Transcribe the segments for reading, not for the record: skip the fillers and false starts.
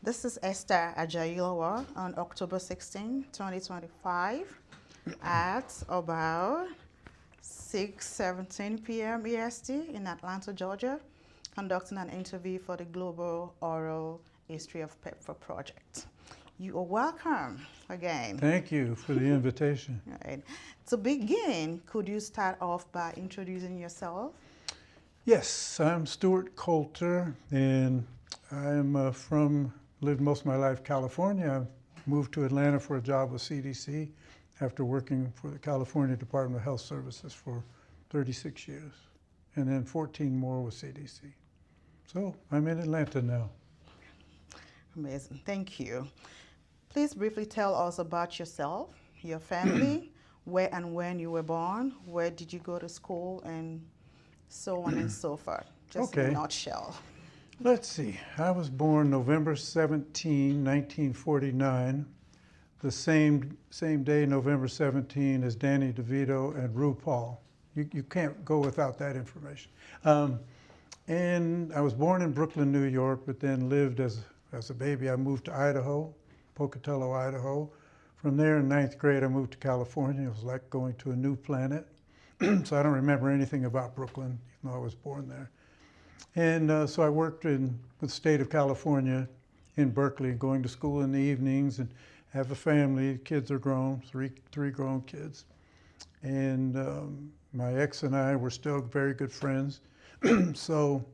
This is Esther Ajayilawa on October 16, 2025 at about 6:17 p.m. EST in Atlanta, Georgia, conducting an interview for the Global Oral History of PEPFAR project. You are welcome again. Thank you for the invitation. Right. To begin, could you start off by introducing yourself? Yes, I'm Stewart Coulter, and I'm lived most of my life in California. I moved to Atlanta for a job with CDC after working for the California Department of Health Services for 36 years, and then 14 more with CDC. So I'm in Atlanta now. Amazing, thank you. Please briefly tell us about yourself, your family, where and when you were born, where did you go to school, and so on and so forth, just in a nutshell. Let's see. I was born November 17, 1949, the same day, November 17, as Danny DeVito and RuPaul. You can't go without that information. And I was born in Brooklyn, New York, but then lived as a baby. I moved to Idaho, Pocatello, Idaho. From there in 9th grade, I moved to California. It was like going to a new planet. So I don't remember anything about Brooklyn, even though I was born there. And so I worked with the state of California in Berkeley, going to school in the evenings and have a family. Kids are grown, three grown kids. And my ex and I were still very good friends. So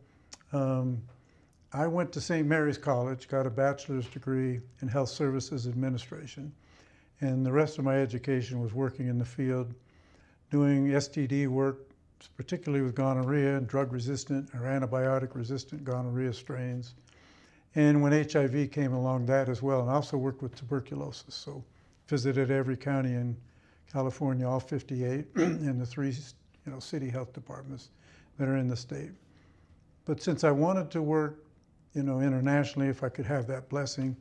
I went to St. Mary's College, got a bachelor's degree in health services administration. And the rest of my education was working in the field, doing STD work, particularly with gonorrhea and drug-resistant or antibiotic-resistant gonorrhea strains. And when HIV came along, that as well. And I also worked with tuberculosis, so visited every county in California, all 58, and the 3 city health departments that are in the state. But since I wanted to work internationally, if I could have that blessing,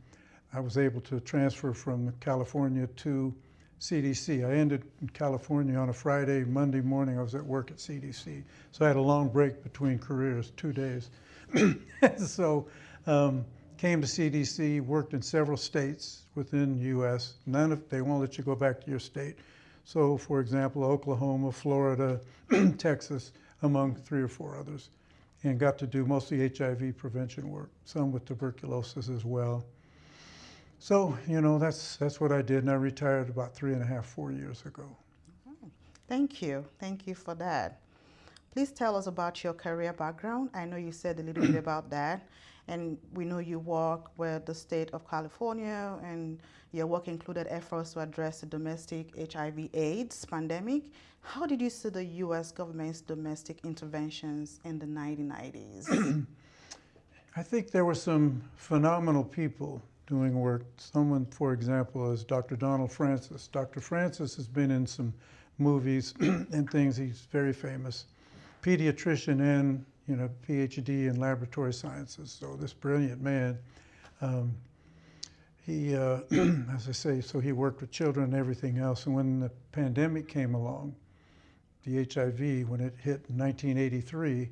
I was able to transfer from California to CDC. I ended in California on a Friday. Monday morning, I was at work at CDC. So I had a long break between careers, 2 days. So came to CDC, worked in several states within the US. They won't let you go back to your state. So for example, Oklahoma, Florida, Texas, among 3 or 4 others, and got to do mostly HIV prevention work, some with tuberculosis as well. So, that's what I did, and I retired about 3.5, 4 years ago. Thank you for that. Please tell us about your career background. I know you said a little bit about that, and we know you work with the state of California, and your work included efforts to address the domestic HIV/AIDS pandemic. How did you see the U.S. government's domestic interventions in the 1990s? I think there were some phenomenal people doing work. Someone, for example, is Dr. Donald Francis. Dr. Francis has been in some movies and things. He's very famous. Pediatrician and, PhD in laboratory sciences. So this brilliant man, he, as I say, so he worked with children and everything else. And when the pandemic came along, the HIV, when it hit in 1983,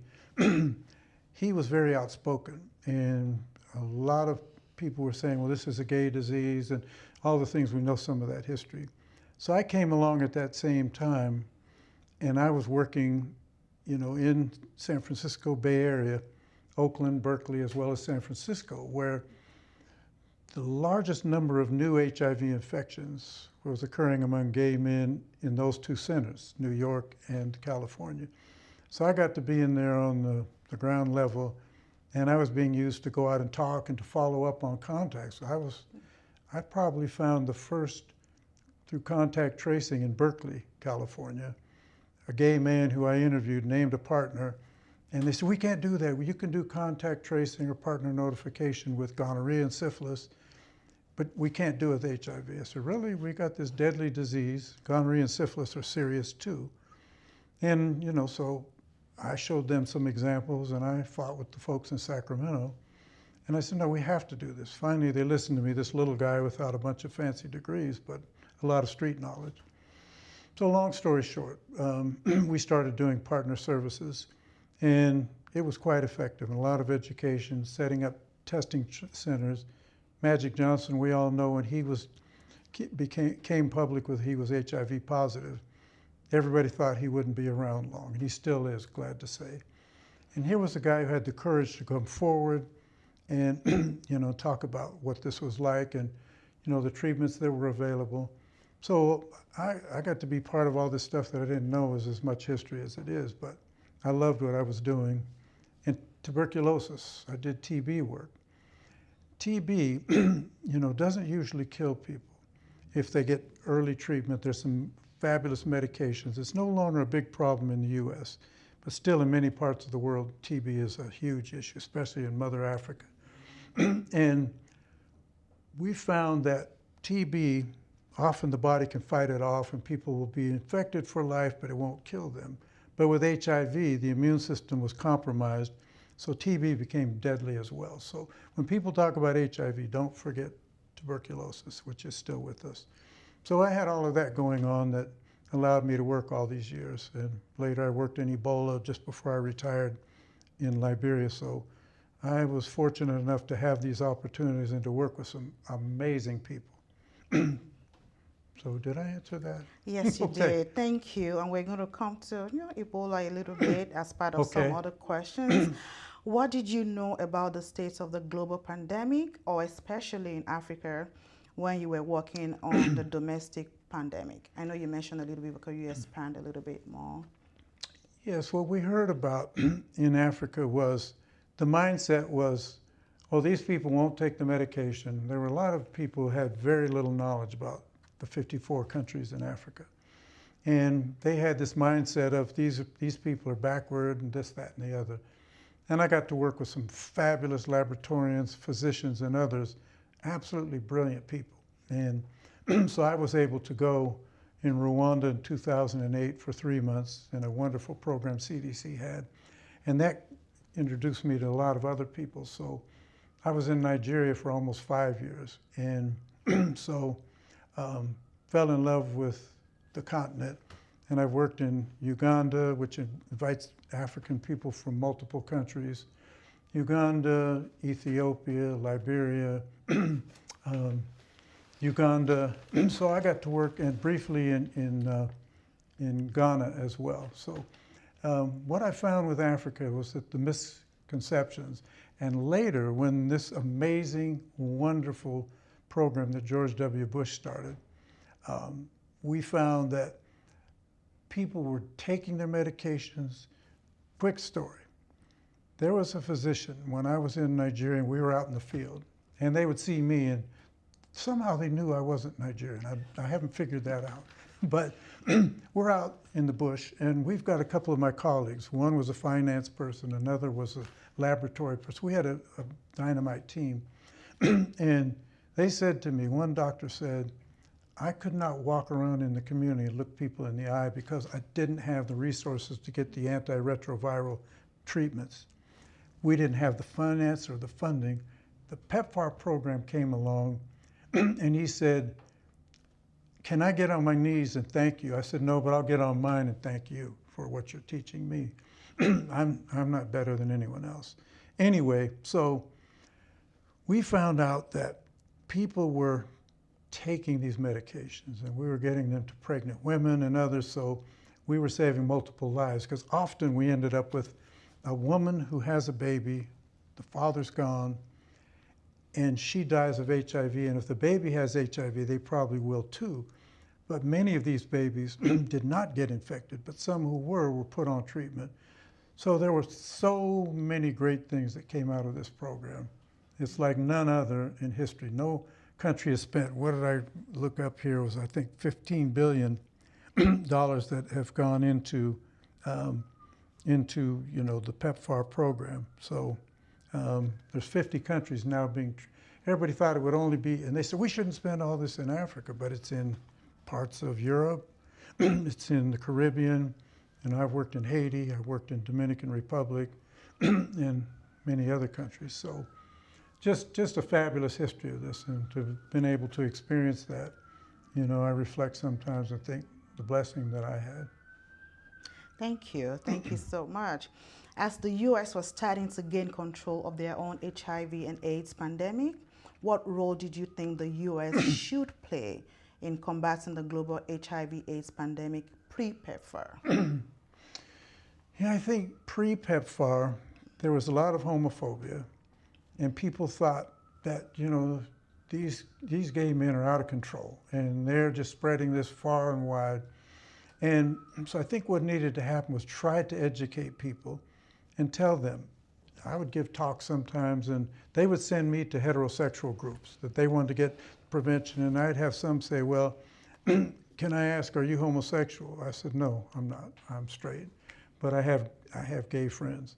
he was very outspoken. And a lot of people were saying, well, this is a gay disease, and all the things, we know some of that history. So I came along at that same time, and I was working, in San Francisco Bay Area, Oakland, Berkeley, as well as San Francisco, where the largest number of new HIV infections was occurring among gay men in those 2 centers, New York and California. So I got to be in there on the ground level, and I was being used to go out and talk and to follow up on contacts. So I probably found the first, through contact tracing in Berkeley, California, a gay man who I interviewed named a partner, and they said, we can't do that. Well, you can do contact tracing or partner notification with gonorrhea and syphilis, but we can't do it with HIV. I said, really? We got this deadly disease. Gonorrhea and syphilis are serious too. And, so I showed them some examples, and I fought with the folks in Sacramento. And I said, no, we have to do this. Finally, they listened to me, this little guy without a bunch of fancy degrees, but a lot of street knowledge. So long story short, we started doing partner services, and it was quite effective. And a lot of education, setting up testing centers, Magic Johnson, we all know when he came public with he was HIV positive, everybody thought he wouldn't be around long, and he still is, glad to say. And here was a guy who had the courage to come forward and talk about what this was like and the treatments that were available. So I got to be part of all this stuff that I didn't know was as much history as it is, but I loved what I was doing. And tuberculosis, I did TB work. TB, doesn't usually kill people if they get early treatment. There's some fabulous medications. It's no longer a big problem in the U.S., but still in many parts of the world, TB is a huge issue, especially in Mother Africa. And we found that TB, often the body can fight it off and people will be infected for life, but it won't kill them. But with HIV, the immune system was compromised, so TB became deadly as well. So when people talk about HIV, don't forget tuberculosis, which is still with us. So I had all of that going on that allowed me to work all these years. And later I worked in Ebola just before I retired in Liberia. So I was fortunate enough to have these opportunities and to work with some amazing people. So did I answer that? Yes, you Okay. did. Thank you. And we're going to come to Ebola a little bit as part of Okay. some other questions. What did you know about the states of the global pandemic, or especially in Africa, when you were working on the domestic pandemic? I know you mentioned a little bit, but could you expand a little bit more? Yes, what we heard about in Africa was the mindset was, oh, these people won't take the medication. There were a lot of people who had very little knowledge about the 54 countries in Africa. And they had this mindset of these people are backward and this, that, and the other. And I got to work with some fabulous laboratorians, physicians, and others, absolutely brilliant people. And so I was able to go in Rwanda in 2008 for 3 months in a wonderful program CDC had. And that introduced me to a lot of other people. So I was in Nigeria for almost 5 years. And so fell in love with the continent. And I've worked in Uganda, which invites African people from multiple countries. Uganda, Ethiopia, Liberia, Uganda. So I got to work briefly in Ghana as well. So what I found with Africa was that the misconceptions, and later when this amazing, wonderful program that George W. Bush started, we found that people were taking their medications. Quick story. There was a physician, when I was in Nigeria, and we were out in the field, and they would see me, and somehow they knew I wasn't Nigerian. I haven't figured that out. But we're out in the bush, and we've got a couple of my colleagues. One was a finance person, another was a laboratory person. We had a dynamite team. And they said to me, one doctor said, I could not walk around in the community and look people in the eye because I didn't have the resources to get the antiretroviral treatments. We didn't have the finance or the funding. The PEPFAR program came along, and he said, can I get on my knees and thank you? I said, no, but I'll get on mine and thank you for what you're teaching me. I'm not better than anyone else. Anyway, so we found out that people were taking these medications, and we were getting them to pregnant women and others, so we were saving multiple lives, because often we ended up with a woman who has a baby, the father's gone, and she dies of HIV, and if the baby has HIV, they probably will too. But many of these babies did not get infected, but some who were put on treatment. So there were so many great things that came out of this program. It's like none other in history. No country has spent, what did I look up here, was I think $15 billion that have gone into the PEPFAR program. So there's 50 countries now being, everybody thought it would only be, and they said we shouldn't spend all this in Africa, but it's in parts of Europe, it's in the Caribbean, and I've worked in Haiti, I've worked in Dominican Republic, and many other countries. So just a fabulous history of this, and to have been able to experience that, I reflect sometimes and think the blessing that I had. Thank you. Thank you so much. As the U.S. was starting to gain control of their own HIV and AIDS pandemic, what role did you think the U.S. should play in combating the global HIV/AIDS pandemic pre-PEPFAR? Yeah, I think pre-PEPFAR, there was a lot of homophobia, and people thought that, you know, these gay men are out of control, and they're just spreading this far and wide. And so I think what needed to happen was try to educate people and tell them. I would give talks sometimes, and they would send me to heterosexual groups that they wanted to get prevention, and I'd have some say, well, can I ask, are you homosexual? I said, no, I'm not, I'm straight, but I have gay friends.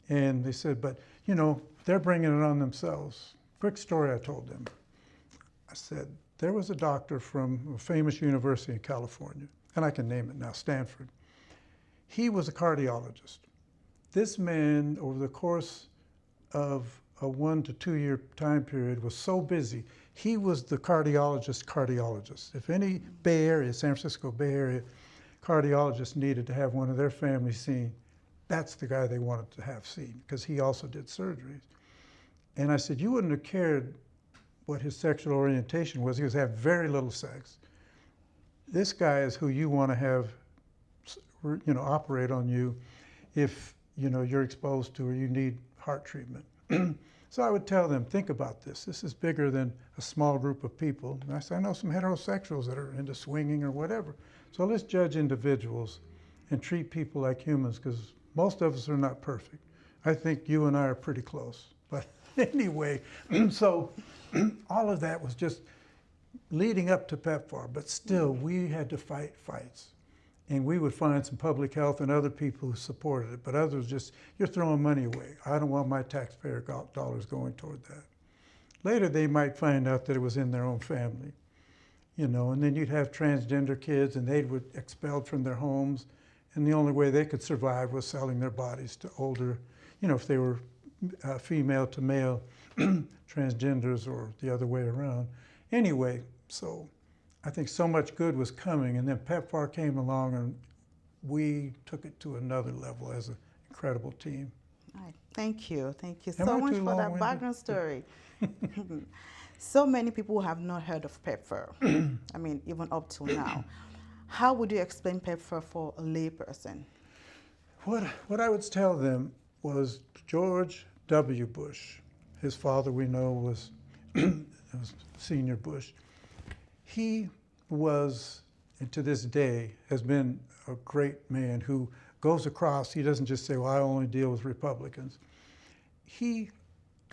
And they said, but you know, they're bringing it on themselves. Quick story I told them. I said, there was a doctor from a famous university in California, and I can name it now, Stanford. He was a cardiologist. This man, over the course of a 1 to 2 year time period, was so busy. He was the cardiologist. If any Bay Area, San Francisco Bay Area cardiologist needed to have one of their families seen, that's the guy they wanted to have seen, because he also did surgeries. And I said, you wouldn't have cared what his sexual orientation was. He was having very little sex. This guy is who you want to have, you know, operate on you if, you know, you're exposed to or you need heart treatment. So I would tell them, think about this. This is bigger than a small group of people. And I said, I know some heterosexuals that are into swinging or whatever. So let's judge individuals and treat people like humans, because most of us are not perfect. I think you and I are pretty close. But anyway, so all of that was just leading up to PEPFAR, but still we had to fight fights. And we would find some public health and other people who supported it, but others just, you're throwing money away. I don't want my taxpayer dollars going toward that. Later they might find out that it was in their own family, you know, and then you'd have transgender kids and they would expelled from their homes, and the only way they could survive was selling their bodies to older, you know, if they were female to male transgenders or the other way around. Anyway, so I think so much good was coming, and then PEPFAR came along and we took it to another level as an incredible team. All right. Thank you. Thank you Am so I much too for that long-winded? background story. So many people have not heard of PEPFAR. I mean, even up till now. How would you explain PEPFAR for a layperson? What I would tell them was George W. Bush, his father we know was Senior Bush. He was, and to this day, has been a great man who goes across, he doesn't just say, well, I only deal with Republicans. He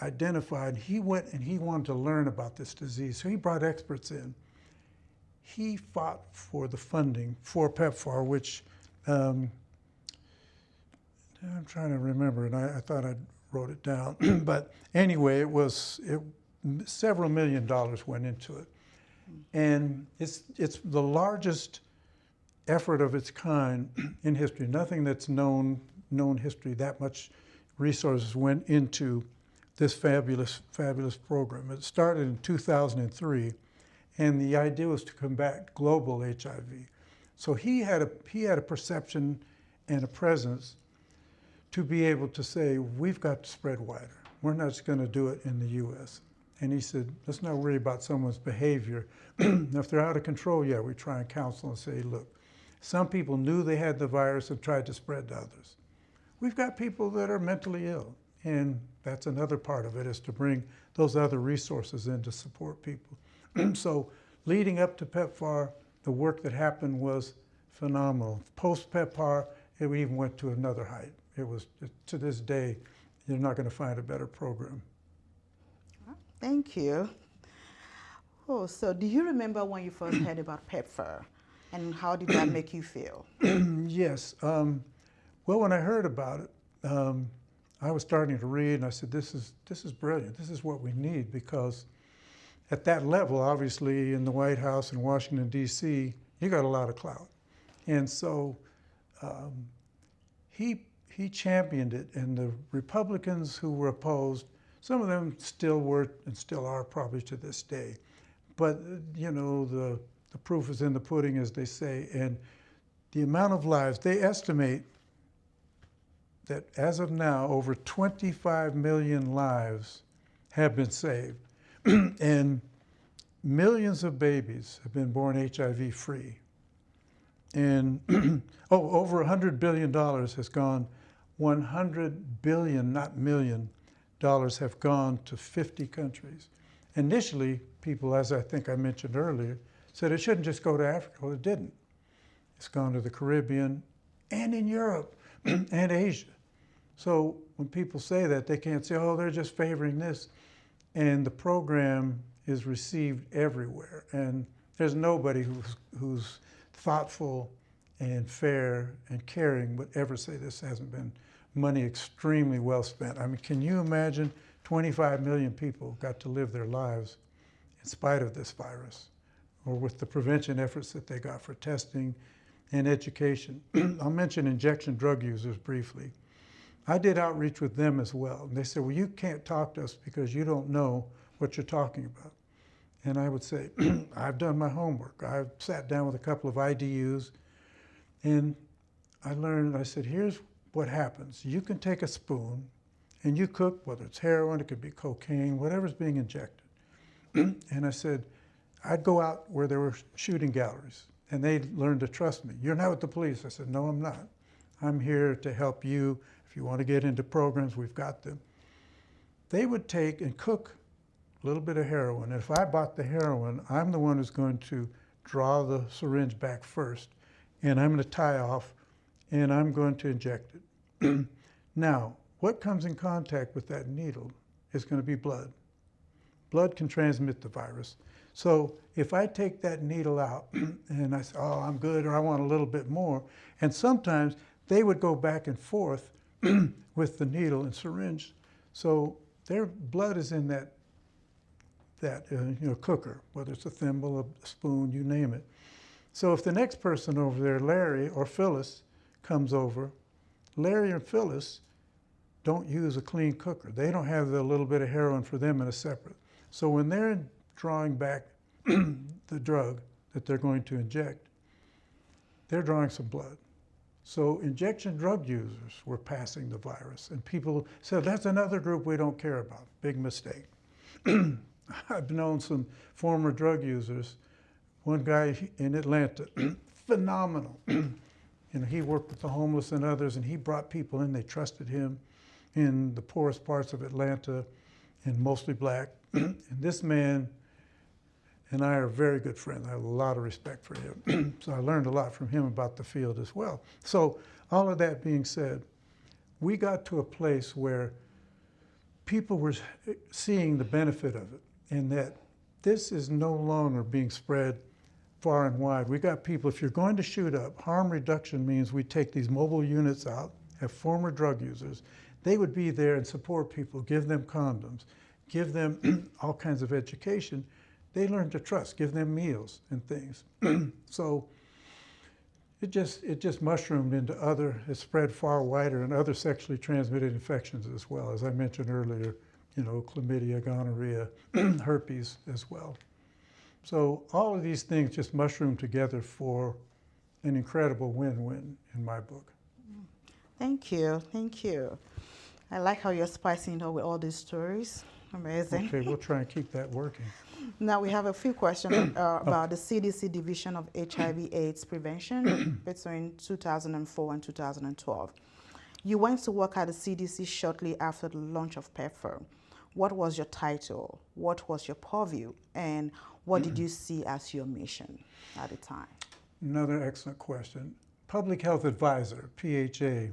identified, he went and he wanted to learn about this disease, so he brought experts in. He fought for the funding for PEPFAR, which I'm trying to remember, and I thought I wrote it down. But anyway, several $1 million went into it. And it's the largest effort of its kind in history. Nothing that's known history, that much resources went into this fabulous program. It started in 2003, and the idea was to combat global HIV. So he had a perception and a presence to be able to say, we've got to spread wider. We're not just going to do it in the U.S. And he said, let's not worry about someone's behavior. If they're out of control, yeah, we try and counsel and say, look, some people knew they had the virus and tried to spread to others. We've got people that are mentally ill, and that's another part of it, is to bring those other resources in to support people. So leading up to PEPFAR, the work that happened was phenomenal. Post-PEPFAR, it even went to another height. It was, to this day, you're not going to find a better program. Thank you. Oh, so do you remember when you first heard about PEPFAR, and how did that make you feel? Yes. Well, when I heard about it, I was starting to read, and I said, this is brilliant. This is what we need, because at that level, obviously, in the White House in Washington, D.C., you got a lot of clout. And so he championed it, and the Republicans who were opposed, some of them still were and still are probably to this day. But, you know, the proof is in the pudding, as they say, and the amount of lives, they estimate that as of now, over 25 million lives have been saved. And millions of babies have been born HIV free. And over $100 billion has gone, 100 billion, not million, dollars have gone to 50 countries. Initially, people, as I think I mentioned earlier, said it shouldn't just go to Africa. Well, it didn't. It's gone to the Caribbean and in Europe and Asia. So when people say that, they can't say, oh, they're just favoring this. And the program is received everywhere. And there's nobody who's thoughtful and fair and caring would ever say this hasn't been money extremely well spent. I mean, can you imagine 25 million people got to live their lives in spite of this virus, or with the prevention efforts that they got for testing and education? I'll mention injection drug users briefly. I did outreach with them as well. And they said, well, you can't talk to us because you don't know what you're talking about. And I would say, I've done my homework. I've sat down with a couple of IDUs, and I learned, I said, here's what happens. You can take a spoon and you cook, whether it's heroin, it could be cocaine, whatever's being injected. And I said, I'd go out where there were shooting galleries, and they learned to trust me. You're not with the police. I said, no, I'm not. I'm here to help you. If you want to get into programs, we've got them. They would take and cook a little bit of heroin. And if I bought the heroin, I'm the one who's going to draw the syringe back first, and I'm going to tie off, and I'm going to inject it. Now, what comes in contact with that needle is going to be blood. Blood can transmit the virus. So if I take that needle out and I say, oh, I'm good, or I want a little bit more, and sometimes they would go back and forth with the needle and syringe. So their blood is in that cooker, whether it's a thimble, a spoon, you name it. So if the next person over there, Larry or Phyllis, comes over, Larry and Phyllis don't use a clean cooker. They don't have the little bit of heroin for them in a separate. So when they're drawing back the drug that they're going to inject, they're drawing some blood. So injection drug users were passing the virus, and people said, that's another group we don't care about. Big mistake. I've known some former drug users. One guy in Atlanta, phenomenal. He worked with the homeless and others, and he brought people in. They trusted him in the poorest parts of Atlanta, and mostly black. And this man and I are very good friends. I have a lot of respect for him. So I learned a lot from him about the field as well. So all of that being said, we got to a place where people were seeing the benefit of it, and that this is no longer being spread far and wide. We got people, if you're going to shoot up, harm reduction means we take these mobile units out, have former drug users. They would be there and support people, give them condoms, give them all kinds of education. They learn to trust, give them meals and things. So it just mushroomed into it spread far wider and other sexually transmitted infections as well. As I mentioned earlier, chlamydia, gonorrhea, herpes as well. So all of these things just mushroomed together for an incredible win-win in my book. Thank you, thank you. I like how you're spicing it up with all these stories. Amazing. Okay, we'll try and keep that working. Now we have a few questions about the CDC Division of HIV/AIDS Prevention between 2004 and 2012. You went to work at the CDC shortly after the launch of PEPFAR. What was your title? What was your purview? And what did you see as your mission at the time? Another excellent question. Public Health Advisor, PHA,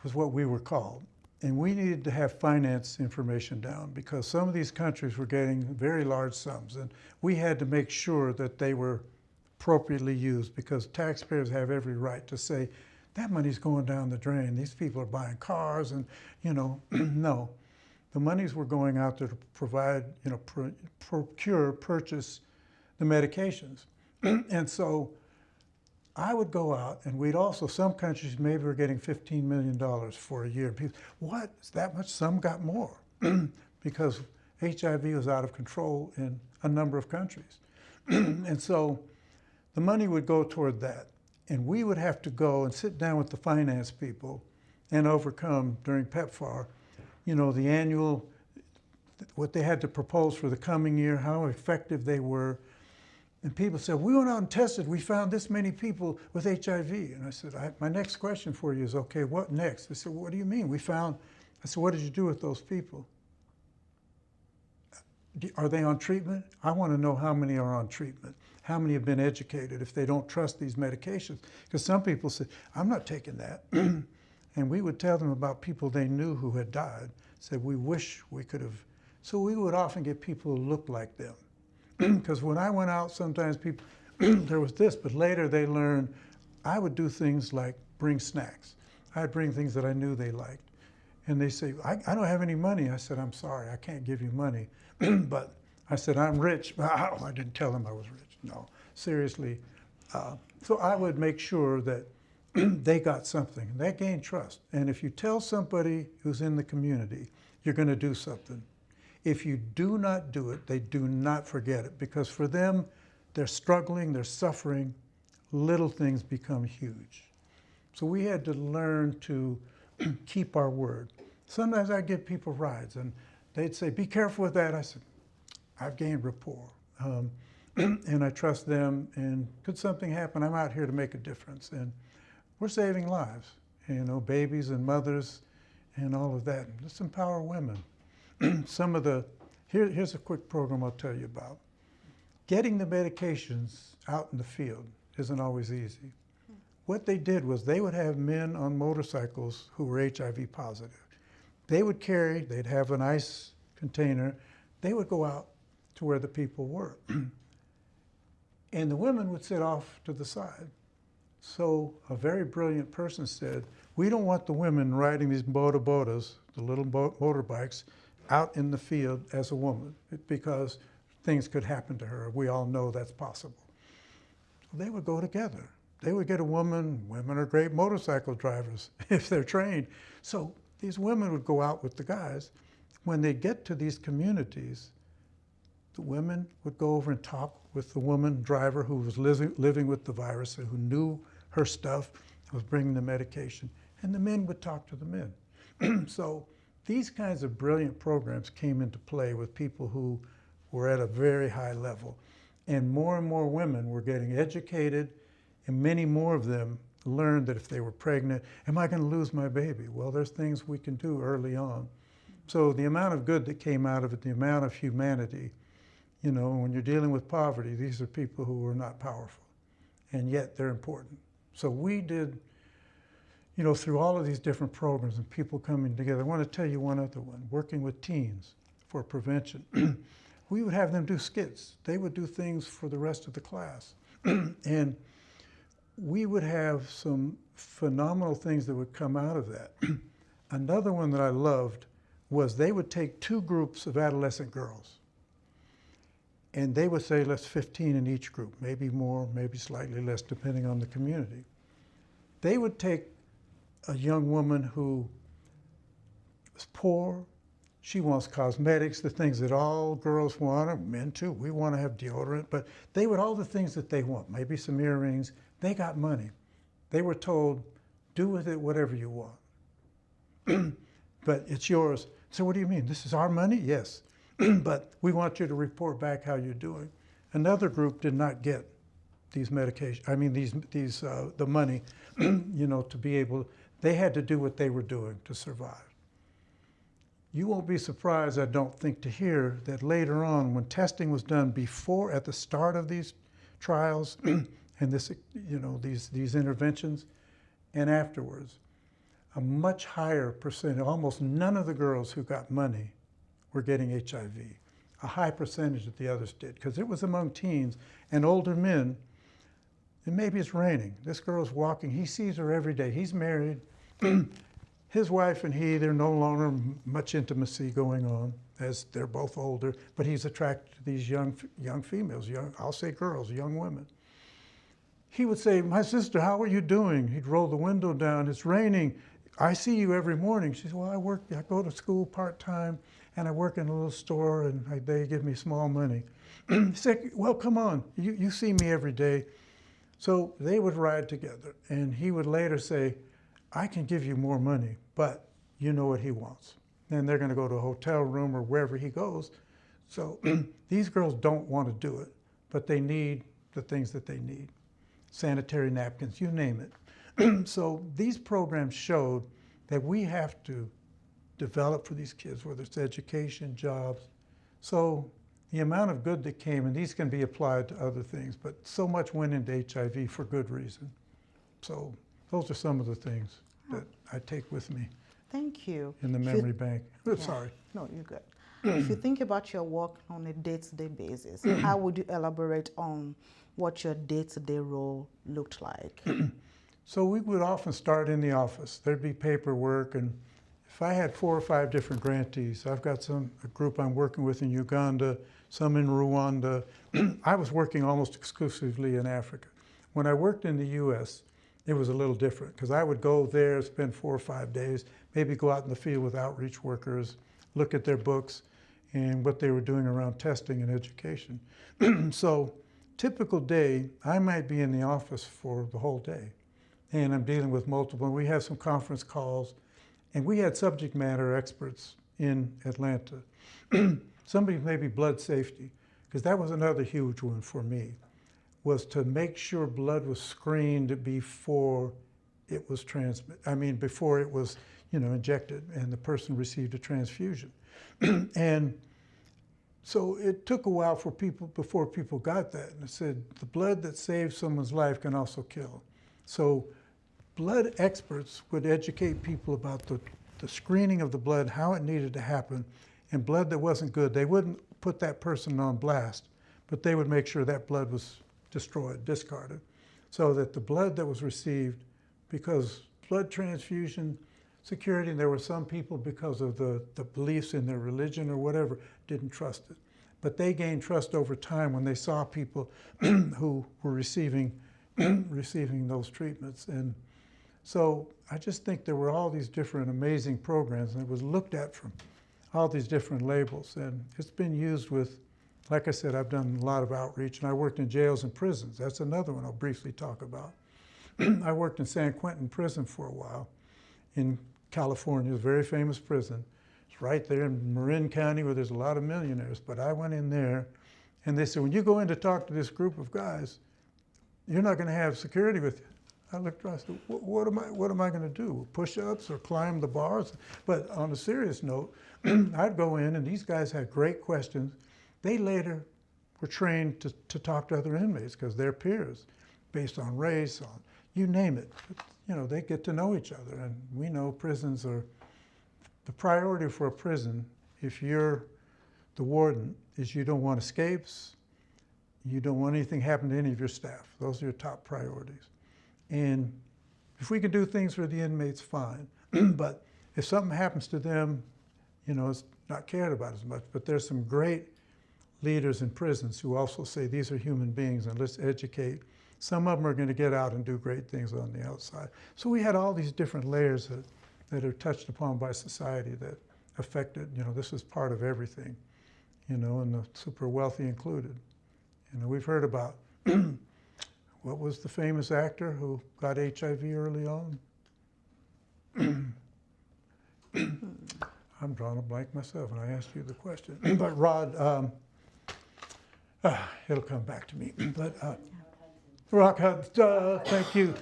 was what we were called. And we needed to have finance information down because some of these countries were getting very large sums. And we had to make sure that they were appropriately used because taxpayers have every right to say, that money's going down the drain. These people are buying cars and, no. The monies were going out there to provide, purchase the medications. And so I would go out, and we'd also, some countries maybe were getting $15 million for a year. People, what? Is that much? Some got more because HIV was out of control in a number of countries. And so the money would go toward that. And we would have to go and sit down with the finance people and overcome during PEPFAR, the annual what they had to propose for the coming year, how effective they were. And people said, we went out and tested, we found this many people with HIV. And I said, my next question for you is, okay, what next? They said, well, what do you mean? I said, what did you do with those people? Are they on treatment? I want to know how many are on treatment. How many have been educated if they don't trust these medications? Because some people say, I'm not taking that. And we would tell them about people they knew who had died, said, we wish we could have. So we would often get people who looked like them. Because when I went out, sometimes people, there was this, but later they learned I would do things like bring snacks. I'd bring things that I knew they liked. And they say, I don't have any money. I said, I'm sorry, I can't give you money. But I said, I'm rich. I didn't tell them I was rich. No, seriously. So I would make sure that they got something. That gained trust. And if you tell somebody who's in the community, you're going to do something. If you do not do it, they do not forget it. Because for them, they're struggling, they're suffering. Little things become huge. So we had to learn to keep our word. Sometimes I give people rides, and they'd say, be careful with that. I said, I've gained rapport. And I trust them, and could something happen, I'm out here to make a difference. And we're saving lives, you know, babies and mothers and all of that. Let's empower women. Here's a quick program I'll tell you about. Getting the medications out in the field isn't always easy. What they did was they would have men on motorcycles who were HIV positive. They would carry, they'd have an ice container, they would go out to where the people were. And the women would sit off to the side. So a very brilliant person said, we don't want the women riding these bodas, the little motorbikes, out in the field as a woman, because things could happen to her. We all know that's possible. So they would go together. They would get a woman. Women are great motorcycle drivers if they're trained. So these women would go out with the guys. When they get to these communities, the women would go over and talk with the woman driver who was living with the virus and who knew her stuff, was bringing the medication, and the men would talk to the men. So these kinds of brilliant programs came into play with people who were at a very high level. And more women were getting educated, and many more of them learned that if they were pregnant, am I going to lose my baby? Well, there's things we can do early on. So the amount of good that came out of it, the amount of humanity, you know, when you're dealing with poverty, these are people who are not powerful, and yet they're important. So we did, you know, through all of these different programs and people coming together. I want to tell you one other one, working with teens for prevention. We would have them do skits. They would do things for the rest of the class. And we would have some phenomenal things that would come out of that. Another one that I loved was they would take two groups of adolescent girls, and they would say, let's 15 in each group, maybe more, maybe slightly less, depending on the community. They would take a young woman who was poor. She wants cosmetics, the things that all girls want, and men too. We want to have deodorant, but they would all the things that they want, maybe some earrings. They got money. They were told, do with it whatever you want. But it's yours. So what do you mean? This is our money? Yes. But we want you to report back how you're doing. Another group did not get these medications, I mean the money, you know, to be able, they had to do what they were doing to survive. You won't be surprised, I don't think, to hear that later on, when testing was done before, at the start of these trials and this, you know, these interventions, and afterwards, a much higher percentage, almost none of the girls who got money were getting HIV. A high percentage that the others did, because it was among teens and older men. And maybe it's raining. This girl's walking. He sees her every day. He's married. His wife and he, there's no longer much intimacy going on, as they're both older, but he's attracted to these young females, I'll say girls, young women. He would say, my sister, how are you doing? He'd roll the window down. It's raining. I see you every morning. She said, well, I go to school part-time, and I work in a little store, and they give me small money. He said, well, come on, you see me every day. So they would ride together, and he would later say, I can give you more money, but you know what he wants. then they're going to go to a hotel room or wherever he goes. So these girls don't want to do it, but they need the things that they need. Sanitary napkins, you name it. So these programs showed that we have to develop for these kids, whether it's education, jobs. So the amount of good that came, and these can be applied to other things, but so much went into HIV for good reason. So those are some of the things that I take with me. Thank you. In the memory bank. Yeah. Sorry. No, you're good. If you think about your work on a day-to-day basis, how would you elaborate on what your day-to-day role looked like? So we would often start in the office. There'd be paperwork, and if I had 4 or 5 different grantees, I've got a group I'm working with in Uganda, some in Rwanda. I was working almost exclusively in Africa. When I worked in the US, it was a little different because I would go there, spend 4 or 5 days, maybe go out in the field with outreach workers, look at their books and what they were doing around testing and education. So typical day, I might be in the office for the whole day, and I'm dealing with multiple. We have some conference calls, and we had subject matter experts in Atlanta. Somebody maybe blood safety, because that was another huge one for me, was to make sure blood was screened before it was before it was, injected and the person received a transfusion. And so it took a while before people got that. And it said, the blood that saves someone's life can also kill. So blood experts would educate people about the screening of the blood, how it needed to happen, and blood that wasn't good. They wouldn't put that person on blast, but they would make sure that blood was destroyed, discarded, so that the blood that was received, because blood transfusion security, and there were some people, because of the beliefs in their religion or whatever, didn't trust it. But they gained trust over time when they saw people who were receiving those treatments. And so I just think there were all these different amazing programs, and it was looked at from all these different labels. And it's been used with, like I said, I've done a lot of outreach, and I worked in jails and prisons. That's another one I'll briefly talk about. I worked in San Quentin prison for a while in California, a very famous prison. It's right there in Marin County where there's a lot of millionaires. But I went in there, and they said, when you go in to talk to this group of guys, you're not going to have security with you. I looked around and said, what am I going to do? Push-ups or climb the bars? But on a serious note, I'd go in, and these guys had great questions. They later were trained to talk to other inmates because they're peers, based on race, on you name it. They get to know each other, and we know prisons are, the priority for a prison, if you're the warden, is you don't want escapes, you don't want anything happen to any of your staff. Those are your top priorities. And if we can do things for the inmates, fine. But if something happens to them, it's not cared about as much. But there's some great leaders in prisons who also say these are human beings and let's educate. Some of them are going to get out and do great things on the outside. So we had all these different layers that are touched upon by society that affected, this is part of everything, and the super wealthy included. We've heard about, what was the famous actor who got HIV early on? I'm drawing a blank myself, and I asked you the question. But Rod, it'll come back to me. But Rock Hudson, thank you.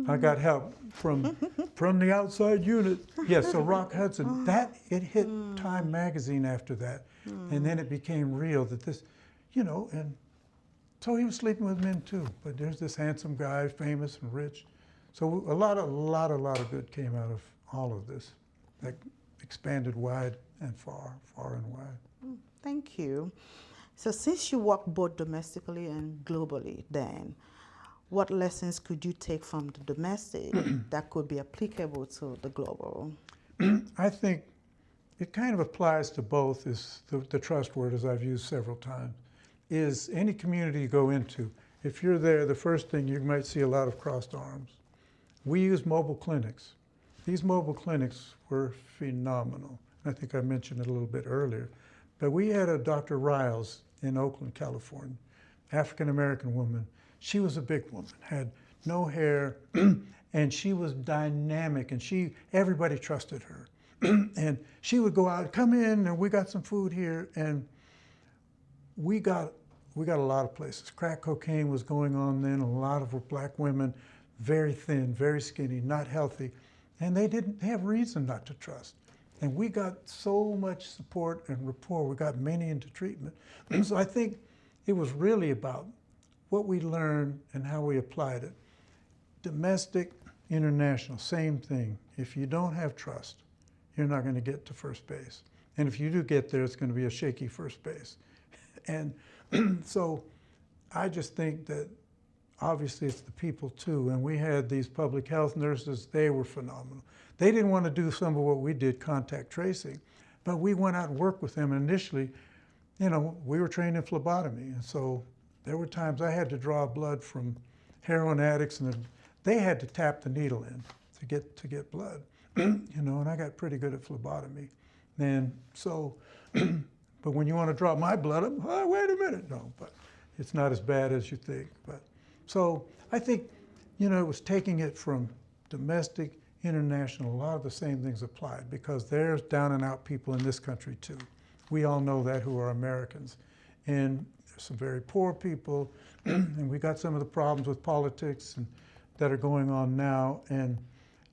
I got help from the outside unit. Yes, so Rock Hudson, it hit Time magazine after that. And then it became real that this, and so he was sleeping with men too. But there's this handsome guy, famous and rich. So a lot of good came out of all of this. That expanded wide and far and wide. Thank you. So since you work both domestically and globally then, what lessons could you take from the domestic that could be applicable to the global? I think it kind of applies to both, is the trust word, as I've used several times, is any community you go into, if you're there, the first thing, you might see a lot of crossed arms. We use mobile clinics. These mobile clinics were phenomenal. I think I mentioned it a little bit earlier. But we had a Dr. Riles in Oakland, California, African-American woman. She was a big woman, had no hair, and she was dynamic, and everybody trusted her. And she would go out, come in, and we got some food here, and we got a lot of places. Crack cocaine was going on then. A lot of black women, very thin, very skinny, not healthy, and they didn't have reason not to trust. And we got so much support and rapport. We got many into treatment. So I think it was really about what we learned and how we applied it. Domestic, international, same thing. If you don't have trust, you're not going to get to first base. And if you do get there, it's going to be a shaky first base. And so I just think that obviously it's the people too. And we had these public health nurses, they were phenomenal. They didn't want to do some of what we did, contact tracing, but we went out and worked with them. And initially, you know, we were trained in phlebotomy. And so there were times I had to draw blood from heroin addicts, and they had to tap the needle in to get blood, you know, and I got pretty good at phlebotomy. And so, but when you want to draw my blood, oh, wait a minute, no, but it's not as bad as you think. But so I think, you know, it was taking it from domestic, international, a lot of the same things applied, because there's down and out people in this country too. We all know that, who are Americans. And there's some very poor people, and we got some of the problems with politics and that are going on now. And,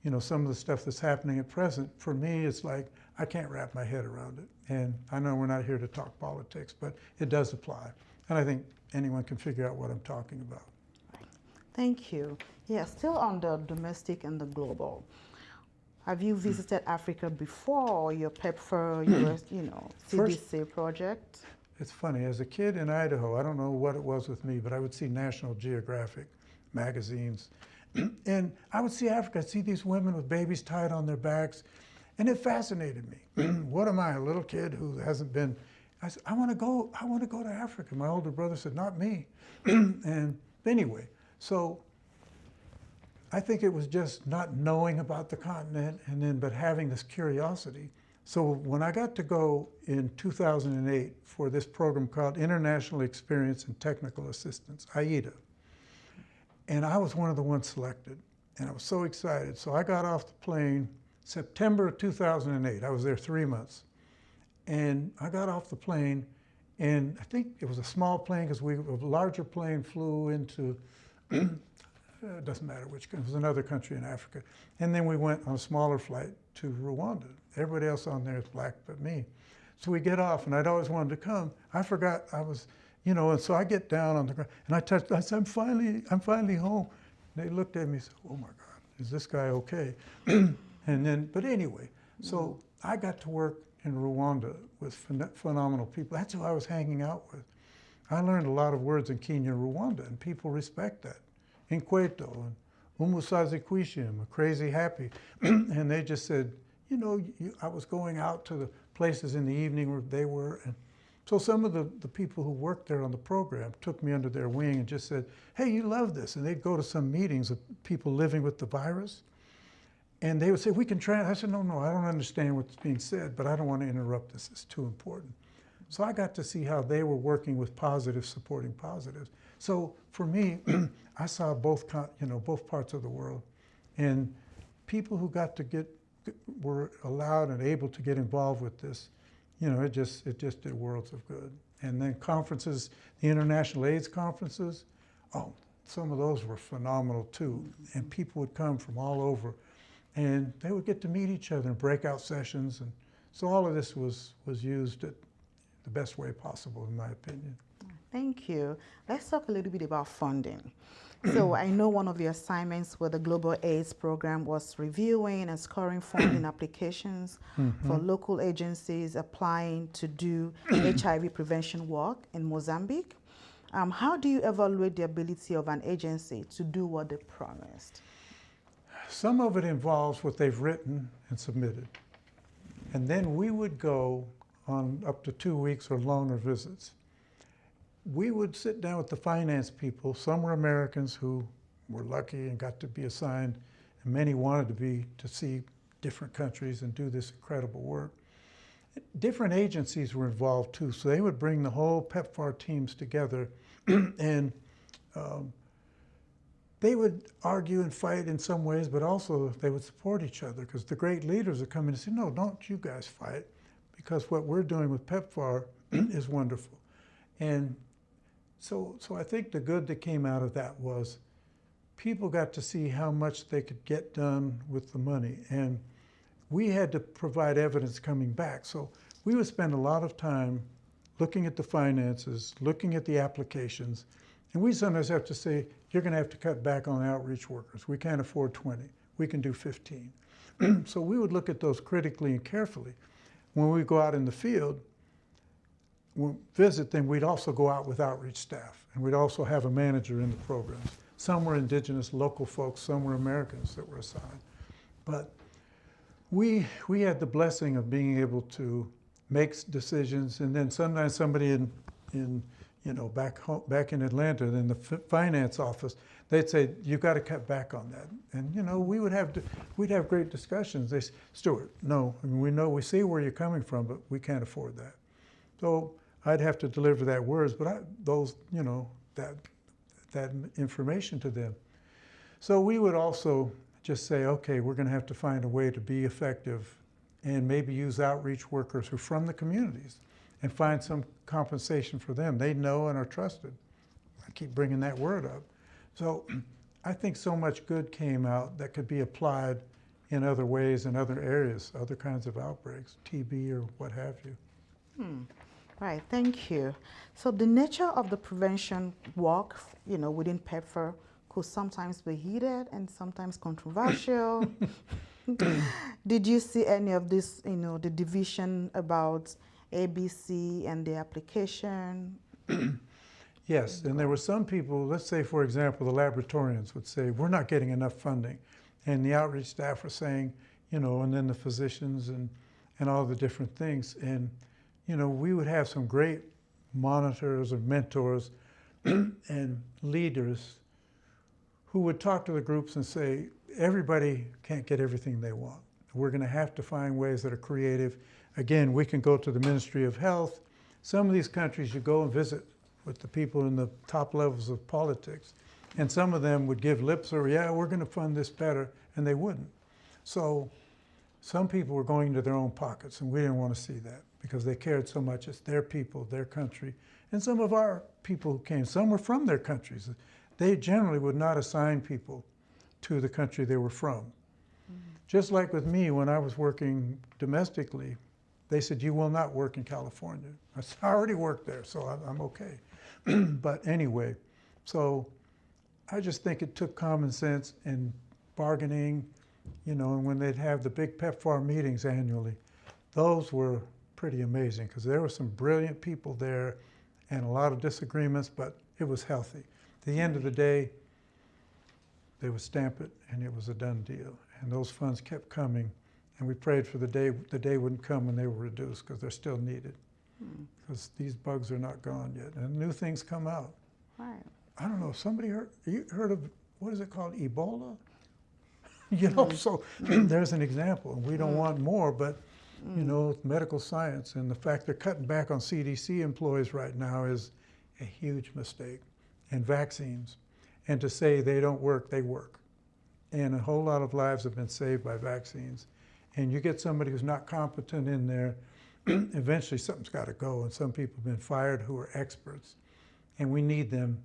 you know, some of the stuff that's happening at present, for me, it's like, I can't wrap my head around it. And I know we're not here to talk politics, but it does apply. And I think anyone can figure out what I'm talking about. Thank you. Yeah, still on the domestic and the global. Have you visited Africa before, your PEPFAR, your, you know, CDC project? It's funny, as a kid in Idaho, I don't know what it was with me, but I would see National Geographic magazines. And I would see Africa, I'd see these women with babies tied on their backs, and it fascinated me. What am I, a little kid who hasn't been, I said, I want to go to Africa. My older brother said, not me. And anyway, so I think it was just not knowing about the continent, and then, but having this curiosity. So when I got to go in 2008 for this program called International Experience and Technical Assistance, AIDA, and I was one of the ones selected, and I was so excited. So I got off the plane September of 2008. I was there 3 months. And I got off the plane, and I think it was a small plane, because a larger plane flew into, it doesn't matter which country, it was another country in Africa. And then we went on a smaller flight to Rwanda. Everybody else on there is black but me. So we get off, and I'd always wanted to come. I forgot I was, you know, and so I get down on the ground, and I said, I'm finally home. And they looked at me and said, oh my God, is this guy okay? And then, but anyway, so I got to work in Rwanda with phenomenal people. That's who I was hanging out with. I learned a lot of words in Kenya and Rwanda, and people respect that. Inkweto and umusazi kwishim, crazy happy. And they just said, you know, I was going out to the places in the evening where they were. And so some of the people who worked there on the program took me under their wing and just said, hey, you love this. And they'd go to some meetings of people living with the virus. And they would say, we can translate. I said, no, I don't understand what's being said, but I don't want to interrupt this. It's too important. So I got to see how they were working with positives, supporting positives. So for me, I saw both parts of the world. And people who were allowed and able to get involved with this, you know, it just did worlds of good. And then conferences, the international AIDS conferences, oh, some of those were phenomenal too. And people would come from all over. And they would get to meet each other in breakout sessions. And so all of this was used at the best way possible, in my opinion. Thank you. Let's talk a little bit about funding. So I know one of your assignments with the Global AIDS Program was reviewing and scoring funding applications for local agencies applying to do HIV prevention work in Mozambique. How do you evaluate the ability of an agency to do what they promised? Some of it involves what they've written and submitted. And then we would go on up to 2 weeks or longer visits. We would sit down with the finance people. Some were Americans who were lucky and got to be assigned, and many wanted to see different countries and do this incredible work. Different agencies were involved too, so they would bring the whole PEPFAR teams together and they would argue and fight in some ways, but also they would support each other because the great leaders would come in and say, no, don't you guys fight, because what we're doing with PEPFAR is wonderful. And so I think the good that came out of that was people got to see how much they could get done with the money. And we had to provide evidence coming back. So we would spend a lot of time looking at the finances, looking at the applications, and we sometimes have to say, you're going to have to cut back on outreach workers. We can't afford 20. We can do 15. So we would look at those critically and carefully. When we go out in the field, we'll visit them, we'd also go out with outreach staff, and we'd also have a manager in the programs. Some were indigenous local folks, some were Americans that were assigned. But we had the blessing of being able to make decisions, and then sometimes somebody in back in Atlanta, in the finance office, they'd say, you've got to cut back on that. And we'd have great discussions. They say, Stewart, no, I mean, we see where you're coming from, but we can't afford that. So I'd have to deliver that words, but that information to them. So we would also just say, okay, we're going to have to find a way to be effective and maybe use outreach workers who are from the communities and find some compensation for them. They know and are trusted. I keep bringing that word up. So I think so much good came out that could be applied in other ways, in other areas, other kinds of outbreaks, TB or what have you. Right, thank you. So the nature of the prevention work, within PEPFAR could sometimes be heated and sometimes controversial. Did you see any of this, the division about ABC and the application? Yes, and there were some people, let's say, for example, the laboratorians would say, we're not getting enough funding. And the outreach staff were saying, and then the physicians and all the different things. And, we would have some great monitors or mentors and leaders who would talk to the groups and say, everybody can't get everything they want. We're going to have to find ways that are creative. Again, we can go to the Ministry of Health. Some of these countries you go and visit with the people in the top levels of politics, and some of them would give lip service, yeah, we're going to fund this better, and they wouldn't. So some people were going to their own pockets, and we didn't want to see that because they cared so much. It's their people, their country. And some of our people who came, some were from their countries. They generally would not assign people to the country they were from. Just like with me, when I was working domestically, they said, you will not work in California. I said, I already worked there, so I'm okay. But anyway, so I just think it took common sense and bargaining, and when they'd have the big PEPFAR meetings annually, those were pretty amazing because there were some brilliant people there and a lot of disagreements, but it was healthy. At the end of the day, they would stamp it and it was a done deal. And those funds kept coming, and we prayed for the day wouldn't come when they were reduced because they're still needed. Because these bugs are not gone yet, and new things come out. Right. I don't know, somebody heard of, what is it called, Ebola? So there's an example, and we don't want more, but medical science and the fact they're cutting back on CDC employees right now is a huge mistake. And vaccines, and to say they don't work, they work. And a whole lot of lives have been saved by vaccines. And you get somebody who's not competent in there, eventually something's got to go, and some people have been fired who are experts. And we need them,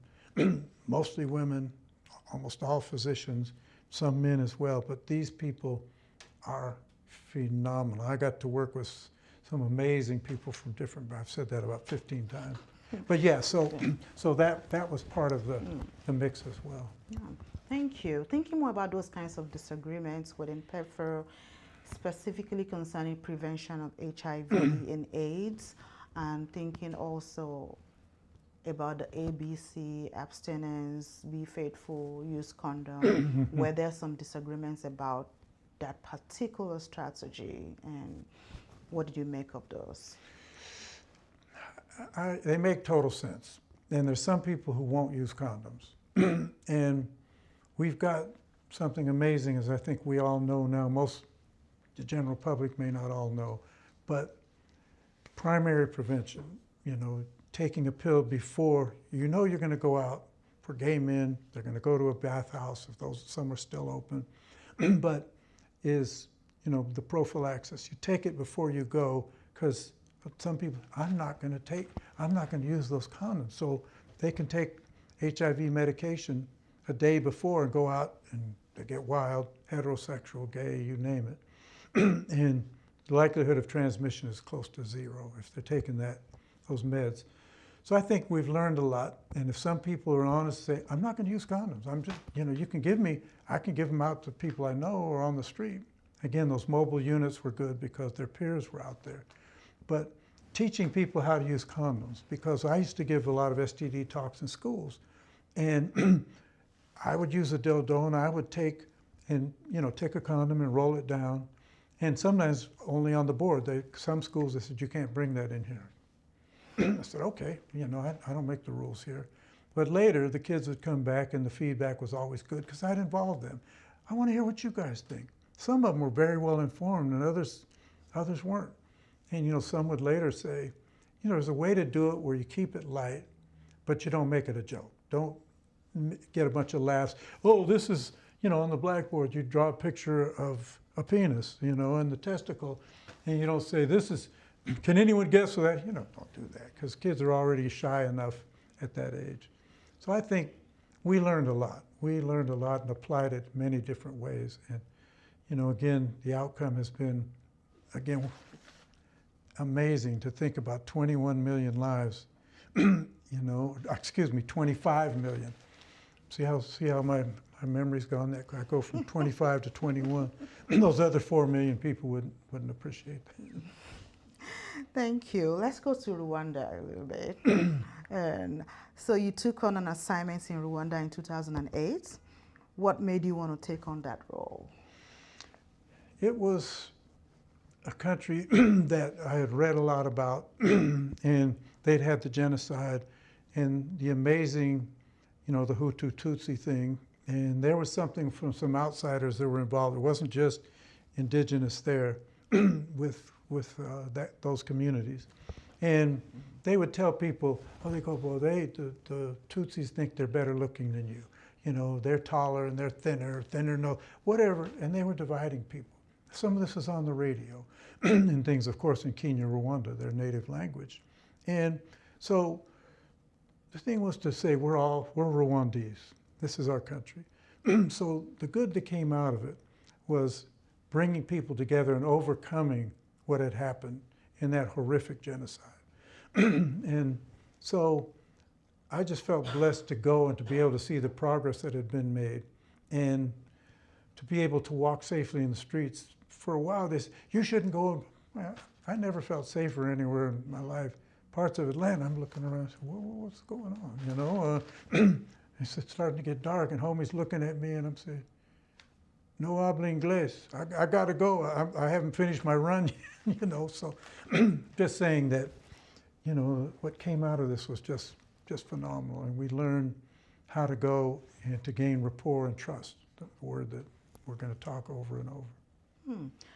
mostly women, almost all physicians, some men as well, but these people are phenomenal. I got to work with some amazing people from different, I've said that about 15 times. But yeah, so that was part of the mix as well. Yeah. Thank you. Thinking more about those kinds of disagreements within PEPFAR, specifically concerning prevention of HIV and AIDS, and thinking also about the ABC, abstinence, be faithful, use condom, where there's some disagreements about that particular strategy, and what did you make of those? They make total sense. And there's some people who won't use condoms. And we've got something amazing, as I think we all know now. The general public may not all know, but primary prevention, taking a pill before you're going to go out for gay men. They're going to go to a bathhouse if some are still open. But is, the prophylaxis. You take it before you go, because some people, I'm not going to use those condoms. So they can take HIV medication a day before and go out and they get wild, heterosexual, gay, you name it. And the likelihood of transmission is close to zero if they're taking those meds. So I think we've learned a lot. And if some people are honest, say, I'm not going to use condoms. I'm just, you can give me, I can give them out to people I know or on the street. Again, those mobile units were good because their peers were out there. But teaching people how to use condoms, because I used to give a lot of STD talks in schools. And I would use a dildo and I would take a condom and roll it down. And sometimes only on the board. Some schools, they said, you can't bring that in here. I said, okay, I don't make the rules here. But later, the kids would come back and the feedback was always good because I'd involved them. I want to hear what you guys think. Some of them were very well informed and others weren't. And some would later say, there's a way to do it where you keep it light, but you don't make it a joke. Don't get a bunch of laughs. Oh, this is, on the blackboard, you draw a picture of a penis, and the testicle, and you don't say, this is, can anyone guess what that? Don't do that, because kids are already shy enough at that age. So I think we learned a lot. We learned a lot and applied it many different ways. And, again, the outcome has been, again, amazing to think about 21 million lives, 25 million. See how my memory's gone that I go from 25 to 21. Those other 4 million people wouldn't appreciate that. Thank you. Let's go to Rwanda a little bit. And so you took on an assignment in Rwanda in 2008. What made you want to take on that role? It was a country that I had read a lot about, and they'd had the genocide and the amazing, the Hutu-Tutsi thing. And there was something from some outsiders that were involved. It wasn't just indigenous there with those communities. And they would tell people, they go, well, the Tutsis think they're better looking than you. They're taller and they're thinner nose, whatever. And they were dividing people. Some of this is on the radio and things, of course, in Kenya, Rwanda, their native language. And so the thing was to say, we're Rwandese. This is our country. So the good that came out of it was bringing people together and overcoming what had happened in that horrific genocide. And so I just felt blessed to go and to be able to see the progress that had been made and to be able to walk safely in the streets. For a while, they said, you shouldn't go. Well, I never felt safer anywhere in my life. Parts of Atlanta, I'm looking around, what's going on, It's starting to get dark, and homie's looking at me, and I'm saying, no habla inglés. I got to go. I haven't finished my run yet, So just saying that, what came out of this was just phenomenal, and we learned how to go and to gain rapport and trust, the word that we're going to talk over and over.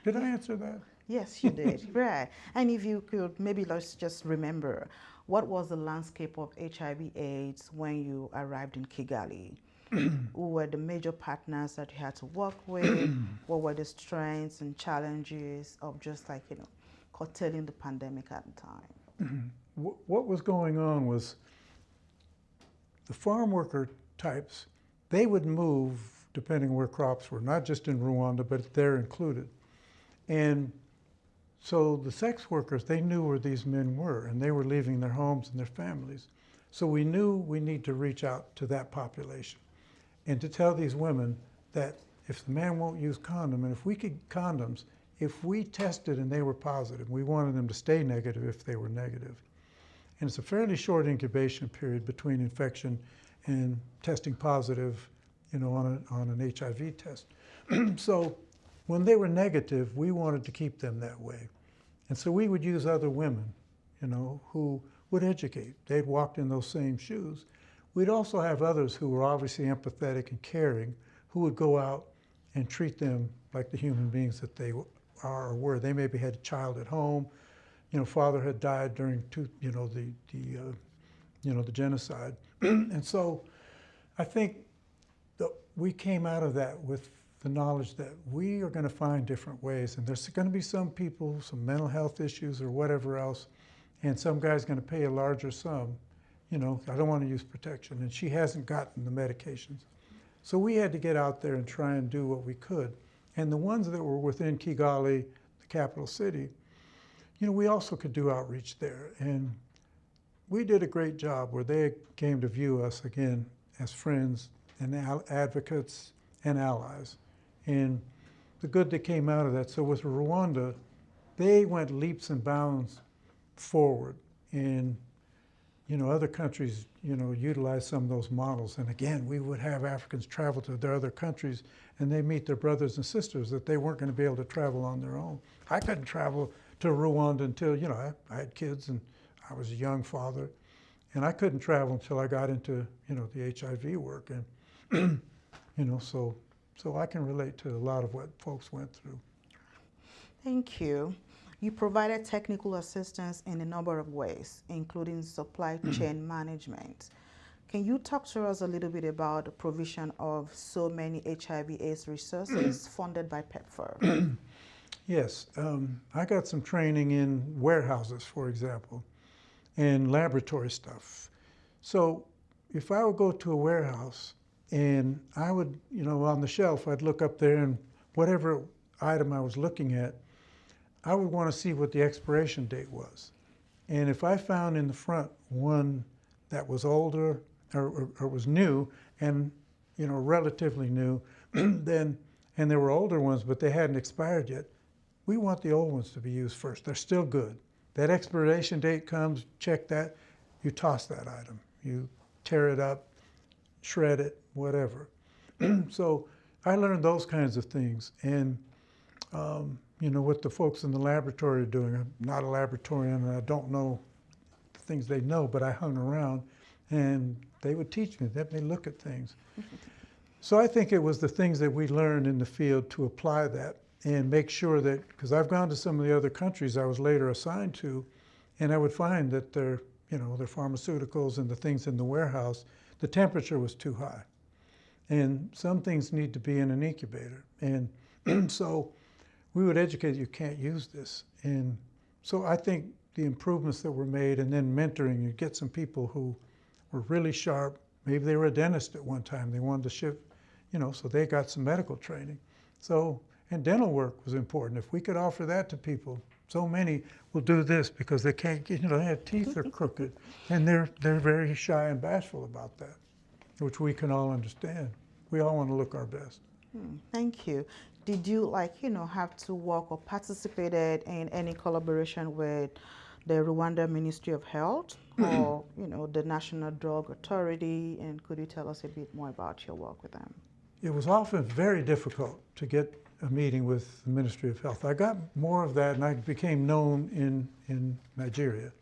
Did I answer that? Yes, you did. Right. And if you could, maybe let's just remember, what was the landscape of HIV/AIDS when you arrived in Kigali? Who were the major partners that you had to work with? What were the strengths and challenges of just curtailing the pandemic at the time? What was going on was the farm worker types, they would move depending where crops were, not just in Rwanda, but they're included. And so the sex workers, they knew where these men were, and they were leaving their homes and their families. So we knew we need to reach out to that population and to tell these women that if the man won't use condom, and if we could condoms, if we tested and they were positive, we wanted them to stay negative if they were negative. And it's a fairly short incubation period between infection and testing positive, on an HIV test. So when they were negative, we wanted to keep them that way. And so we would use other women, who would educate. They'd walked in those same shoes. We'd also have others who were obviously empathetic and caring, who would go out and treat them like the human beings that they are or were. They maybe had a child at home. Father had died during the genocide. And so I think we came out of that with the knowledge that we are going to find different ways, and there's going to be some people, some mental health issues or whatever else, and some guy's going to pay a larger sum. You know, I don't want to use protection, and she hasn't gotten the medications. So we had to get out there and try and do what we could. And the ones that were within Kigali, the capital city, you know, we also could do outreach there. And we did a great job where they came to view us again as friends and advocates and allies. And the good that came out of that. So with Rwanda, they went leaps and bounds forward. And, you know, other countries, you know, utilized some of those models. And again, we would have Africans travel to their other countries and they meet their brothers and sisters that they weren't going to be able to travel on their own. I couldn't travel to Rwanda until, you know, I had kids and I was a young father. And I couldn't travel until I got into, you know, the HIV work. And, you know, so I can relate to a lot of what folks went through. Thank you. You provided technical assistance in a number of ways, including supply chain management. Can you talk to us a little bit about the provision of so many HIV/AIDS resources funded by PEPFAR? Yes, I got some training in warehouses, for example, and laboratory stuff. So if I would go to a warehouse and I would, you know, on the shelf, I'd look up there and whatever item I was looking at, I would want to see what the expiration date was. And if I found in the front one that was older or was new and, you know, relatively new, then, and there were older ones, but they hadn't expired yet, we want the old ones to be used first. They're still good. That expiration date comes, check that, you toss that item. You tear it up, shred it, whatever. So I learned those kinds of things. And, you know, what the folks in the laboratory are doing. I'm not a laboratorian and I don't know the things they know, but I hung around and they would teach me, let me look at things. So I think it was the things that we learned in the field to apply that and make sure that, because I've gone to some of the other countries I was later assigned to, and I would find that their, you know, their pharmaceuticals and the things in the warehouse, the temperature was too high. And some things need to be in an incubator. And so we would educate you can't use this. And so I think the improvements that were made, and then mentoring, you get some people who were really sharp. Maybe they were a dentist at one time. They wanted to shift, you know, so they got some medical training. So, and dental work was important. If we could offer that to people, so many will do this because they can't get, you know, their teeth are crooked. And they're very shy and bashful about that, which we can all understand. We all want to look our best. Thank you. Did you, like, you know, have to work or participated in any collaboration with the Rwanda Ministry of Health or, you know, the National Drug Authority? And could you tell us a bit more about your work with them? It was often very difficult to get a meeting with the Ministry of Health. I got more of that and I became known in Nigeria.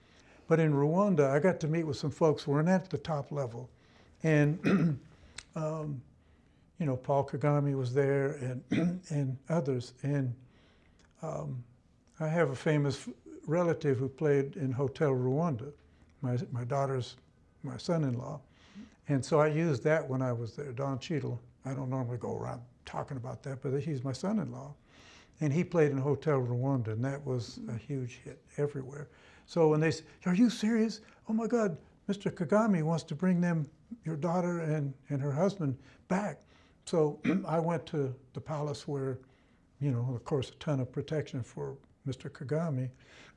But in Rwanda, I got to meet with some folks who weren't at the top level. And you know, Paul Kagame was there and others. And I have a famous relative who played in Hotel Rwanda, my daughter's, my son-in-law. And so I used that when I was there, Don Cheadle. I don't normally go around talking about that, but he's my son-in-law. And he played in Hotel Rwanda, and that was a huge hit everywhere. So when they said, "Are you serious? Oh my God, Mr. Kagame wants to bring them, your daughter and her husband, back." So I went to the palace where, you know, of course, a ton of protection for Mr. Kagame.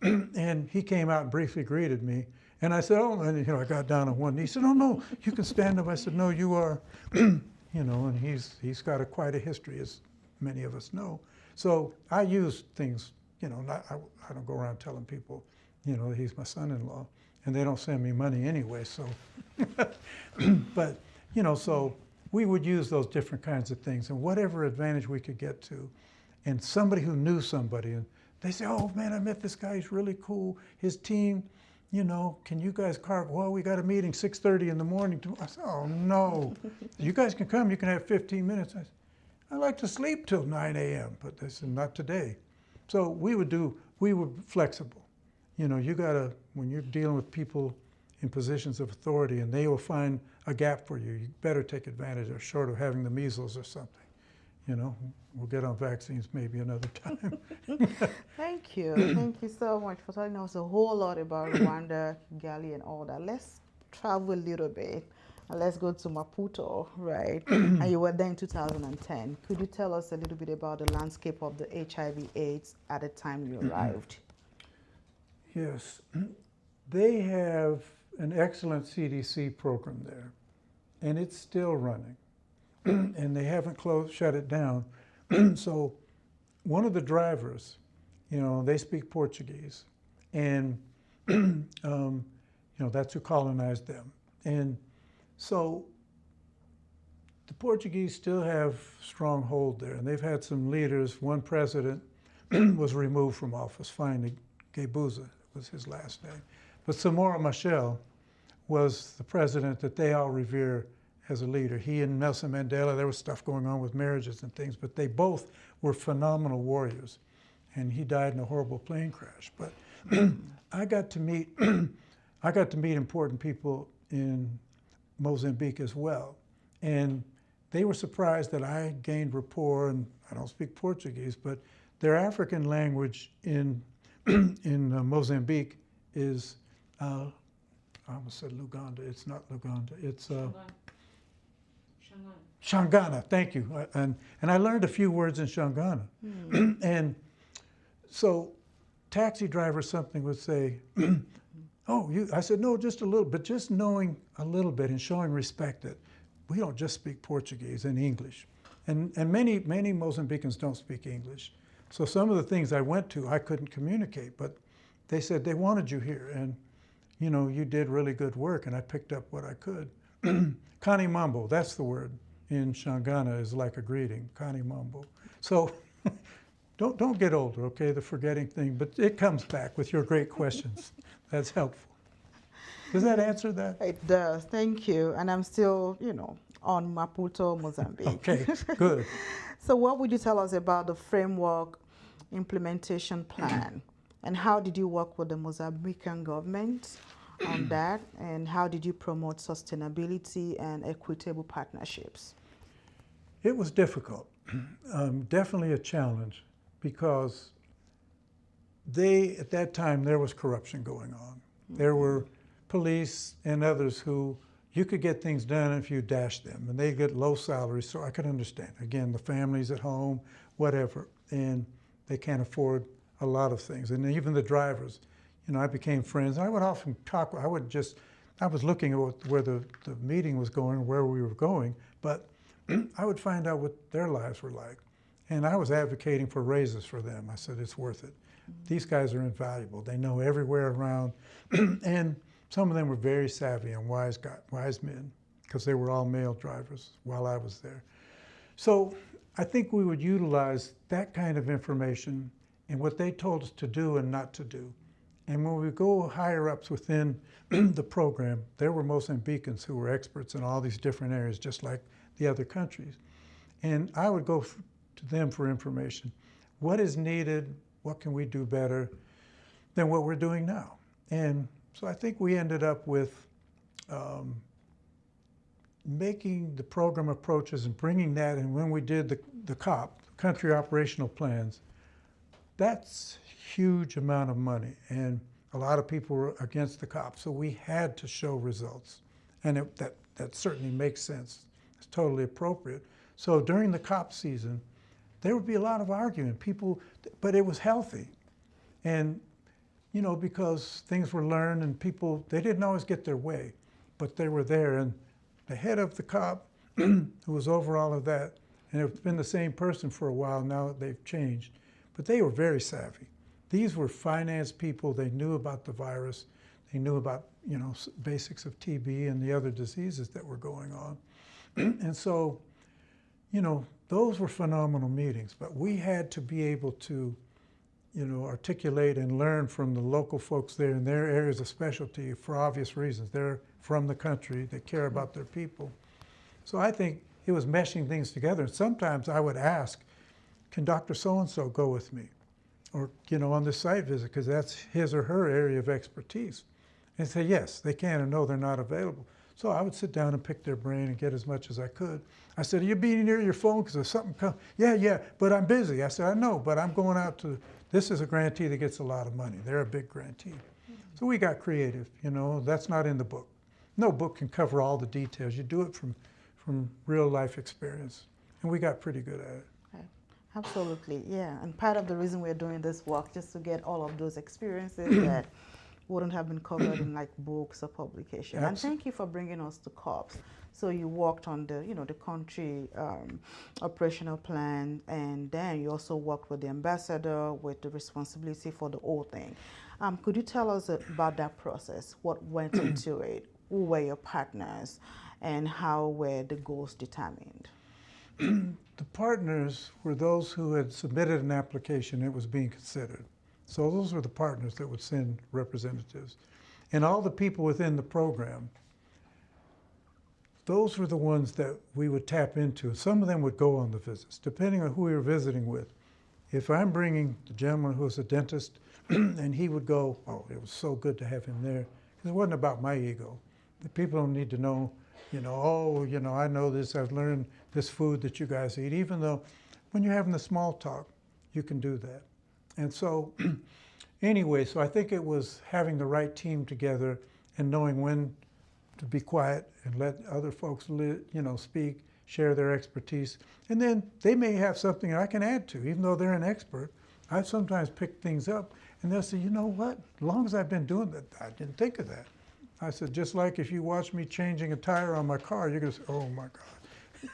And he came out and briefly greeted me. And I said, "Oh," and, you know, I got down on one knee. He said, "Oh, no, you can stand up." I said, "No, you are." You know, and he's got quite a history, as many of us know. So I use things, you know, I don't go around telling people, you know, he's my son-in-law. And they don't send me money anyway, so. But, you know, so we would use those different kinds of things and whatever advantage we could get to. And somebody who knew somebody, and they say, "Oh man, I met this guy, he's really cool. His team, you know, can you guys carve?" "Well, we got a meeting 6:30 in the morning. I said, "Oh no, you guys can come, you can have 15 minutes. I said, "I like to sleep till 9 a.m., but they said, "Not today." So we were flexible. You know, you gotta, when you're dealing with people in positions of authority, and they will find a gap for you. You better take advantage of, short of having the measles or something. You know, we'll get on vaccines maybe another time. Thank you. Thank you so much for telling us a whole lot about Rwanda, Kigali, and all that. Let's travel a little bit and let's go to Maputo, right? And you were there in 2010. Could you tell us a little bit about the landscape of the HIV/AIDS at the time you arrived? Yes, they have an excellent CDC program there, and it's still running. And they haven't shut it down. So one of the drivers, you know, they speak Portuguese, and you know, that's who colonized them. And so the Portuguese still have strong hold there, and they've had some leaders. One president was removed from office finally. Guebuza was his last name. But Samora Machel was the president that they all revere as a leader. He and Nelson Mandela, there was stuff going on with marriages and things, but they both were phenomenal warriors. And he died in a horrible plane crash. But I got to meet important people in Mozambique as well. And they were surprised that I gained rapport, and I don't speak Portuguese, but their African language in Mozambique is, I almost said Luganda, it's not Luganda, it's Shangana, thank you. And I learned a few words in Shangana. And so taxi driver something would say, oh, I said, no, just a little, but just knowing a little bit and showing respect that we don't just speak Portuguese and English. And many Mozambicans don't speak English. So some of the things I went to, I couldn't communicate, but they said they wanted you here, and you know, you did really good work, and I picked up what I could. Kani Mambo, that's the word in Shangana, is like a greeting, Kani Mambo. So don't get older, okay, the forgetting thing, but it comes back with your great questions. That's helpful. Does that answer that? It does, thank you. And I'm still, you know, on Maputo, Mozambique. Okay, good. So what would you tell us about the framework implementation plan? And how did you work with the Mozambican government on that? And how did you promote sustainability and equitable partnerships? It was difficult, definitely a challenge, because at that time, there was corruption going on. There were police and others who, you could get things done if you dashed them, and they get low salaries, so I could understand. Again, the families at home, whatever, and they can't afford a lot of things. And even the drivers, you know, I became friends. I would often talk, I was looking at where the meeting was going, where we were going, but I would find out what their lives were like. And I was advocating for raises for them. I said, it's worth it. These guys are invaluable. They know everywhere around. And some of them were very savvy and wise men, because they were all male drivers while I was there. So I think we would utilize that kind of information and what they told us to do and not to do. And when we go higher ups within the program, there were Mozambicans who were experts in all these different areas, just like the other countries. And I would go to them for information. What is needed? What can we do better than what we're doing now? And so I think we ended up with making the program approaches and bringing that, and when we did the COP, country operational plans, that's huge amount of money, and a lot of people were against the COP, so we had to show results, and that certainly makes sense. It's totally appropriate. So during the COP season, there would be a lot of arguing, but it was healthy, and you know, because things were learned and people, they didn't always get their way, but they were there, and the head of the COP, who was over all of that, and it's been the same person for a while now, they've changed, but they were very savvy. These were finance people. They knew about the virus. They knew about, you know, basics of TB and the other diseases that were going on. And so, you know, those were phenomenal meetings, but we had to be able to, you know, articulate and learn from the local folks there in their areas of specialty for obvious reasons. They're from the country. They care about their people. So I think it was meshing things together. And sometimes I would ask, can Dr. So-and-so go with me? Or, you know, on this site visit, because that's his or her area of expertise. and say yes, they can, or no, they're not available. So I would sit down and pick their brain and get as much as I could. I said, are you being near your phone because if something comes? Yeah, but I'm busy. I said, I know, but I'm going out to, this is a grantee that gets a lot of money. They're a big grantee. So we got creative, you know, that's not in the book. No book can cover all the details. You do it from real life experience. And we got pretty good at it. Right. Absolutely, yeah. And part of the reason we're doing this work, just to get all of those experiences that wouldn't have been covered in like books or publication. And thank you for bringing us to COPS. So you worked on the, you know, the country operational plan, and then you also worked with the ambassador with the responsibility for the whole thing. Could you tell us about that process? What went into it? Who were your partners, and how were the goals determined? The partners were those who had submitted an application that was being considered. So those were the partners that would send representatives. And all the people within the program, those were the ones that we would tap into. Some of them would go on the visits, depending on who we were visiting with. If I'm bringing the gentleman who was a dentist, and he would go, oh, it was so good to have him there. Because it wasn't about my ego. The people don't need to know, you know, oh, you know, I know this, I've learned this food that you guys eat, even though when you're having the small talk, you can do that. And so, anyway, so I think it was having the right team together and knowing when to be quiet and let other folks, you know, speak, share their expertise. And then they may have something I can add to, even though they're an expert. I sometimes pick things up and they'll say, you know what, as long as I've been doing that, I didn't think of that. I said, just like if you watch me changing a tire on my car, you're gonna say, oh my God.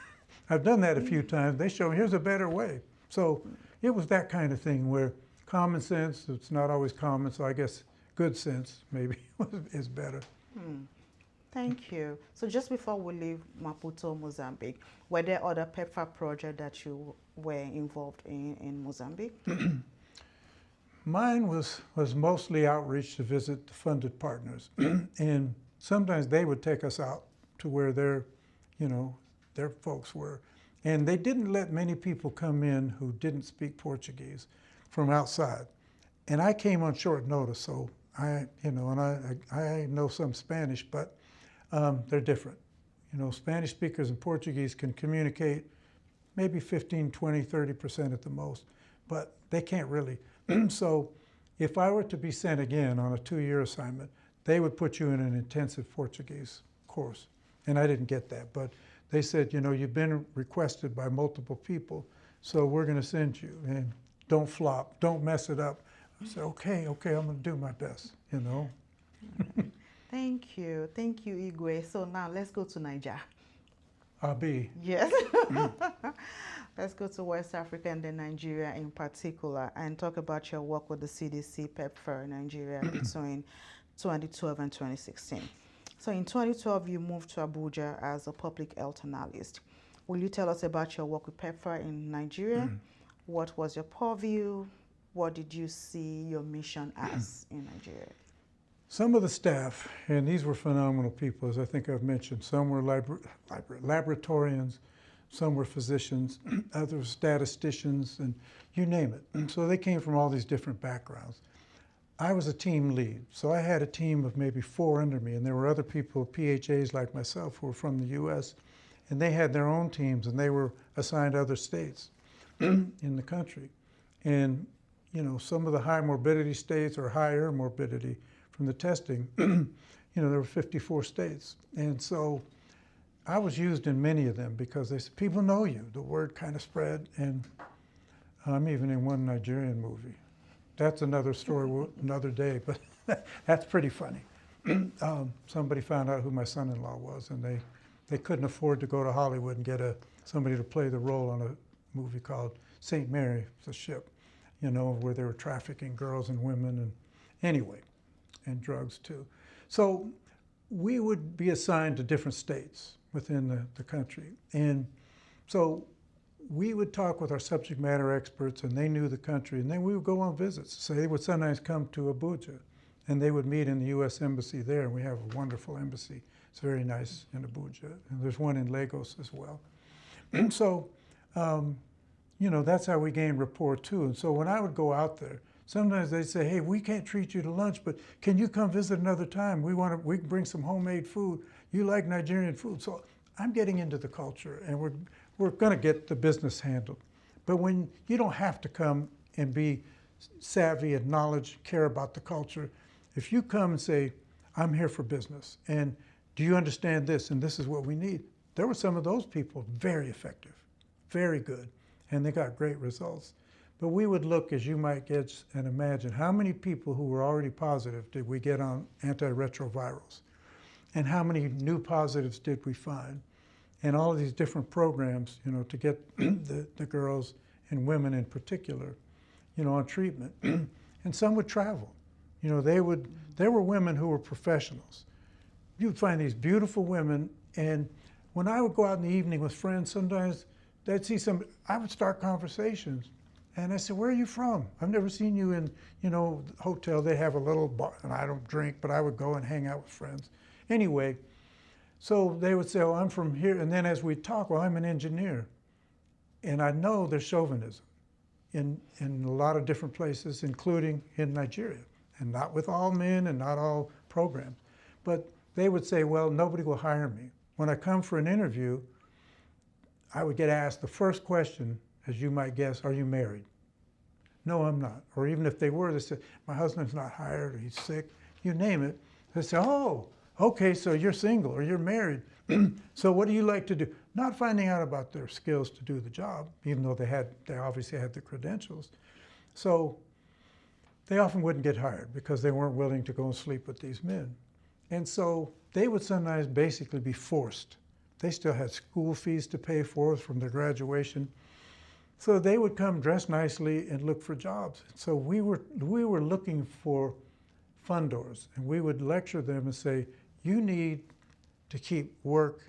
I've done that a few times. They show me, here's a better way. So it was that kind of thing where common sense, it's not always common, so I guess good sense maybe is better. Thank you. So just before we leave Maputo, Mozambique, were there other PEPFAR projects that you were involved in Mozambique? Mine was mostly outreach to visit the funded partners. And sometimes they would take us out to where their, you know, their folks were. And they didn't let many people come in who didn't speak Portuguese from outside. And I came on short notice, so I, you know, and I know some Spanish, but they're different. You know, Spanish speakers and Portuguese can communicate maybe 15, 20, 30% at the most, but they can't really. So if I were to be sent again on a 2-year assignment, they would put you in an intensive Portuguese course. And I didn't get that, but they said, you know, you've been requested by multiple people, so we're gonna send you, and don't flop, don't mess it up. I said, okay, I'm gonna do my best, you know. Thank you, Igwe. So now let's go to Niger. Abi. Yes. Let's go to West Africa and then Nigeria in particular and talk about your work with the CDC PEPFAR in Nigeria between 2012 and 2016. So in 2012, you moved to Abuja as a public health analyst. Will you tell us about your work with PEPFAR in Nigeria? What was your purview? What did you see your mission as in Nigeria? Some of the staff, and these were phenomenal people, as I think I've mentioned. Some were laboratorians, some were physicians, others statisticians, and you name it. And so they came from all these different backgrounds. I was a team lead, so I had a team of maybe 4 under me, and there were other people, PHAs like myself, who were from the US, and they had their own teams, and they were assigned other states in the country. And, you know, some of the high morbidity states or higher morbidity from the testing, you know, there were 54 states. And so I was used in many of them because they said, people know you. The word kind of spread, and I'm even in one Nigerian movie. That's another story, another day, but that's pretty funny. Somebody found out who my son-in-law was, and they couldn't afford to go to Hollywood and get somebody to play the role on a movie called St. Mary, it's a ship, you know, where they were trafficking girls and women, and anyway, and drugs too. So we would be assigned to different states within the country. And so we would talk with our subject matter experts, and they knew the country, and then we would go on visits. So they would sometimes come to Abuja, and they would meet in the U.S. Embassy there. We have a wonderful embassy. It's very nice in Abuja, and there's one in Lagos as well. And so, you know, that's how we gained rapport too. And so when I would go out there, Sometimes they say, hey, we can't treat you to lunch, but can you come visit another time? We can bring some homemade food. You like Nigerian food. So I'm getting into the culture, and we're going to get the business handled. But when you don't have to come and be savvy and knowledge, care about the culture, if you come and say, I'm here for business, and do you understand this, and this is what we need? There were some of those people very effective, very good, and they got great results. But we would look, as you might guess and imagine, how many people who were already positive did we get on antiretrovirals? And how many new positives did we find? And all of these different programs, to get the girls and women in particular, on treatment. And some would travel. There were women who were professionals. You'd find these beautiful women, and when I would go out in the evening with friends, sometimes they'd see I would start conversations. And I said, where are you from? I've never seen you in, hotel. They have a little bar, and I don't drink, but I would go and hang out with friends. Anyway, so they would say, oh, I'm from here. And then as we talk, well, I'm an engineer. And I know there's chauvinism in a lot of different places, including in Nigeria. And not with all men and not all programs. But they would say, well, nobody will hire me. When I come for an interview, I would get asked the first question, as you might guess, are you married? No, I'm not. Or even if they were, they said, my husband's not hired, or he's sick, you name it. They say, oh, okay, so you're single or you're married. So what do you like to do? Not finding out about their skills to do the job, even though they obviously had the credentials. So they often wouldn't get hired because they weren't willing to go and sleep with these men. And so they would sometimes basically be forced. They still had school fees to pay for from their graduation. So they would come dressed nicely and look for jobs. So we were looking for fundors, and we would lecture them and say, you need to keep work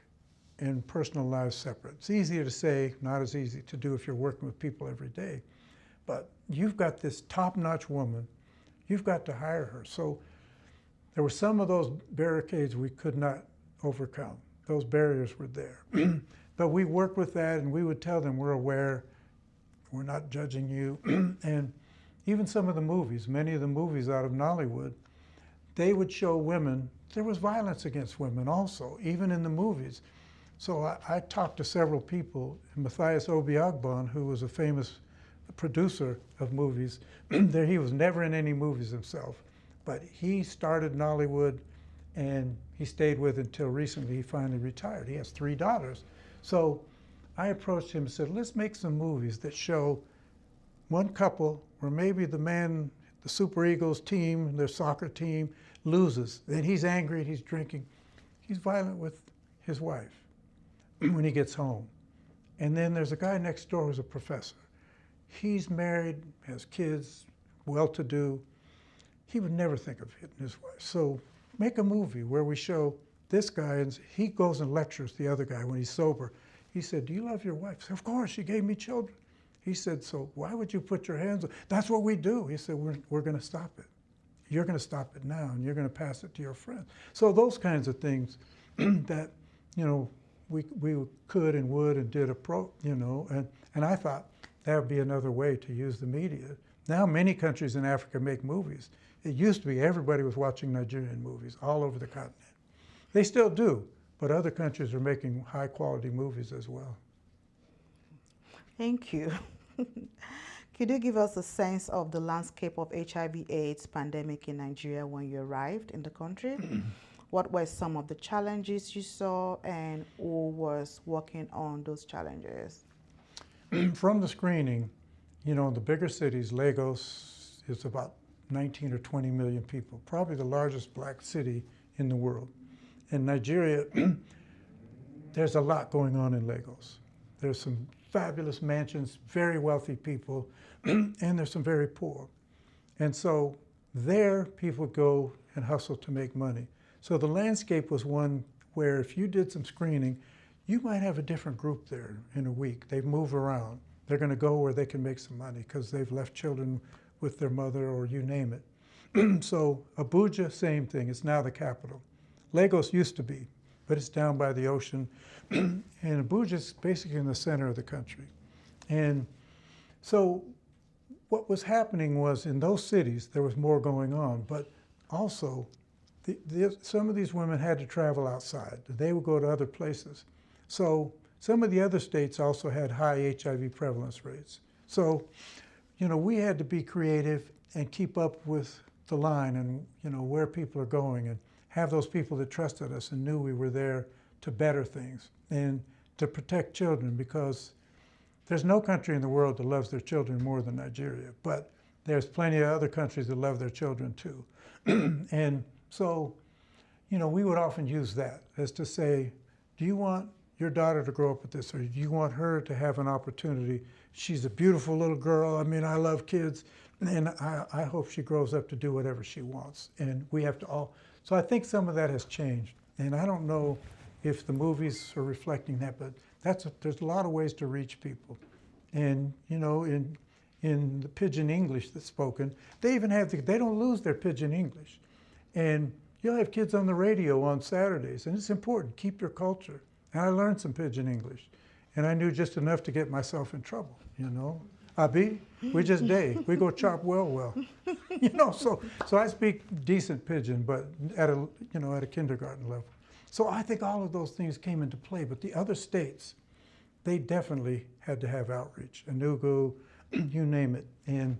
and personal lives separate. It's easier to say, not as easy to do if you're working with people every day. But you've got this top-notch woman, you've got to hire her. So there were some of those barricades we could not overcome. Those barriers were there. But we worked with that, and we would tell them we're aware, we're not judging you. And even some of the movies, many of the movies out of Nollywood, they would show women, there was violence against women also, even in the movies. So I talked to several people, Matthias Obiagbon, who was a famous producer of movies. He was never in any movies himself, but he started Nollywood, and he stayed with it until recently. He finally retired. He has 3 daughters. So I approached him and said, let's make some movies that show one couple where maybe the man, the Super Eagles team, their soccer team, loses. Then he's angry, he's drinking. He's violent with his wife when he gets home. And then there's a guy next door who's a professor. He's married, has kids, well-to-do. He would never think of hitting his wife. So make a movie where we show this guy, and he goes and lectures the other guy when he's sober. He said, do you love your wife? I said, of course, she gave me children. He said, so why would you put your hands on? That's what we do. He said, we're going to stop it. You're going to stop it now, and you're going to pass it to your friends. So those kinds of things that, we could and would and did and I thought that would be another way to use the media. Now many countries in Africa make movies. It used to be everybody was watching Nigerian movies all over the continent. They still do, but other countries are making high quality movies as well. Thank you. Could you give us a sense of the landscape of HIV/AIDS pandemic in Nigeria when you arrived in the country? What were some of the challenges you saw, and who was working on those challenges? From the screening, in the bigger cities, Lagos is about 19 or 20 million people, probably the largest black city in the world. In Nigeria, there's a lot going on in Lagos. There's some fabulous mansions, very wealthy people, and there's some very poor. And so there, people go and hustle to make money. So the landscape was one where if you did some screening, you might have a different group there in a week. They move around. They're going to go where they can make some money because they've left children with their mother, or you name it. So Abuja, same thing. It's now the capital. Lagos used to be, but it's down by the ocean. And Abuja is basically in the center of the country. And so what was happening was in those cities, there was more going on, but also some of these women had to travel outside. They would go to other places. So some of the other states also had high HIV prevalence rates. So, you know, we had to be creative and keep up with the line and, you know, where people are going and have those people that trusted us and knew we were there to better things and to protect children, because there's no country in the world that loves their children more than Nigeria, but there's plenty of other countries that love their children too. And so, you know, we would often use that as to say, do you want your daughter to grow up with this, or do you want her to have an opportunity? She's a beautiful little girl. I mean, I love kids, and I hope she grows up to do whatever she wants. And we have to all, so I think some of that has changed. And I don't know if the movies are reflecting that, but there's a lot of ways to reach people. And, you know, in the pidgin English that's spoken, they even have, they don't lose their pidgin English. And you'll have kids on the radio on Saturdays, and it's important, keep your culture. And I learned some pidgin English, and I knew just enough to get myself in trouble, you know. Abi, we just day, we go chop well. You know, so I speak decent pidgin, but at a kindergarten level. So I think all of those things came into play, but the other states, they definitely had to have outreach. Enugu, you name it. And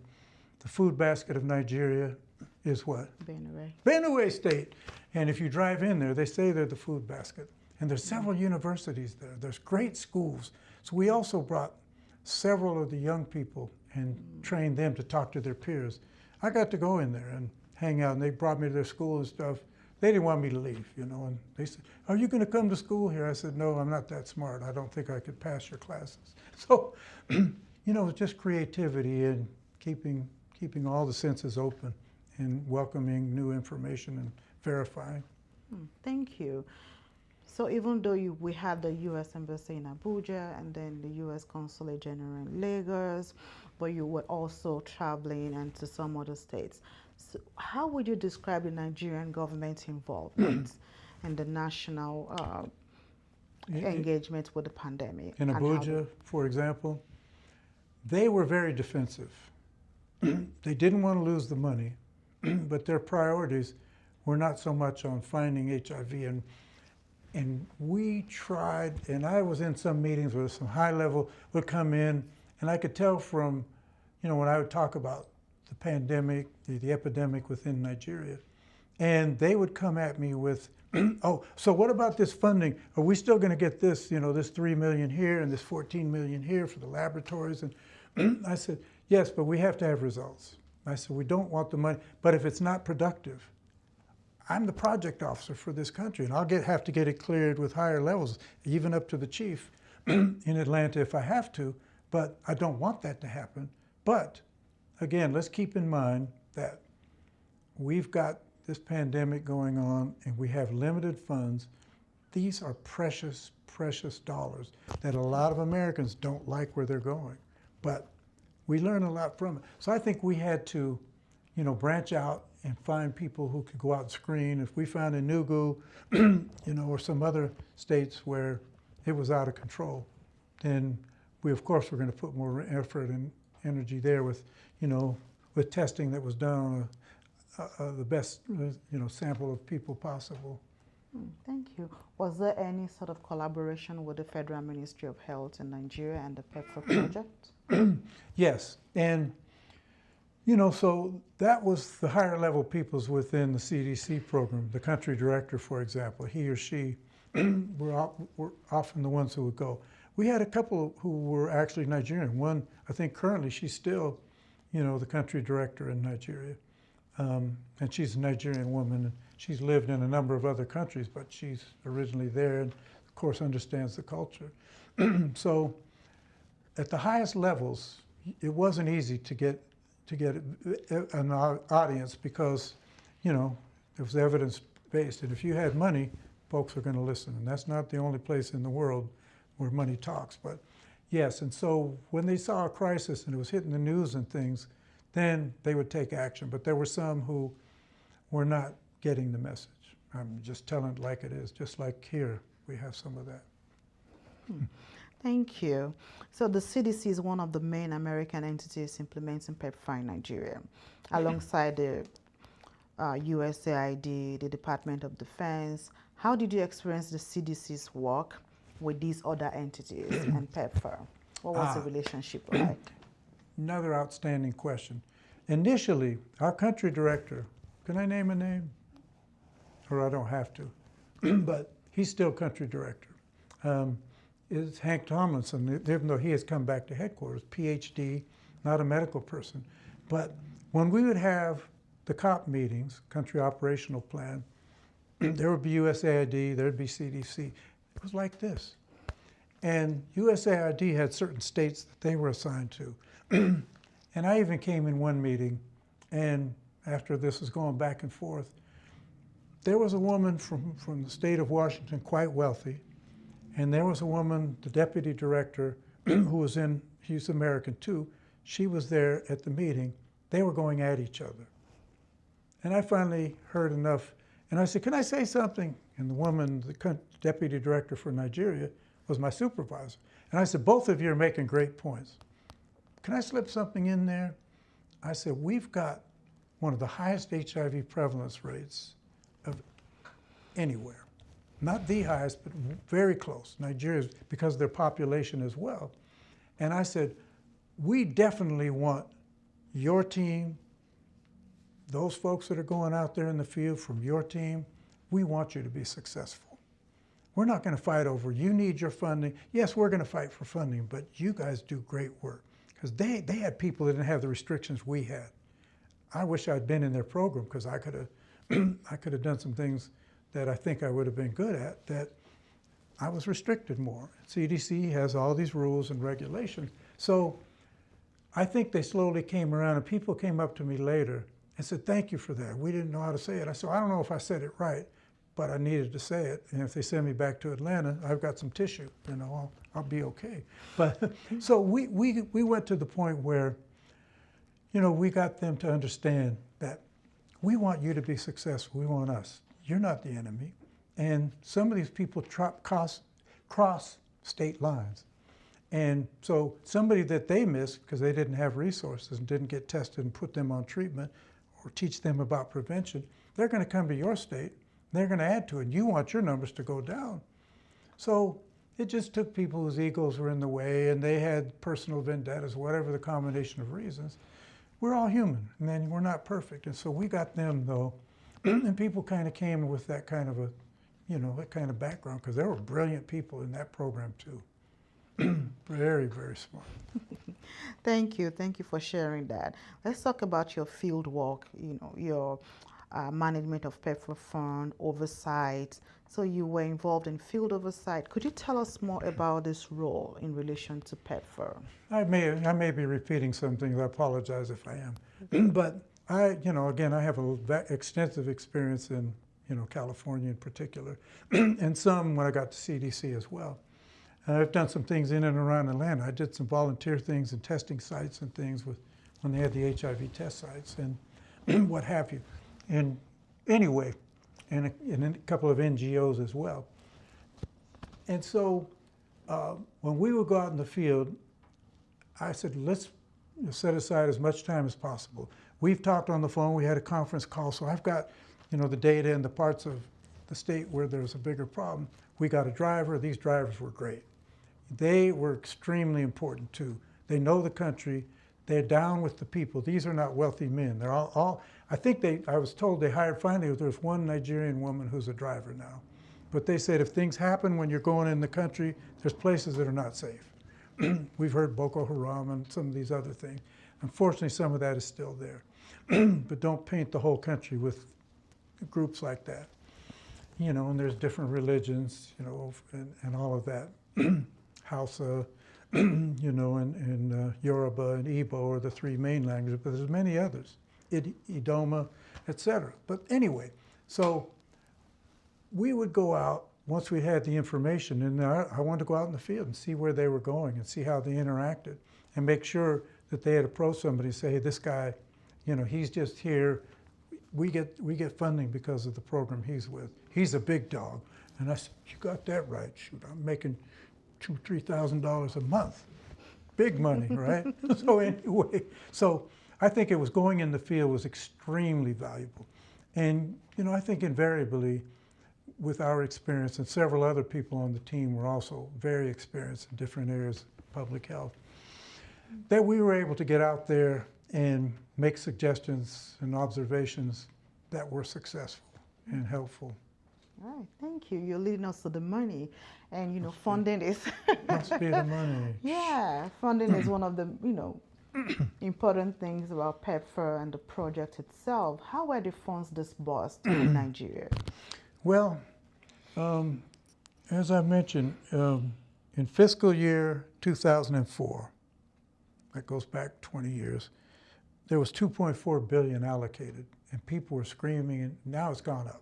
the food basket of Nigeria is what? Benue. Benue State. And if you drive in there, they say they're the food basket. And there's several universities there. There's great schools. So we also brought several of the young people and trained them to talk to their peers. I got to go in there and hang out, and they brought me to their school and stuff. They didn't want me to leave, you know, and they said, are you going to come to school here? I said, no, I'm not that smart. I don't think I could pass your classes. So, you know, just creativity and keeping all the senses open and welcoming new information and verifying. Thank you. So even though we had the U.S. Embassy in Abuja and then the U.S. Consulate General in Lagos, but you were also traveling into some other states. So how would you describe the Nigerian government's involvement in the national engagement with the pandemic? In Abuja, for example, they were very defensive. They didn't want to lose the money, but their priorities were not so much on finding HIV. And we tried, and I was in some meetings where some high level would come in, and I could tell from, you know, when I would talk about the pandemic, the epidemic within Nigeria, and they would come at me with, oh, so what about this funding? Are we still going to get this, you know, this 3 million here and this 14 million here for the laboratories? And I said, yes, but we have to have results. I said, we don't want the money, but if it's not productive, I'm the project officer for this country, and I'll have to get it cleared with higher levels, even up to the chief in Atlanta if I have to, but I don't want that to happen. But again, let's keep in mind that we've got this pandemic going on and we have limited funds. These are precious, precious dollars that a lot of Americans don't like where they're going, but we learn a lot from it. So I think we had to, you know, branch out and find people who could go out and screen. If we found Enugu, you know, or some other states where it was out of control, then we, of course, were going to put more effort and energy there with, you know, with testing that was done on the best, you know, sample of people possible. Thank you. Was there any sort of collaboration with the Federal Ministry of Health in Nigeria and the PEPFAR project? Yes, and you know, so that was the higher level peoples within the CDC program. The country director, for example, he or she were often the ones who would go. We had a couple who were actually Nigerian. One, I think currently she's still, you know, the country director in Nigeria. And she's a Nigerian woman. And she's lived in a number of other countries, but she's originally there and, of course, understands the culture. So at the highest levels, it wasn't easy to get an audience because, you know, it was evidence-based. And if you had money, folks are going to listen. And that's not the only place in the world where money talks. But yes, and so when they saw a crisis and it was hitting the news and things, then they would take action. But there were some who were not getting the message. I'm just telling it like it is, just like here, we have some of that. Thank you. So the CDC is one of the main American entities implementing PEPFAR in Nigeria, alongside the USAID, the Department of Defense. How did you experience the CDC's work with these other entities and PEPFAR? What was the Ah, relationship like? another outstanding question. Initially, our country director, can I name a name? Or I don't have to, but he's still country director, is Hank Tomlinson, even though he has come back to headquarters, PhD, not a medical person. But when we would have the COP meetings, country operational plan, there would be USAID, there'd be CDC. It was like this. And USAID had certain states that they were assigned to. And I even came in one meeting, and after this was going back and forth, there was a woman from the state of Washington, quite wealthy, and there was a woman, the deputy director, she's American too, she was there at the meeting. They were going at each other. And I finally heard enough, and I said, can I say something? And the woman, the deputy director for Nigeria, was my supervisor. And I said, both of you are making great points. Can I slip something in there? I said, we've got one of the highest HIV prevalence rates of anywhere. Not the highest, but very close. Nigeria's, because of their population as well. And I said, we definitely want your team, those folks that are going out there in the field from your team, we want you to be successful. We're not going to fight over, you need your funding. Yes, we're going to fight for funding, but you guys do great work. Because they had people that didn't have the restrictions we had. I wish I'd been in their program, because I could have done some things that I think I would have been good at, that I was restricted more. CDC has all these rules and regulations. So I think they slowly came around, and people came up to me later and said, thank you for that. We didn't know how to say it. I said, I don't know if I said it right, but I needed to say it. And if they send me back to Atlanta, I've got some tissue, I'll be okay. But so we went to the point where, we got them to understand that we want you to be successful. We want us. You're not the enemy. And some of these people cross state lines. And so somebody that they missed because they didn't have resources and didn't get tested and put them on treatment or teach them about prevention, they're going to come to your state. They're going to add to it. You want your numbers to go down. So it just took people whose egos were in the way and they had personal vendettas, whatever the combination of reasons. We're all human, and then we're not perfect. And so we got them, though, and people kind of came with that kind of that kind of background, because there were brilliant people in that program, too. Very, very smart. Thank you. Thank you for sharing that. Let's talk about your field work, your management of PEPFAR fund, oversight. So you were involved in field oversight. Could you tell us more about this role in relation to PEPFAR? I may be repeating some things. I apologize if I am. But again, I have extensive experience in, California in particular, and some when I got to CDC as well. I've done some things in and around Atlanta. I did some volunteer things and testing sites and things when they had the HIV test sites and what have you. And anyway, and a couple of NGOs as well. And so when we would go out in the field, I said, let's set aside as much time as possible. We've talked on the phone. We had a conference call, so I've got, the data in the parts of the state where there's a bigger problem. We got a driver. These drivers were great. They were extremely important too. They know the country. They're down with the people. These are not wealthy men. They're all I was told they hired, finally, there's one Nigerian woman who's a driver now. But they said if things happen when you're going in the country, there's places that are not safe. We've heard Boko Haram and some of these other things. Unfortunately, some of that is still there. But don't paint the whole country with groups like that. And there's different religions, and all of that. Hausa, and Yoruba and Igbo are the three main languages, but there's many others. Idoma, etc. But anyway, so we would go out once we had the information, and I wanted to go out in the field and see where they were going and see how they interacted and make sure that they had approached somebody and say, hey, this guy, he's just here. We get funding because of the program he's with. He's a big dog. And I said, you got that right. Shoot, I'm making $2,000-3,000 a month. Big money, right? So anyway, so I think it was going in the field was extremely valuable. And, I think invariably with our experience, and several other people on the team were also very experienced in different areas of public health, that we were able to get out there and make suggestions and observations that were successful and helpful. All right, thank you. You're leading us to the money. And, funding is... Must be the money. Yeah, funding is one of the, important things about PEPFAR and the project itself. How were the funds disbursed in Nigeria? Well, as I mentioned, in fiscal year 2004, that goes back 20 years, there was $2.4 billion allocated, and people were screaming, and now it's gone up.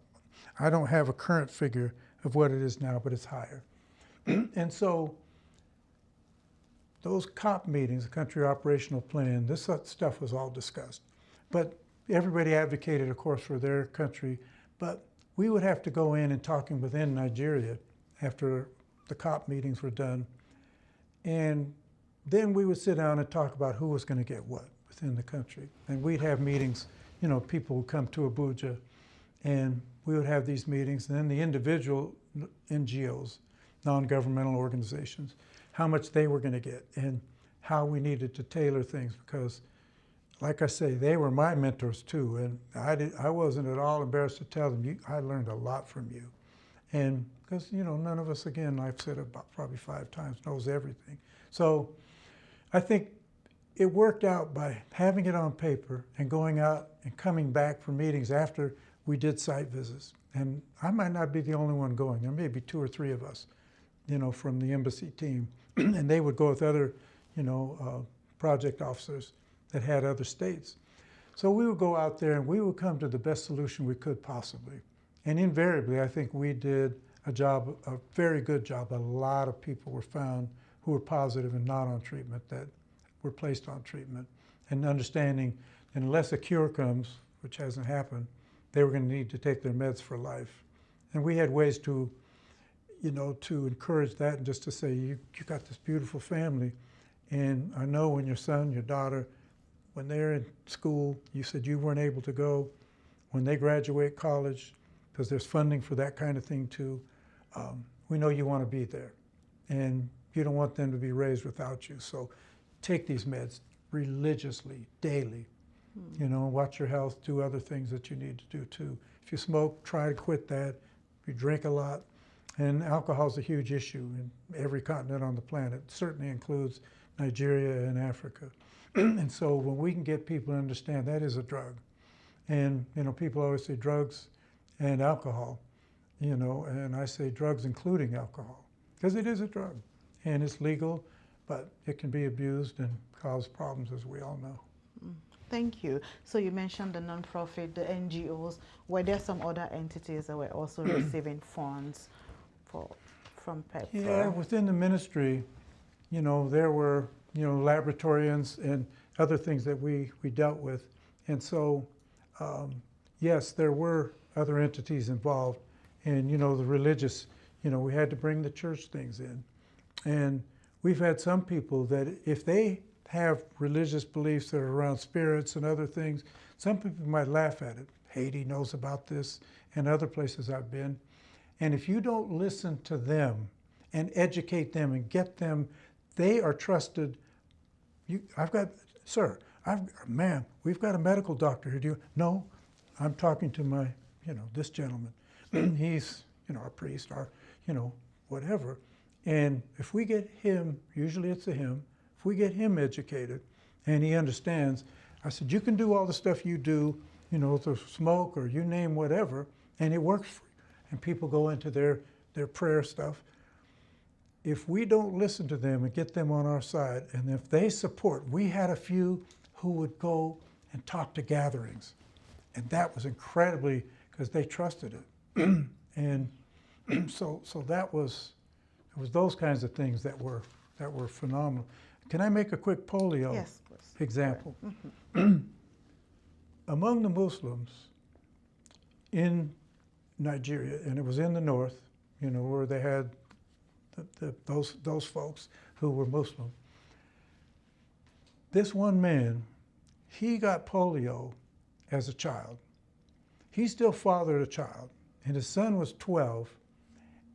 I don't have a current figure of what it is now, but it's higher. And so those COP meetings, the Country Operational Plan, this stuff was all discussed. But everybody advocated, of course, for their country, but we would have to go in and talking within Nigeria after the COP meetings were done. And then we would sit down and talk about who was going to get what within the country. And we'd have meetings, people would come to Abuja, and we would have these meetings. And then the individual NGOs, non-governmental organizations, how much they were going to get and how we needed to tailor things, because like I say, they were my mentors too, and I wasn't at all embarrassed to tell them, I learned a lot from you. And because, none of us, again, I've said it about probably 5 times, knows everything. So I think it worked out by having it on paper and going out and coming back for meetings after we did site visits. And I might not be the only one going. There may be 2 or 3 of us, from the embassy team. And they would go with other, project officers that had other states. So we would go out there and we would come to the best solution we could possibly. And invariably, I think we did a very good job. A lot of people were found who were positive and not on treatment, that were placed on treatment, and understanding that unless a cure comes, which hasn't happened, they were going to need to take their meds for life. And we had ways to, to encourage that, and just to say, you got this beautiful family, and I know when your son, your daughter, when they're in school, you said you weren't able to go. When they graduate college, because there's funding for that kind of thing too, we know you want to be there. And you don't want them to be raised without you. So take these meds religiously, daily. Watch your health, do other things that you need to do too. If you smoke, try to quit that. If you drink a lot, and alcohol is a huge issue in every continent on the planet. It certainly includes Nigeria and Africa. And so when we can get people to understand that is a drug, and people always say drugs and alcohol, and I say drugs including alcohol, because it is a drug, and it's legal, but it can be abused and cause problems, as we all know. Thank you. So you mentioned the nonprofit, the NGOs. Were there some other entities that were also receiving funds from PEPFAR? Yeah, within the ministry, there were, laboratorians and other things that we dealt with. And so, yes, there were other entities involved. And, the religious, we had to bring the church things in. And we've had some people that if they have religious beliefs that are around spirits and other things, some people might laugh at it. Haiti knows about this, and other places I've been. And if you don't listen to them and educate them and get them, they are trusted. Ma'am, we've got a medical doctor here. No, I'm talking to my, this gentleman. He's, a priest or, whatever. And if we get him, usually it's a him, if we get him educated and he understands, I said, you can do all the stuff you do, to smoke or you name whatever, and it works for you. And people go into their prayer stuff. If we don't listen to them and get them on our side, and if they support, we had a few who would go and talk to gatherings. And that was incredibly, because they trusted it. And so it was those kinds of things that were phenomenal. Can I make a quick polio example? Among the Muslims in Nigeria, and it was in the north, where they had those folks who were Muslim. This one man, he got polio as a child. He still fathered a child, and his son was 12,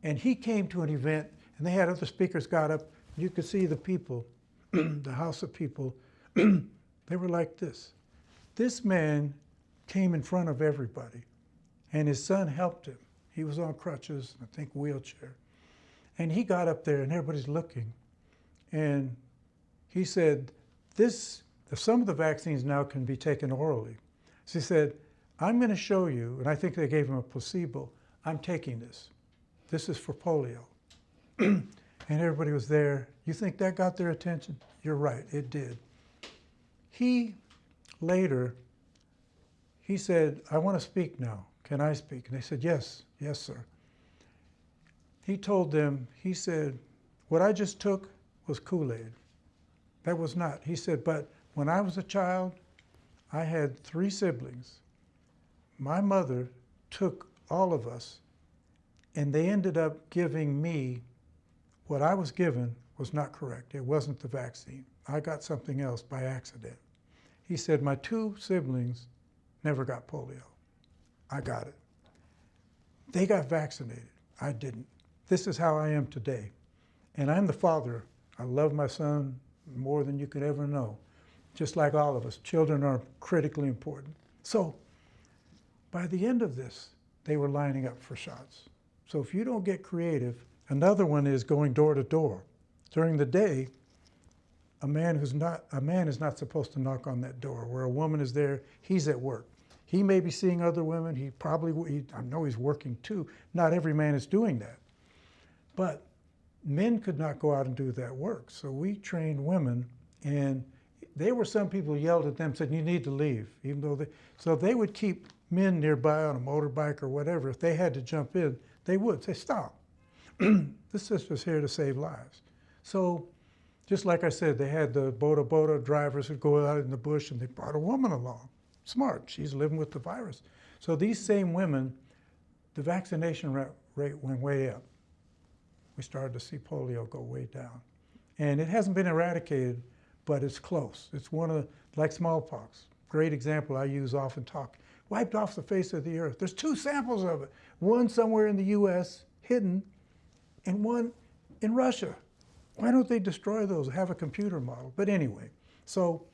and he came to an event, and they had other speakers got up. You could see the people, the house of people, they were like this. This man came in front of everybody, and his son helped him. He was on crutches, I think wheelchair. And he got up there, and everybody's looking. And he said, some of the vaccines now can be taken orally. So he said, I'm going to show you, and I think they gave him a placebo, I'm taking this. This is for polio. And everybody was there. You think that got their attention? You're right, it did. Later, he said, I want to speak now. Can I speak? And they said, yes, yes, sir. He told them, he said, what I just took was Kool-Aid. That was not. He said, but when I was a child, I had 3 siblings. My mother took all of us, and they ended up giving me what I was given was not correct. It wasn't the vaccine. I got something else by accident. He said, my 2 siblings never got polio. I got it. They got vaccinated. I didn't. This is how I am today. And I'm the father. I love my son more than you could ever know. Just like all of us, children are critically important. So by the end of this, they were lining up for shots. So if you don't get creative, another one is going door to door. During the day, a man is not supposed to knock on that door. Where a woman is there, he's at work. He may be seeing other women. I know he's working too. Not every man is doing that. But men could not go out and do that work. So we trained women, and there were some people who yelled at them, said, you need to leave, even though so they would keep men nearby on a motorbike or whatever. If they had to jump in, they would say, stop. This sister's here to save lives. So just like I said, they had the boda drivers who go out in the bush, and they brought a woman along. Smart, she's living with the virus. So these same women, the vaccination rate went way up. We started to see polio go way down. And it hasn't been eradicated, but it's close. It's one of, like smallpox, great example I use often talk, wiped off the face of the earth. There's 2 samples of it, one somewhere in the US, hidden, and one in Russia. Why don't they destroy those, have a computer model? But anyway, so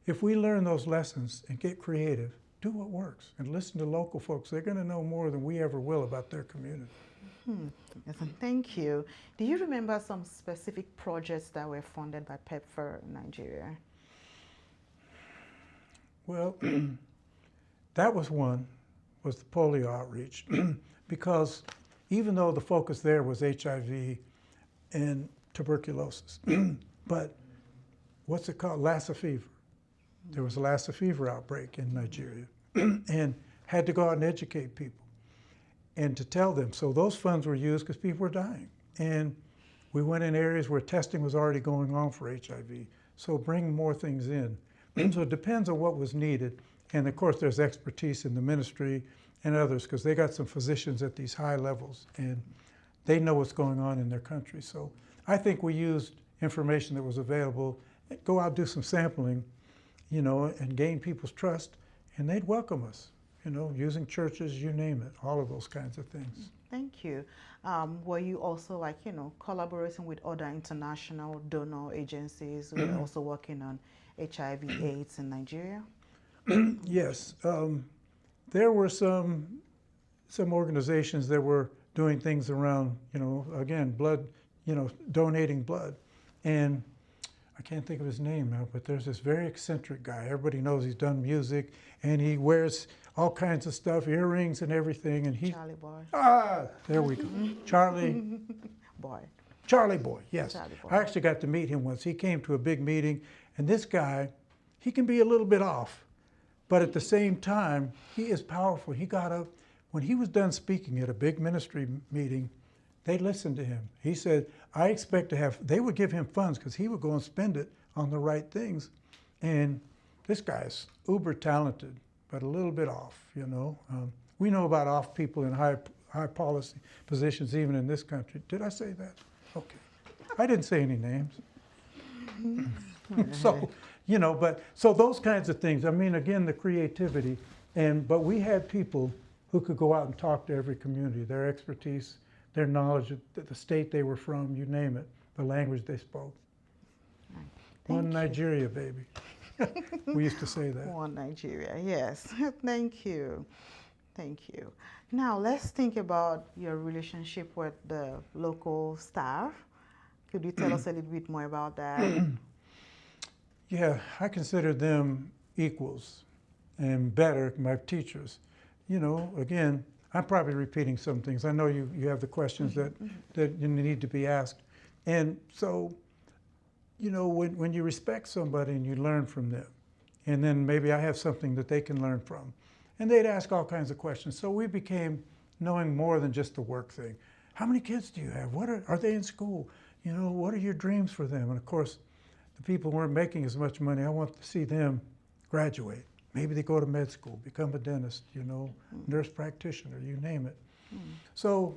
if we learn those lessons and get creative, do what works and listen to local folks. They're going to know more than we ever will about their community. Yes, and thank you. Do you remember some specific projects that were funded by PEPFAR in Nigeria? Well, that was one, was the polio outreach, because even though the focus there was HIV and tuberculosis, but what's it called? Lassa fever. There was a Lassa fever outbreak in Nigeria and had to go out and educate people and to tell them. So those funds were used because people were dying. And we went in areas where testing was already going on for HIV. So bring more things in. So it depends on what was needed. And of course, there's expertise in the ministry and others, because they got some physicians at these high levels, and they know what's going on in their country. So I think we used information that was available, go out, do some sampling, you know, and gain people's trust, and they'd welcome us, you know, using churches, you name it, all of those kinds of things. Thank you. Were you also, like, you know, collaborating with other international donor agencies who are also working on HIV/AIDS in Nigeria? Yes. There were some organizations that were doing things around, you know, again, blood, you know, donating blood. And I can't think of his name now, but there's this very eccentric guy. Everybody knows he's done music, and he wears all kinds of stuff, earrings and everything. And he, Charlie Boy. There we go. Charlie Boy. Charlie Boy, yes. Charlie Boy. I actually got to meet him once. He came to a big meeting, and this guy, he can be a little bit off, but at the same time, he is powerful. He got up, when he was done speaking at a big ministry meeting, they listened to him. He said, I expect to have, they would give him funds because he would go and spend it on the right things. And this guy's uber talented, but a little bit off, you know. We know about off people in high policy positions, even in this country. Did I say that? Okay. I didn't say any names. So, so those kinds of things. I mean, again, the creativity, but we had people who could go out and talk to every community, their expertise, their knowledge of the state they were from, you name it, the language they spoke. One Nigeria, baby. We used to say that. One Nigeria, yes. Thank you. Thank you. Now, let's think about your relationship with the local staff. Could you tell us a little bit more about that? Yeah, I consider them equals and better, my teachers. Again, I'm probably repeating some things. I know you have the questions that you need to be asked. And so, when you respect somebody and you learn from them, and then maybe I have something that they can learn from, and they'd ask all kinds of questions. So we became knowing more than just the work thing. How many kids do you have? Are they in school? What are your dreams for them? And of course, the people who weren't making as much money, I want to see them graduate. Maybe they go to med school, become a dentist, nurse practitioner, you name it. So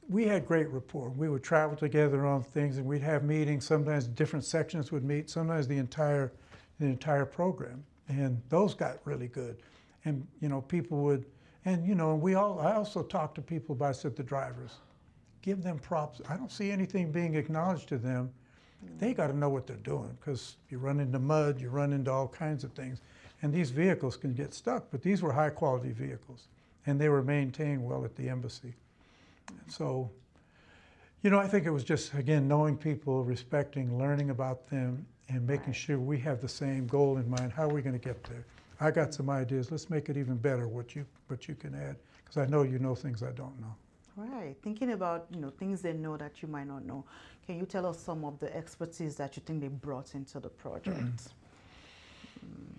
we had great rapport. We would travel together on things, and we'd have meetings. Sometimes different sections would meet, sometimes the entire program. And those got really good. And, people would, and, I also talked to people about, said the drivers, give them props. I don't see anything being acknowledged to them. They got to know what they're doing, because you run into mud, you run into all kinds of things. And these vehicles can get stuck, but these were high quality vehicles, and they were maintained well at the embassy. So, I think it was just, again, knowing people, respecting, learning about them, and making sure we have the same goal in mind. How are we going to get there? I got some ideas. Let's make it even better, what you can add, because I know you know things I don't know. Right. Thinking about, things they know that you might not know. Can you tell us some of the expertise that you think they brought into the project?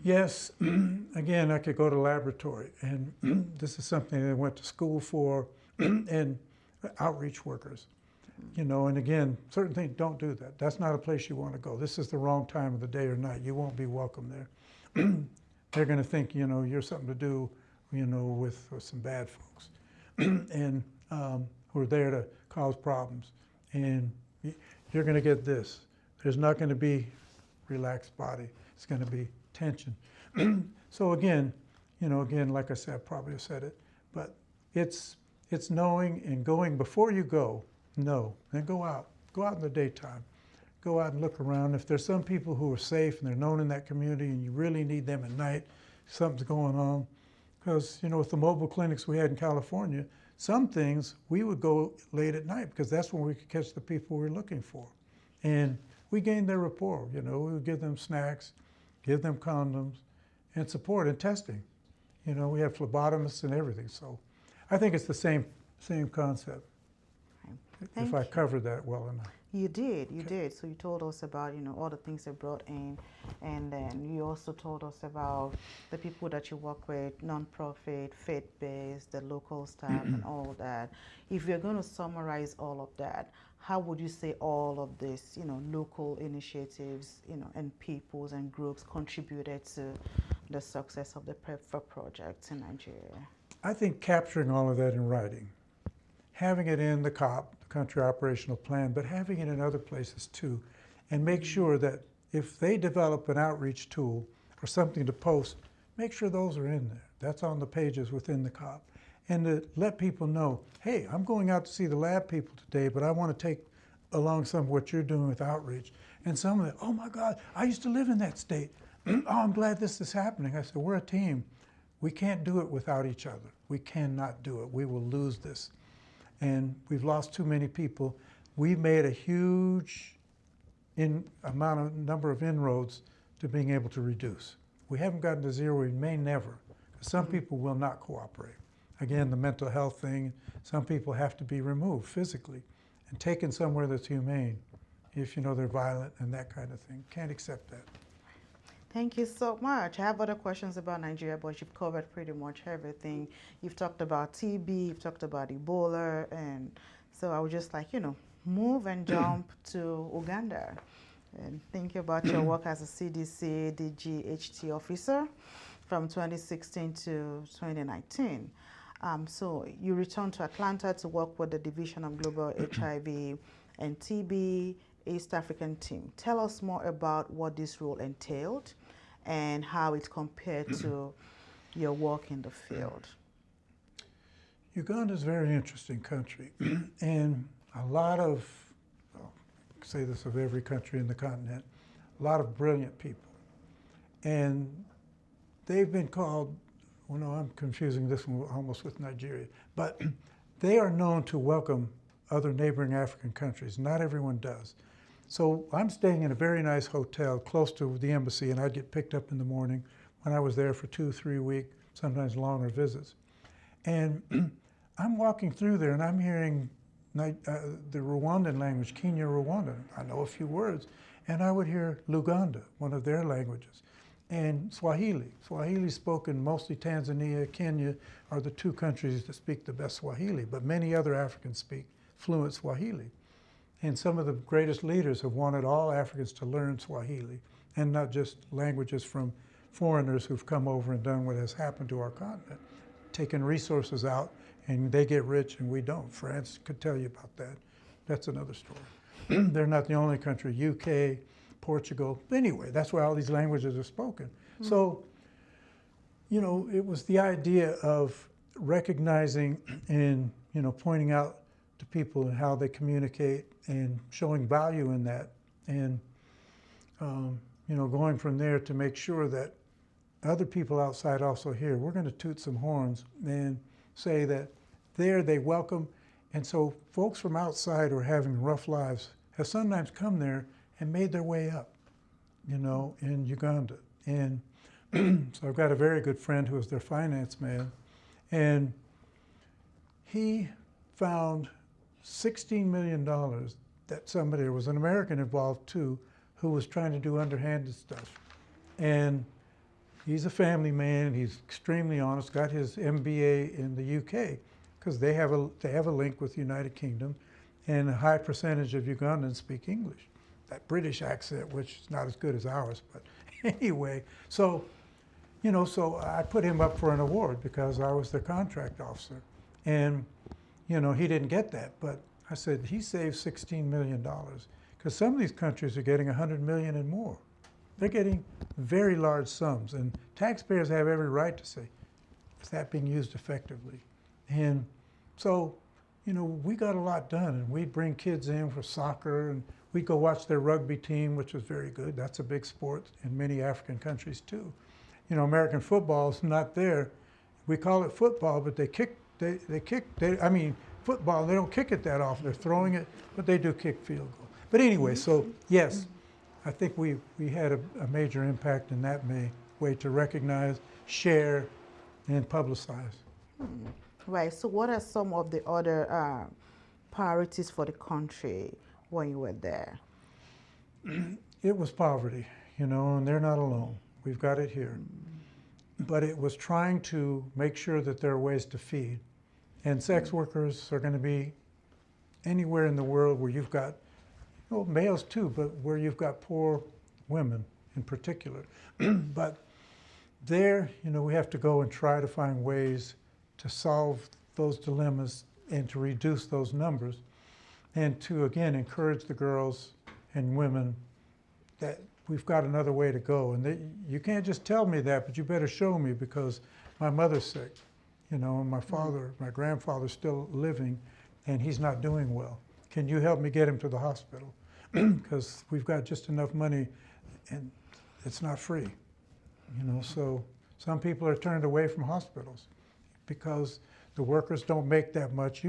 Yes. Again, I could go to laboratory, and this is something I went to school for, and outreach workers. And again, certain things, don't do that. That's not a place you want to go. This is the wrong time of the day or night. You won't be welcome there. They're going to think, you're something to do, with some bad folks, and who are there to cause problems. And you're going to get this. There's not going to be relaxed body. It's going to be tension. So again, like I said, I probably have said it, but it's knowing and going before you go. No, then go out in the daytime, go out and look around. If there's some people who are safe and they're known in that community, and you really need them at night, something's going on. Because with the mobile clinics we had in California, some things we would go late at night, because that's when we could catch the people we were looking for. And we gained their rapport. We would give them snacks, give them condoms, and support and testing. We have phlebotomists and everything. So I think it's the same concept. If I covered that well enough. You did. So you told us about, all the things they brought in, and then you also told us about the people that you work with, nonprofit, faith-based, the local staff, and all that. If you're going to summarize all of that, how would you say all of this, local initiatives, and peoples and groups contributed to the success of the PEPFAR project in Nigeria? I think capturing all of that in writing, having it in the COP, the Country Operational Plan, but having it in other places too, and make sure that if they develop an outreach tool or something to post, make sure those are in there. That's on the pages within the COP. And to let people know, hey, I'm going out to see the lab people today, but I want to take along some of what you're doing with outreach. And some of them, oh my God, I used to live in that state. Oh, I'm glad this is happening. I said, we're a team. We can't do it without each other. We cannot do it. We will lose this. And we've lost too many people. We've made a huge number of inroads to being able to reduce. We haven't gotten to zero. We may never. Some people will not cooperate. Again, the mental health thing, some people have to be removed physically and taken somewhere that's humane if they're violent and that kind of thing. Can't accept that. Thank you so much. I have other questions about Nigeria, but you've covered pretty much everything. You've talked about TB, you've talked about Ebola, and so I would just move and jump to Uganda. And think about your work as a CDC DGHT officer from 2016 to 2019. So you returned to Atlanta to work with the Division of Global HIV and TB East African team. Tell us more about what this role entailed and how it compared to your work in the field. Uganda is a very interesting country, and a lot of, I'll say this of every country in the continent, a lot of brilliant people. And they've been called, well, no, I'm confusing this one almost with Nigeria, but they are known to welcome other neighboring African countries. Not everyone does. So I'm staying in a very nice hotel close to the embassy, and I'd get picked up in the morning when I was there for 2-3 week, sometimes longer visits. And I'm walking through there and I'm hearing the Rwandan language, Kenya Rwanda. I know a few words. And I would hear Luganda, one of their languages, and Swahili. Swahili spoken mostly Tanzania, Kenya are the two countries that speak the best Swahili, but many other Africans speak fluent Swahili. And some of the greatest leaders have wanted all Africans to learn Swahili, and not just languages from foreigners who've come over and done what has happened to our continent, taken resources out, and they get rich and we don't. France could tell you about that. That's another story. They're not the only country, UK, Portugal. Anyway, that's where all these languages are spoken. Mm-hmm. So, you know, it was the idea of recognizing and, you know, pointing out to people how they communicate and showing value in that. And, you know, going from there to make sure that other people outside also hear. We're going to toot some horns and say that there they welcome. And so folks from outside who are having rough lives have sometimes come there and made their way up, you know, in Uganda. And so I've got a very good friend who is their finance man, and he found $16 million that somebody, there was an American involved too, who was trying to do underhanded stuff. And he's a family man, he's extremely honest, got his MBA in the UK, because they have a link with the United Kingdom, and a high percentage of Ugandans speak English. That British accent, which is not as good as ours, but anyway. So, you know, so I put him up for an award because I was their contract officer. And, you know, he didn't get that, but I said, he saved $16 million, because some of these countries are getting 100 million and more. They're getting very large sums, and taxpayers have every right to say, is that being used effectively? And so, you know, we got a lot done, and we'd bring kids in for soccer, and we'd go watch their rugby team, which was very good. That's a big sport in many African countries too. You know, American football is not there. We call it football, but I mean, football, they don't kick it that often. They're throwing it, but they do kick field goal. But anyway, so yes, I think we had a major impact in that way to recognize, share, and publicize. Right, so what are some of the other priorities for the country when you were there? It was poverty, you know, and they're not alone. We've got it here. But it was trying to make sure that there are ways to feed. And sex workers are going to be anywhere in the world where you've got, well, males too, but where you've got poor women in particular. But there, you know, we have to go and try to find ways to solve those dilemmas and to reduce those numbers, and to, again, encourage the girls and women that we've got another way to go. And you can't just tell me that, but you better show me, because my mother's sick, you know, and my grandfather's still living, and he's not doing well. Can you help me get him to the hospital? Because we've got just enough money, and it's not free, you know. So some people are turned away from hospitals because the workers don't make that much.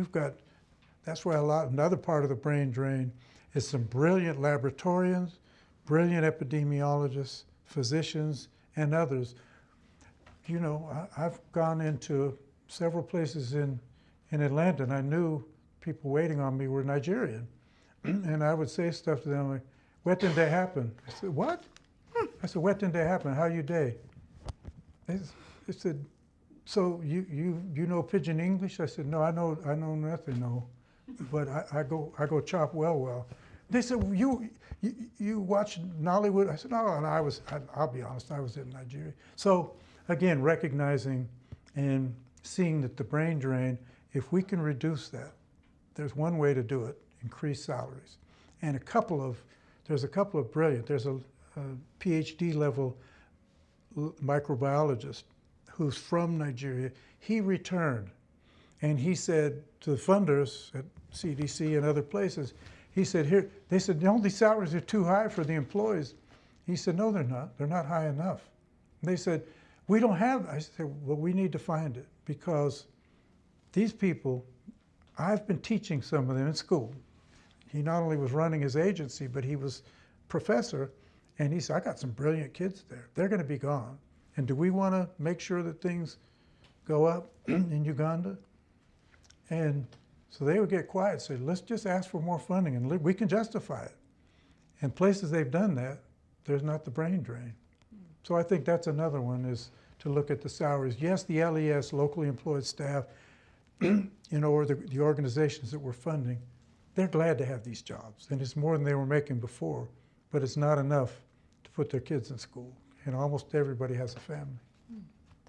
That's where another part of the brain drain is some brilliant laboratorians, brilliant epidemiologists, physicians, and others. You know, I've gone into several places in Atlanta, and I knew people waiting on me were Nigerian. And I would say stuff to them like, "What did that happen?" I said, "What?" I said, "What did that happen? How you day?" They said, "So you know Pidgin English?" I said, "No, I know nothing, no, but I go chop well." They said, "You watch Nollywood?" I said, "No, and I'll be honest, I was in Nigeria." So again, recognizing and seeing that the brain drain, if we can reduce that, there's one way to do it: increase salaries. And there's a couple of brilliant, there's a PhD level microbiologist who's from Nigeria. He returned and he said to the funders at CDC and other places, he said, here, they said, no, these salaries are too high for the employees. He said, no, they're not. They're not high enough. And they said, we don't have, I said, well, we need to find it because these people, I've been teaching some of them in school. He not only was running his agency, but he was professor. And he said, I got some brilliant kids there. They're going to be gone. And do we want to make sure that things go up in Uganda? And so they would get quiet, say, let's just ask for more funding and we can justify it. And places they've done that, there's not the brain drain. So I think that's another one, is to look at the salaries. Yes, the LES, locally employed staff, or the organizations that we're funding, they're glad to have these jobs. And it's more than they were making before, but it's not enough to put their kids in school. And almost everybody has a family.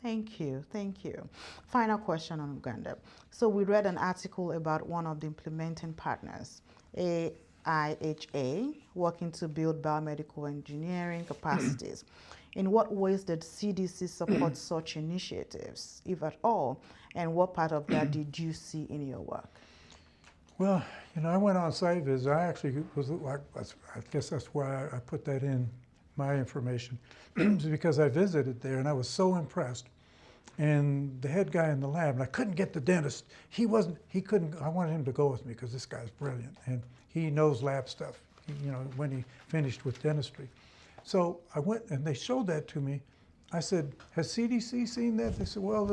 Thank you, thank you. Final question on Uganda. So we read an article about one of the implementing partners, AIHA, working to build biomedical engineering capacities. In what ways did CDC support such initiatives, if at all, and what part of that did you see in your work? Well, I went on site visits. I actually was, I guess that's why I put that in my information, because I visited there and I was so impressed. And the head guy in the lab, and I couldn't get the dentist. I wanted him to go with me because this guy's brilliant and he knows lab stuff, when he finished with dentistry. So I went and they showed that to me. I said, has CDC seen that? They said, well,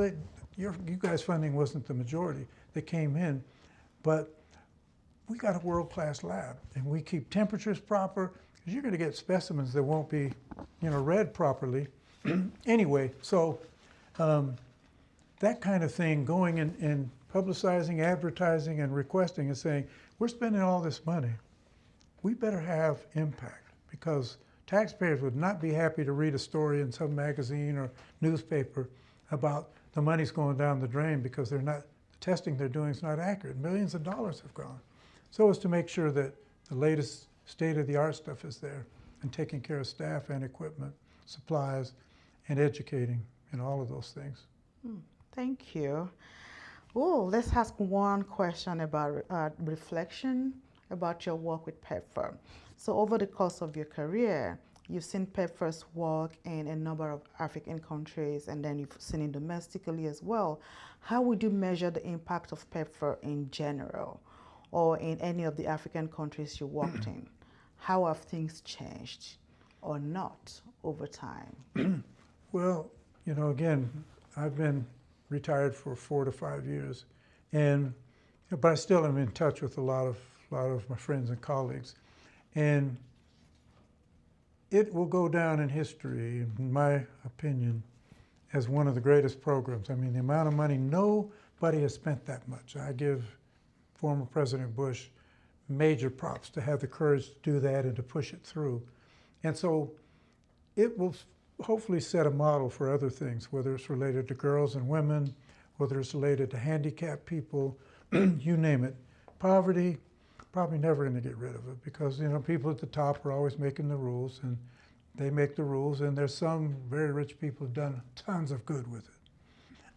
you guys' funding wasn't the majority. They came in, but we got a world-class lab and we keep temperatures proper, because you're going to get specimens that won't be, read properly. Anyway, so that kind of thing, going and publicizing, advertising, and requesting and saying, we're spending all this money. We better have impact, because taxpayers would not be happy to read a story in some magazine or newspaper about the money's going down the drain because the testing they're doing is not accurate. Millions of dollars have gone. So as to make sure that the latest state-of-the-art stuff is there, and taking care of staff and equipment, supplies, and educating, all of those things. Thank you. Oh, let's ask one question about reflection about your work with PEPFAR. So over the course of your career, you've seen PEPFAR's work in a number of African countries, and then you've seen it domestically as well. How would you measure the impact of PEPFAR in general, or in any of the African countries you worked in? How have things changed or not over time? Well, again, I've been retired for 4 to 5 years, but I still am in touch with a lot of my friends and colleagues, and it will go down in history, in my opinion, as one of the greatest programs. I mean, the amount of money, nobody has spent that much. I give former President Bush major props to have the courage to do that and to push it through. And so it will hopefully set a model for other things, whether it's related to girls and women, whether it's related to handicapped people, you name it. Poverty, probably never going to get rid of it, because people at the top are always making the rules, and they make the rules, and there's some very rich people who've done tons of good with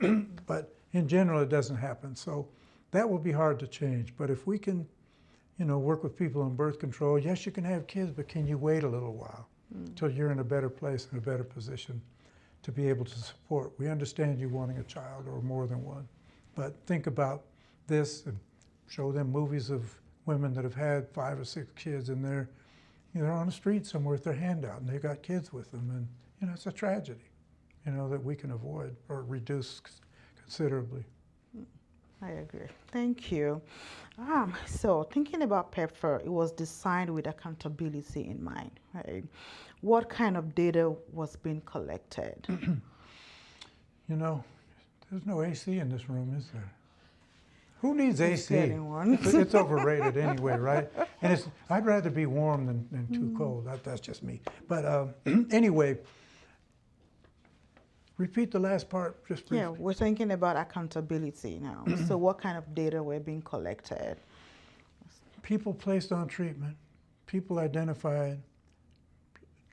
it. But in general, it doesn't happen. So that will be hard to change. But if we can, work with people on birth control, yes, you can have kids, but can you wait a little while until you're in a better place and a better position to be able to support? We understand you wanting a child or more than one, but think about this and show them movies of women that have had 5 or 6 kids, and they're on the street somewhere with their hand out and they've got kids with them, and it's a tragedy, that we can avoid or reduce considerably. I agree. Thank you. So thinking about PEPFAR, it was designed with accountability in mind, right? What kind of data was being collected? There's no AC in this room, is there? Who needs AC? Getting one. It's overrated anyway, right? And I'd rather be warm than too cold. That's just me. But anyway, repeat the last part just briefly. Yeah, we're thinking about accountability now. So what kind of data were being collected? people placed on treatment, people identified,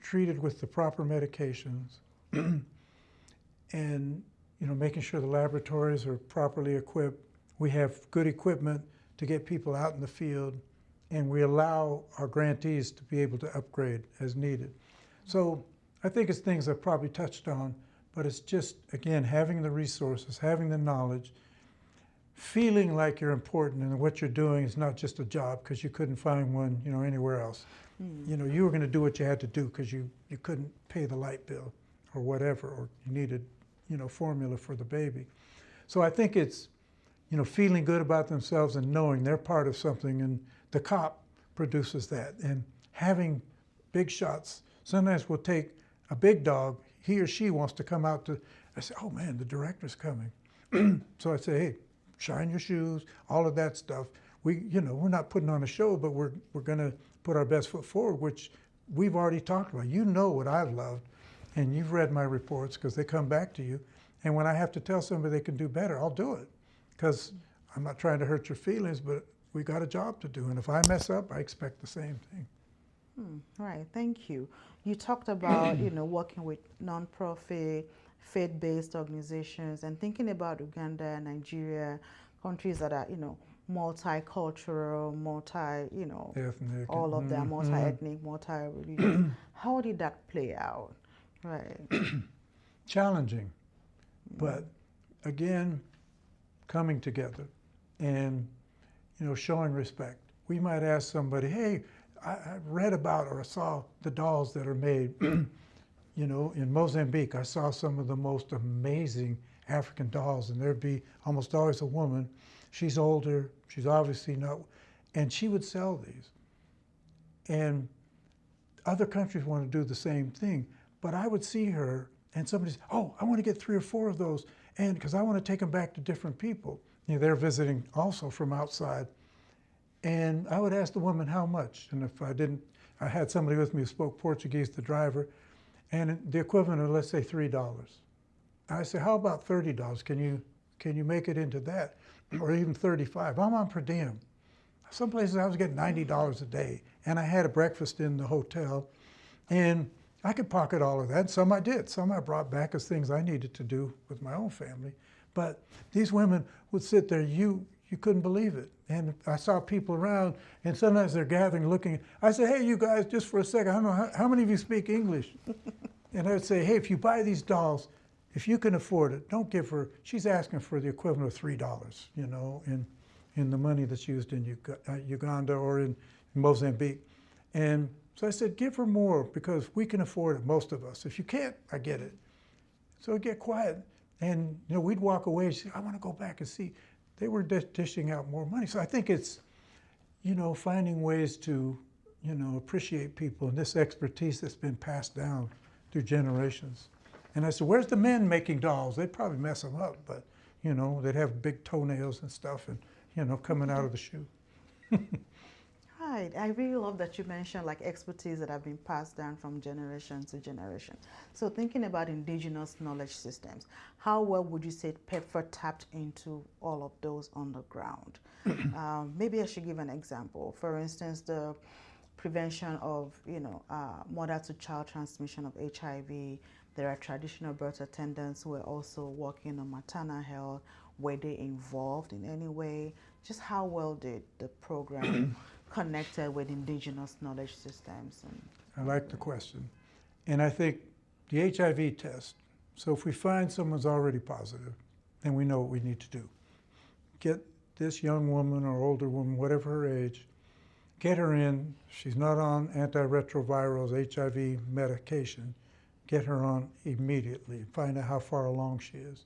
treated with the proper medications, and making sure the laboratories are properly equipped. We have good equipment to get people out in the field, and we allow our grantees to be able to upgrade as needed. So I think it's things I've probably touched on, but it's just, again, having the resources, having the knowledge, feeling like you're important and what you're doing is not just a job because you couldn't find one, anywhere else. You were going to do what you had to do because you couldn't pay the light bill or whatever, or you needed, formula for the baby. So I think it's, feeling good about themselves and knowing they're part of something, and the cop produces that. And having big shots, sometimes we'll take a big dog, he or she wants to come out I say, oh man, the director's coming. So I say, hey, shine your shoes, all of that stuff. We're not putting on a show, but we're going to put our best foot forward, which we've already talked about. You know what I've loved, and you've read my reports because they come back to you. And when I have to tell somebody they can do better, I'll do it because I'm not trying to hurt your feelings, but we got a job to do. And if I mess up, I expect the same thing. Right, thank you. You talked about, working with nonprofit, faith-based organizations, and thinking about Uganda, Nigeria, countries that are, multicultural, Ethnic. all of them, multi-ethnic, multi-religious. How did that play out? Right. Challenging, but again, coming together and, showing respect. We might ask somebody, hey, I read about or I saw the dolls that are made. In Mozambique, I saw some of the most amazing African dolls, and there'd be almost always a woman. She's older, she's obviously not, and she would sell these. And other countries want to do the same thing, but I would see her and somebody says, oh, I want to get 3 or 4 of those, and because I want to take them back to different people. They're visiting also from outside. And I would ask the woman how much, and if I had somebody with me who spoke Portuguese, the driver, and the equivalent of, let's say, $3. I say, how about $30? Can you make it into that? Or even 35? I'm on per diem. Some places I was getting $90 a day, and I had a breakfast in the hotel, and I could pocket all of that. Some I did. Some I brought back as things I needed to do with my own family. But these women would sit there, you couldn't believe it. And I saw people around, and sometimes they're gathering, looking. I say, hey, you guys, just for a second, I don't know, how many of you speak English? And I would say, hey, if you buy these dolls, if you can afford it, don't give her, she's asking for the equivalent of $3, in the money that's used in Uganda or in Mozambique. And so I said, give her more because we can afford it, most of us. If you can't, I get it. So I'd get quiet. And we'd walk away and say, I want to go back and see. They were dishing out more money. So I think it's, finding ways to, appreciate people and this expertise that's been passed down through generations. And I said, where's the men making dolls? They'd probably mess them up, but, they'd have big toenails and stuff and, coming out of the shoe. Right. I really love that you mentioned expertise that have been passed down from generation to generation. So thinking about indigenous knowledge systems, how well would you say PEPFAR tapped into all of those on the ground? Maybe I should give an example. For instance, the prevention of, mother-to-child transmission of HIV. There are traditional birth attendants who are also working on maternal health. Were they involved in any way? Just how well did the program connected with indigenous knowledge systems? I like the question. And I think the HIV test, so if we find someone's already positive, then we know what we need to do. Get this young woman or older woman, whatever her age, get her in. She's not on antiretrovirals, HIV medication. Get her on immediately. Find out how far along she is.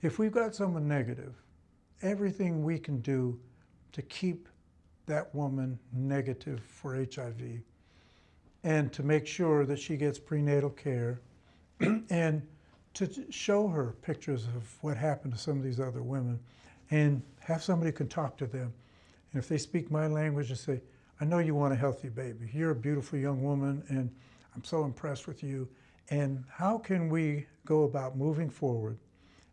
If we've got someone negative, everything we can do to keep that woman negative for HIV and to make sure that she gets prenatal care and to show her pictures of what happened to some of these other women and have somebody who can talk to them. And if they speak my language and say, I know you want a healthy baby. You're a beautiful young woman and I'm so impressed with you. And how can we go about moving forward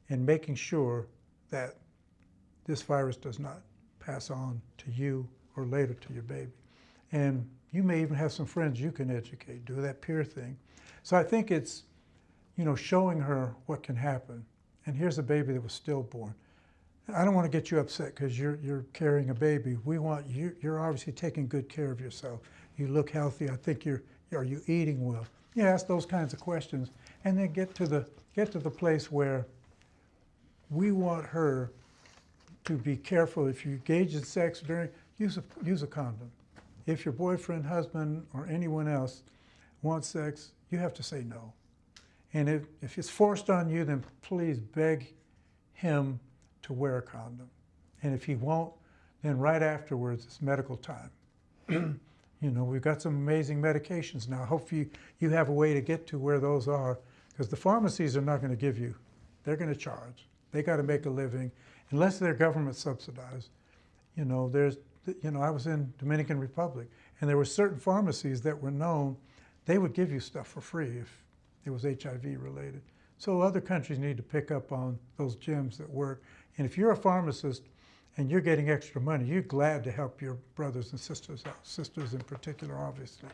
and making sure that this virus does not pass on to you or later to your baby. And you may even have some friends you can educate, do that peer thing. So I think it's, showing her what can happen. And here's a baby that was stillborn. I don't want to get you upset because you're carrying a baby. We want you're obviously taking good care of yourself. You look healthy. I think are you eating well? Yeah, ask those kinds of questions, and then get to the place where we want her to be careful. If you engage in sex use a condom. If your boyfriend, husband, or anyone else wants sex, you have to say no. And if it's forced on you, then please beg him to wear a condom. And if he won't, then right afterwards, it's medical time. We've got some amazing medications now. Hopefully you have a way to get to where those are, because the pharmacies are not going to give you. They're going to charge. They got to make a living, unless they're government subsidized. I was in Dominican Republic, and there were certain pharmacies that were known, they would give you stuff for free if it was HIV related. So other countries need to pick up on those gems that work. And if you're a pharmacist and you're getting extra money, you're glad to help your brothers and sisters out, sisters in particular, obviously.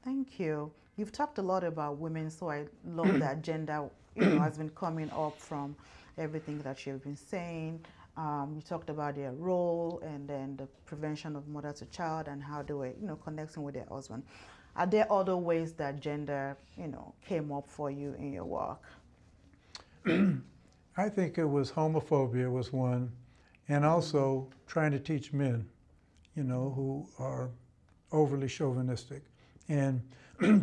Thank you. You've talked a lot about women, so I love that gender has been coming up from everything that you've been saying. You talked about their role and then the prevention of mother to child and how they were, connecting with their husband. Are there other ways that gender, came up for you in your work? I think it was homophobia was one, and also trying to teach men, who are overly chauvinistic, and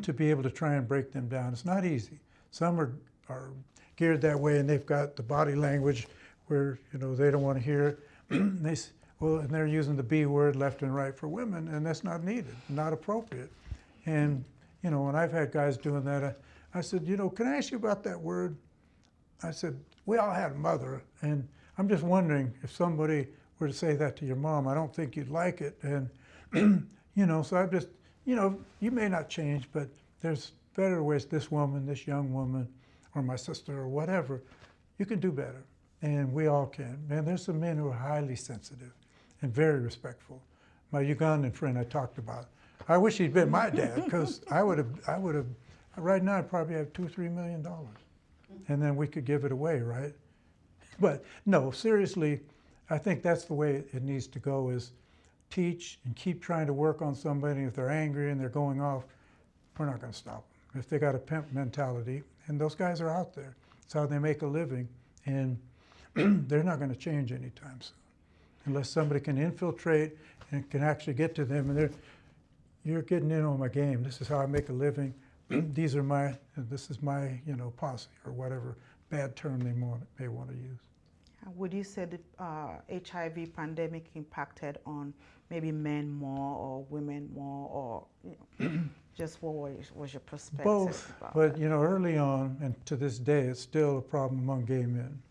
to be able to try and break them down. It's not easy. Some are geared that way, and they've got the body language where they don't want to hear it. And they're using the B word left and right for women, and that's not needed, not appropriate. And when I've had guys doing that, I said, can I ask you about that word? I said, we all had a mother, and I'm just wondering if somebody were to say that to your mom, I don't think you'd like it. And so I just, you may not change, but there's better ways. This woman, this young woman, or my sister, or whatever, you can do better. And we all can. Man, there's some men who are highly sensitive and very respectful. My Ugandan friend I talked about, I wish he'd been my dad, because I would have, right now I'd probably have $2 or $3 million. And then we could give it away, right? But no, seriously, I think that's the way it needs to go, is teach and keep trying to work on somebody. If they're angry and they're going off, we're not going to stop them. If they got a pimp mentality, and those guys are out there, it's how they make a living, and they're not going to change anytime soon, unless somebody can infiltrate and can actually get to them. And you're getting in on my game. This is how I make a living. This is my, posse, or whatever bad term they may want to use. Would you say the HIV pandemic impacted on maybe men more or women more, or just what was your perspective? Both, but early on and to this day, it's still a problem among gay men.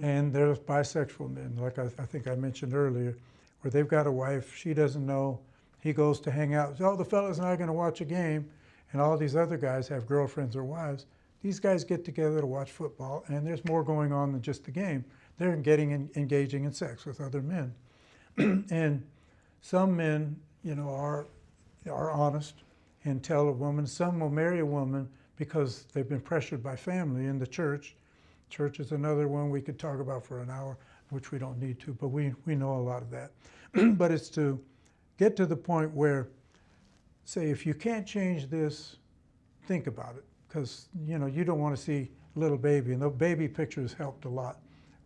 And there's bisexual men, like I think I mentioned earlier, where they've got a wife, she doesn't know, he goes to hang out, the fellas and I are going to watch a game, and all these other guys have girlfriends or wives. These guys get together to watch football, and there's more going on than just the game. They're engaging in sex with other men. And some men, are honest and tell a woman. Some will marry a woman because they've been pressured by family in the church. Church is another one we could talk about for an hour, which we don't need to, but we know a lot of that. But it's to get to the point where, say, if you can't change this, think about it, because you don't want to see a little baby, and the baby pictures helped a lot.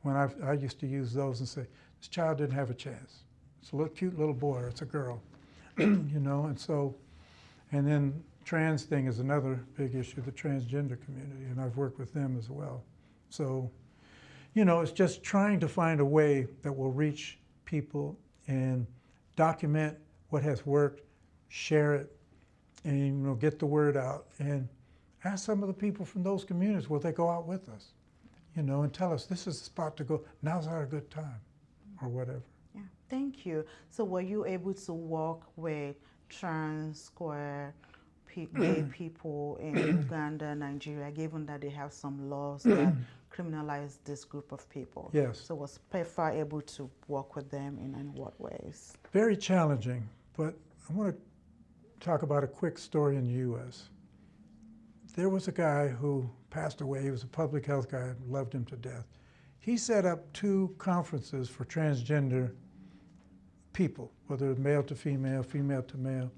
When I used to use those and say, this child didn't have a chance. It's a cute little boy, or it's a girl, and so, and then trans thing is another big issue, the transgender community, and I've worked with them as well. So, it's just trying to find a way that will reach people and document what has worked, share it, and get the word out. And ask some of the people from those communities, will they go out with us? And tell us, this is the spot to go, now's our good time, or whatever. Yeah, thank you. So were you able to work with trans, queer gay people in Uganda, Nigeria, given that they have some laws that criminalize this group of people? Yes. So was PEPFAR able to work with them in what ways? Very challenging, but I want to talk about a quick story in the U.S. There was a guy who passed away. He was a public health guy. I loved him to death. He set up 2 conferences for transgender people, whether male to female, female to male,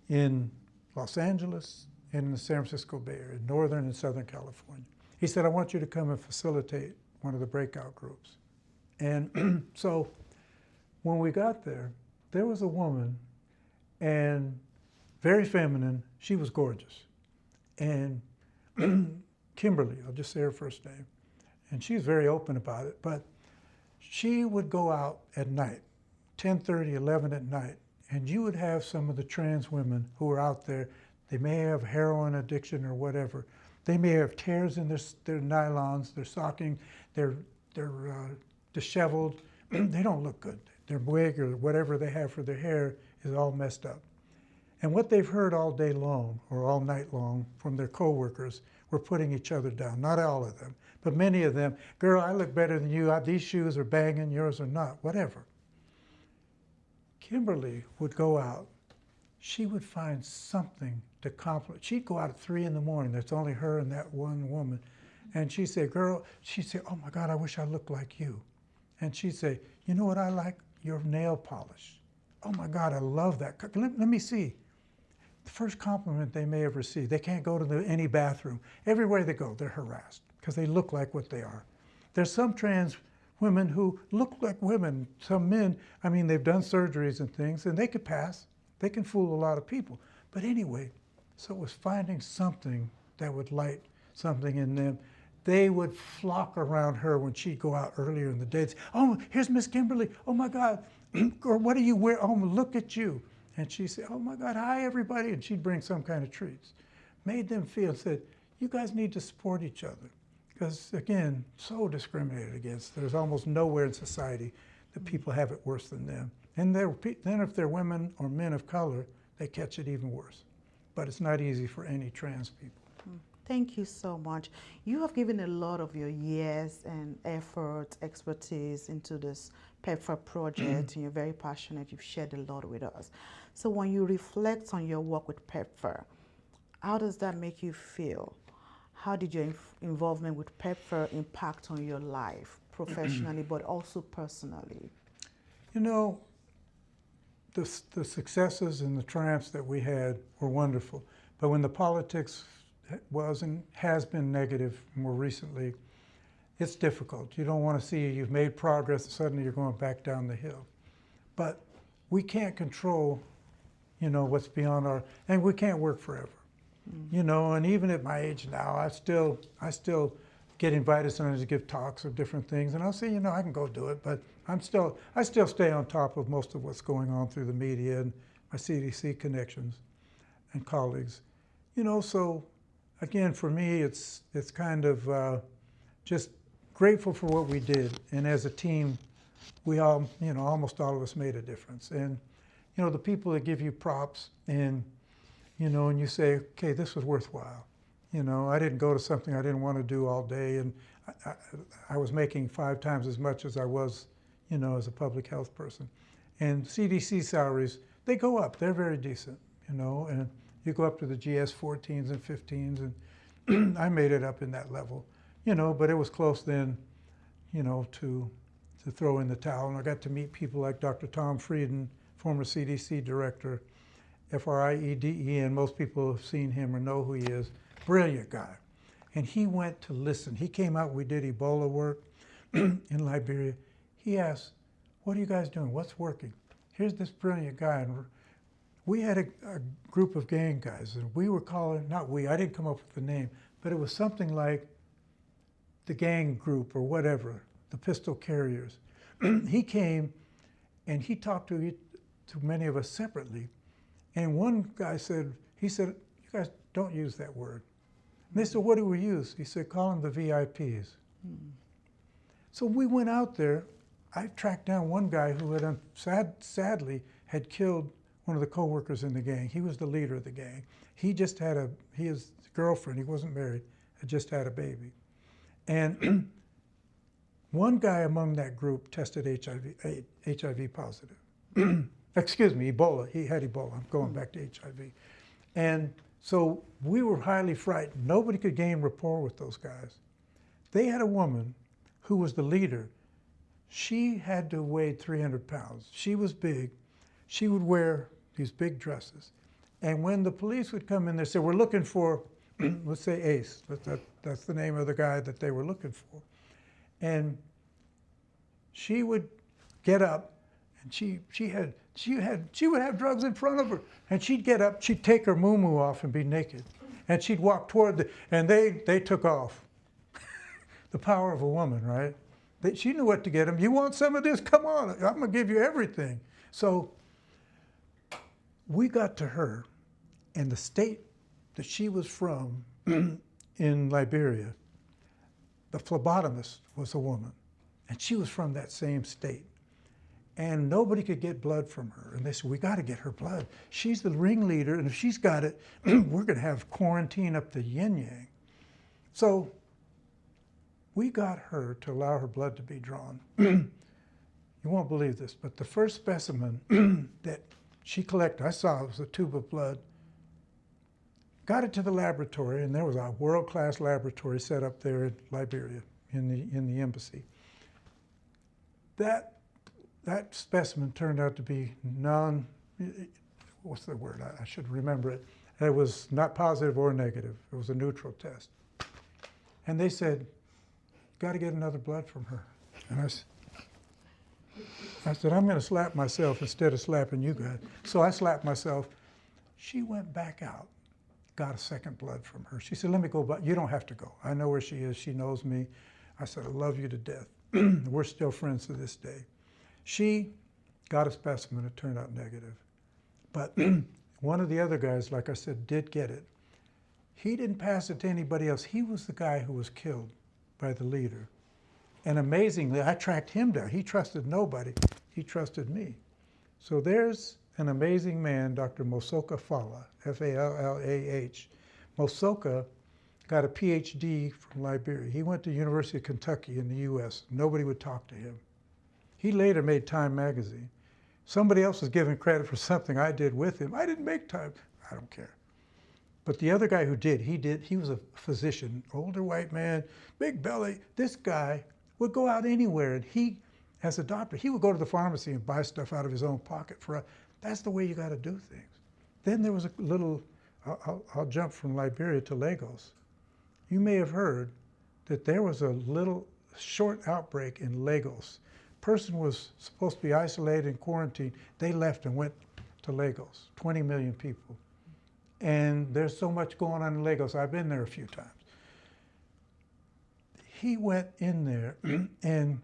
in Los Angeles and in the San Francisco Bay Area, Northern and Southern California. He said, I want you to come and facilitate one of the breakout groups. And so when we got there, there was a woman, and very feminine. She was gorgeous. And Kimberly, I'll just say her first name, and she's very open about it, but she would go out at night, 10:30, 11 at night, and you would have some of the trans women who are out there. They may have heroin addiction or whatever. They may have tears in their nylons, their stocking, they're disheveled. They don't look good. Their wig or whatever they have for their hair is all messed up. And what they've heard all day long or all night long from their coworkers were putting each other down. Not all of them, but many of them. Girl, I look better than you. These shoes are banging, yours are not, whatever. Kimberly would go out. She would find something to compliment. She'd go out at 3 in the morning. There's only her and that one woman. And she'd say, girl, she'd say, oh my God, I wish I looked like you. And she'd say, you know what I like? Your nail polish. Oh my God, I love that. Let me see. The first compliment they may have received, they can't go to any bathroom. Everywhere they go, they're harassed because they look like what they are. There's some trans women who look like women. Some men, I mean, they've done surgeries and things, and they could pass. They can fool a lot of people. But anyway, so it was finding something that would light something in them. They would flock around her when she'd go out earlier in the day. Oh, here's Miss Kimberly. Oh my God. Or what do you wear? Oh, look at you. And she'd say, oh my God, hi everybody. And she'd bring some kind of treats. Made them feel, said, you guys need to support each other. Because again, so discriminated against. There's almost nowhere in society that people have it worse than them. And then if they're women or men of color, they catch it even worse. But it's not easy for any trans people. Thank you so much. You have given a lot of your years and effort, expertise into this PEPFAR project, and you're very passionate. You've shared a lot with us. So when you reflect on your work with PEPFAR, how does that make you feel? How did your involvement with PEPFAR impact on your life, professionally, but also personally? You know, the successes and the triumphs that we had were wonderful. But when the politics was and has been negative more recently, it's difficult. You don't want to see you've made progress and suddenly you're going back down the hill. But we can't control, you know, what's beyond our, and we can't work forever. You know, and even at my age now, I still get invited sometimes to give talks of different things, and I'll say, you know, I can go do it, but I still stay on top of most of what's going on through the media and my CDC connections and colleagues. You know, so again, for me, it's kind of just grateful for what we did, and as a team, we all, you know, almost all of us made a difference. And you know, the people that give you props and you know, and you say, okay, this was worthwhile. You know, I didn't go to something I didn't want to do all day, and I was making 5 times as much as I was, you know, as a public health person. And CDC salaries, they go up. They're very decent, you know, and you go up to the GS 14s and 15s, and I made it up in that level, you know, but it was close then, you know, to throw in the towel. And I got to meet people like Dr. Tom Frieden, former CDC director, Frieden. Most people have seen him or know who he is. Brilliant guy. And he went to listen. He came out, we did Ebola work in Liberia. He asked, what are you guys doing? What's working? Here's this brilliant guy. And we had a group of gang guys, and we were calling, not we, I didn't come up with the name, but it was something like the gang group or whatever, the pistol carriers. He came and he talked to many of us separately. And one guy said, he said, you guys don't use that word. And they said, what do we use? He said, call them the VIPs. So we went out there. I tracked down one guy who had sadly had killed one of the co-workers in the gang. He was the leader of the gang. His girlfriend, he wasn't married, had just had a baby. And one guy among that group tested HIV positive. Excuse me, Ebola. He had Ebola. I'm going back to HIV. And so we were highly frightened. Nobody could gain rapport with those guys. They had a woman who was the leader. She had to weigh 300 pounds. She was big. She would wear these big dresses. And when the police would come in, they said, we're looking for, let's say Ace. That's the name of the guy that they were looking for. And she would get up, and she would have drugs in front of her. And she'd get up, she'd take her muumuu off and be naked. And she'd walk toward and they took off. The power of a woman, right? She knew what to get them. You want some of this? Come on, I'm gonna give you everything. So we got to her, and the state that she was from in Liberia, the phlebotomist was a woman, and she was from that same state. And nobody could get blood from her. And they said, we got to get her blood. She's the ringleader, and if she's got it, we're going to have quarantine up the yin-yang. So we got her to allow her blood to be drawn. You won't believe this, but the first specimen that she collected, I saw it was a tube of blood, got it to the laboratory, and there was a world-class laboratory set up there in Liberia, in the embassy. That specimen turned out to be what's the word? I should remember it. It was not positive or negative. It was a neutral test. And they said, got to get another blood from her. And I said, I'm going to slap myself instead of slapping you guys. So I slapped myself. She went back out, got a second blood from her. She said, let me go, but you don't have to go. I know where she is. She knows me. I said, I love you to death. We're still friends to this day. She got a specimen. It turned out negative. But one of the other guys, like I said, did get it. He didn't pass it to anybody else. He was the guy who was killed by the leader. And amazingly, I tracked him down. He trusted nobody. He trusted me. So there's an amazing man, Dr. Mosoka Falla, F-A-L-L-A-H. Mosoka got a PhD from Liberia. He went to University of Kentucky in the US. Nobody would talk to him. He later made Time magazine. Somebody else was giving credit for something I did with him. I didn't make Time. I don't care. But the other guy who did, he was a physician, older white man, big belly. This guy would go out anywhere, and he, as a doctor, he would go to the pharmacy and buy stuff out of his own pocket. That's the way you got to do things. Then there was a little, I'll jump from Liberia to Lagos. You may have heard that there was a little short outbreak in Lagos. Person was supposed to be isolated and quarantined. They left and went to Lagos, 20 million people. And there's so much going on in Lagos. I've been there a few times. He went in there and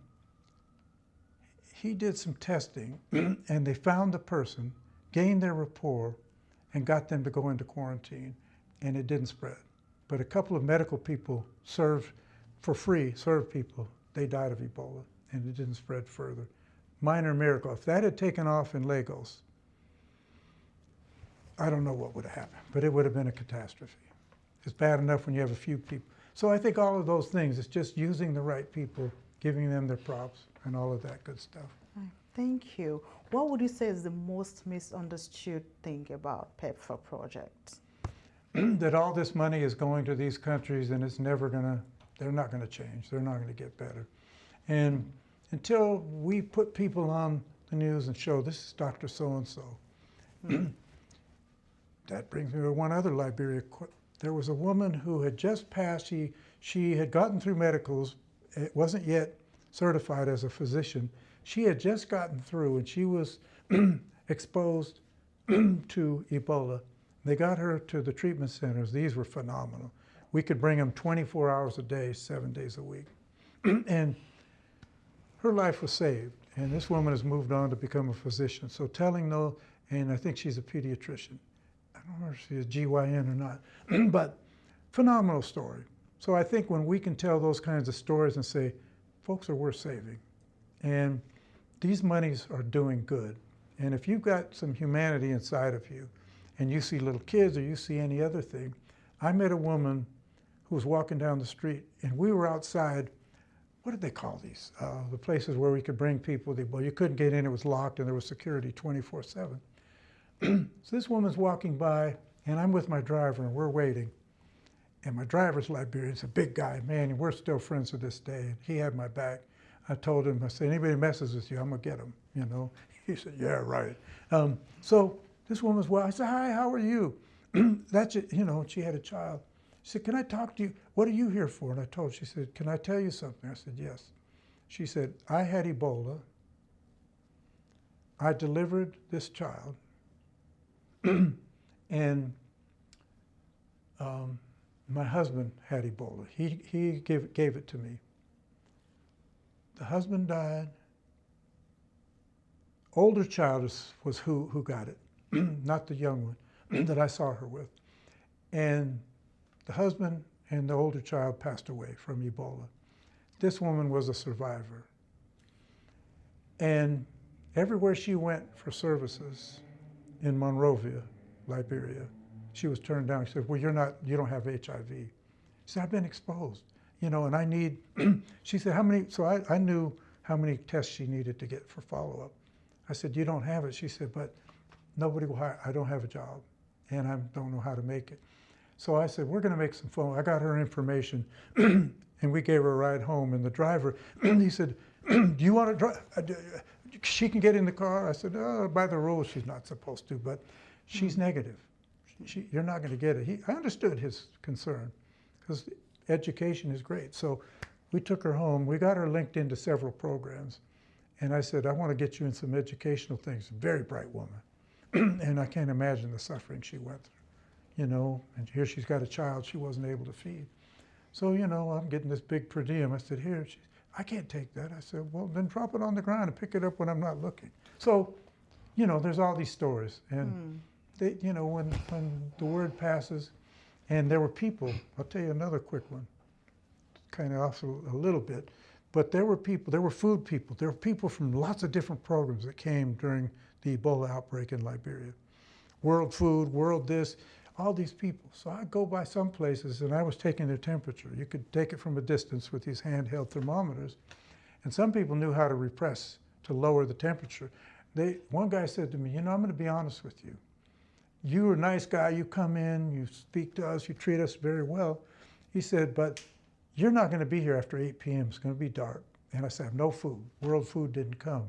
he did some testing and they found the person, gained their rapport, and got them to go into quarantine, and it didn't spread. But a couple of medical people served people, they died of Ebola, and it didn't spread further. Minor miracle. If that had taken off in Lagos, I don't know what would have happened, but it would have been a catastrophe. It's bad enough when you have a few people. So I think all of those things, it's just using the right people, giving them their props, and all of that good stuff. Thank you. What would you say is the most misunderstood thing about PEPFAR project? That all this money is going to these countries and it's never they're not gonna change. They're not gonna get better. And until we put people on the news and show this is Dr. So-and-so, that brings me to one other Liberia. There was a woman who had just passed, she had gotten through medicals, it wasn't yet certified as a physician. She had just gotten through and she was exposed to Ebola. They got her to the treatment centers. These were phenomenal. We could bring them 24 hours a day, 7 days a week. And her life was saved. And this woman has moved on to become a physician. So and I think she's a pediatrician. I don't know if she's GYN or not, but phenomenal story. So I think when we can tell those kinds of stories and say, folks are worth saving, and these monies are doing good. And if you've got some humanity inside of you, and you see little kids or you see any other thing, I met a woman who was walking down the street, and we were outside. What did they call these? The places where we could bring people. Well, you couldn't get in, it was locked, and there was security 24/7. So this woman's walking by, and I'm with my driver, and we're waiting. And my driver's Liberian. He's a big guy, man, and we're still friends to this day. And he had my back. I told him, I said, anybody messes with you, I'm going to get him, you know. He said, yeah, right. So this woman's, well, I said, hi, how are you? That's it, you know, she had a child. She said, can I talk to you? What are you here for? And I told her, she said, can I tell you something? I said, yes. She said, I had Ebola. I delivered this child. And my husband had Ebola. He gave it to me. The husband died. Older child was who got it, not the young one that I saw her with. And the husband and the older child passed away from Ebola. This woman was a survivor. And everywhere she went for services in Monrovia, Liberia, she was turned down. She said, well, you don't have HIV. She said, I've been exposed, you know, and I need, she said, how many, so I knew how many tests she needed to get for follow-up. I said, you don't have it. She said, but nobody will hire, I don't have a job, and I don't know how to make it. So I said, we're going to make some phone. I got her information, and we gave her a ride home. And the driver, he said, do you want to drive? She can get in the car? I said, oh, by the rules, she's not supposed to, but she's negative. You're not going to get it. I understood his concern, because education is great. So we took her home. We got her linked into several programs. And I said, I want to get you in some educational things. Very bright woman. And I can't imagine the suffering she went through, you know. And here she's got a child she wasn't able to feed. So, you know, I'm getting this big per diem. I said, here, I can't take that. I said, well, then drop it on the ground and pick it up when I'm not looking. So, you know, there's all these stories. And, they, you know, when the word passes, and there were people, I'll tell you another quick one, kind of off a little bit. But there were people, there were food people, there were people from lots of different programs that came during the Ebola outbreak in Liberia. World Food, World this, all these people. So I go by some places and I was taking their temperature. You could take it from a distance with these handheld thermometers. And some people knew how to repress to lower the temperature. One guy said to me, you know, I'm going to be honest with you. You're a nice guy, you come in, you speak to us, you treat us very well. He said, but you're not going to be here after 8 p.m. It's going to be dark. And I said, I have no food. World Food didn't come.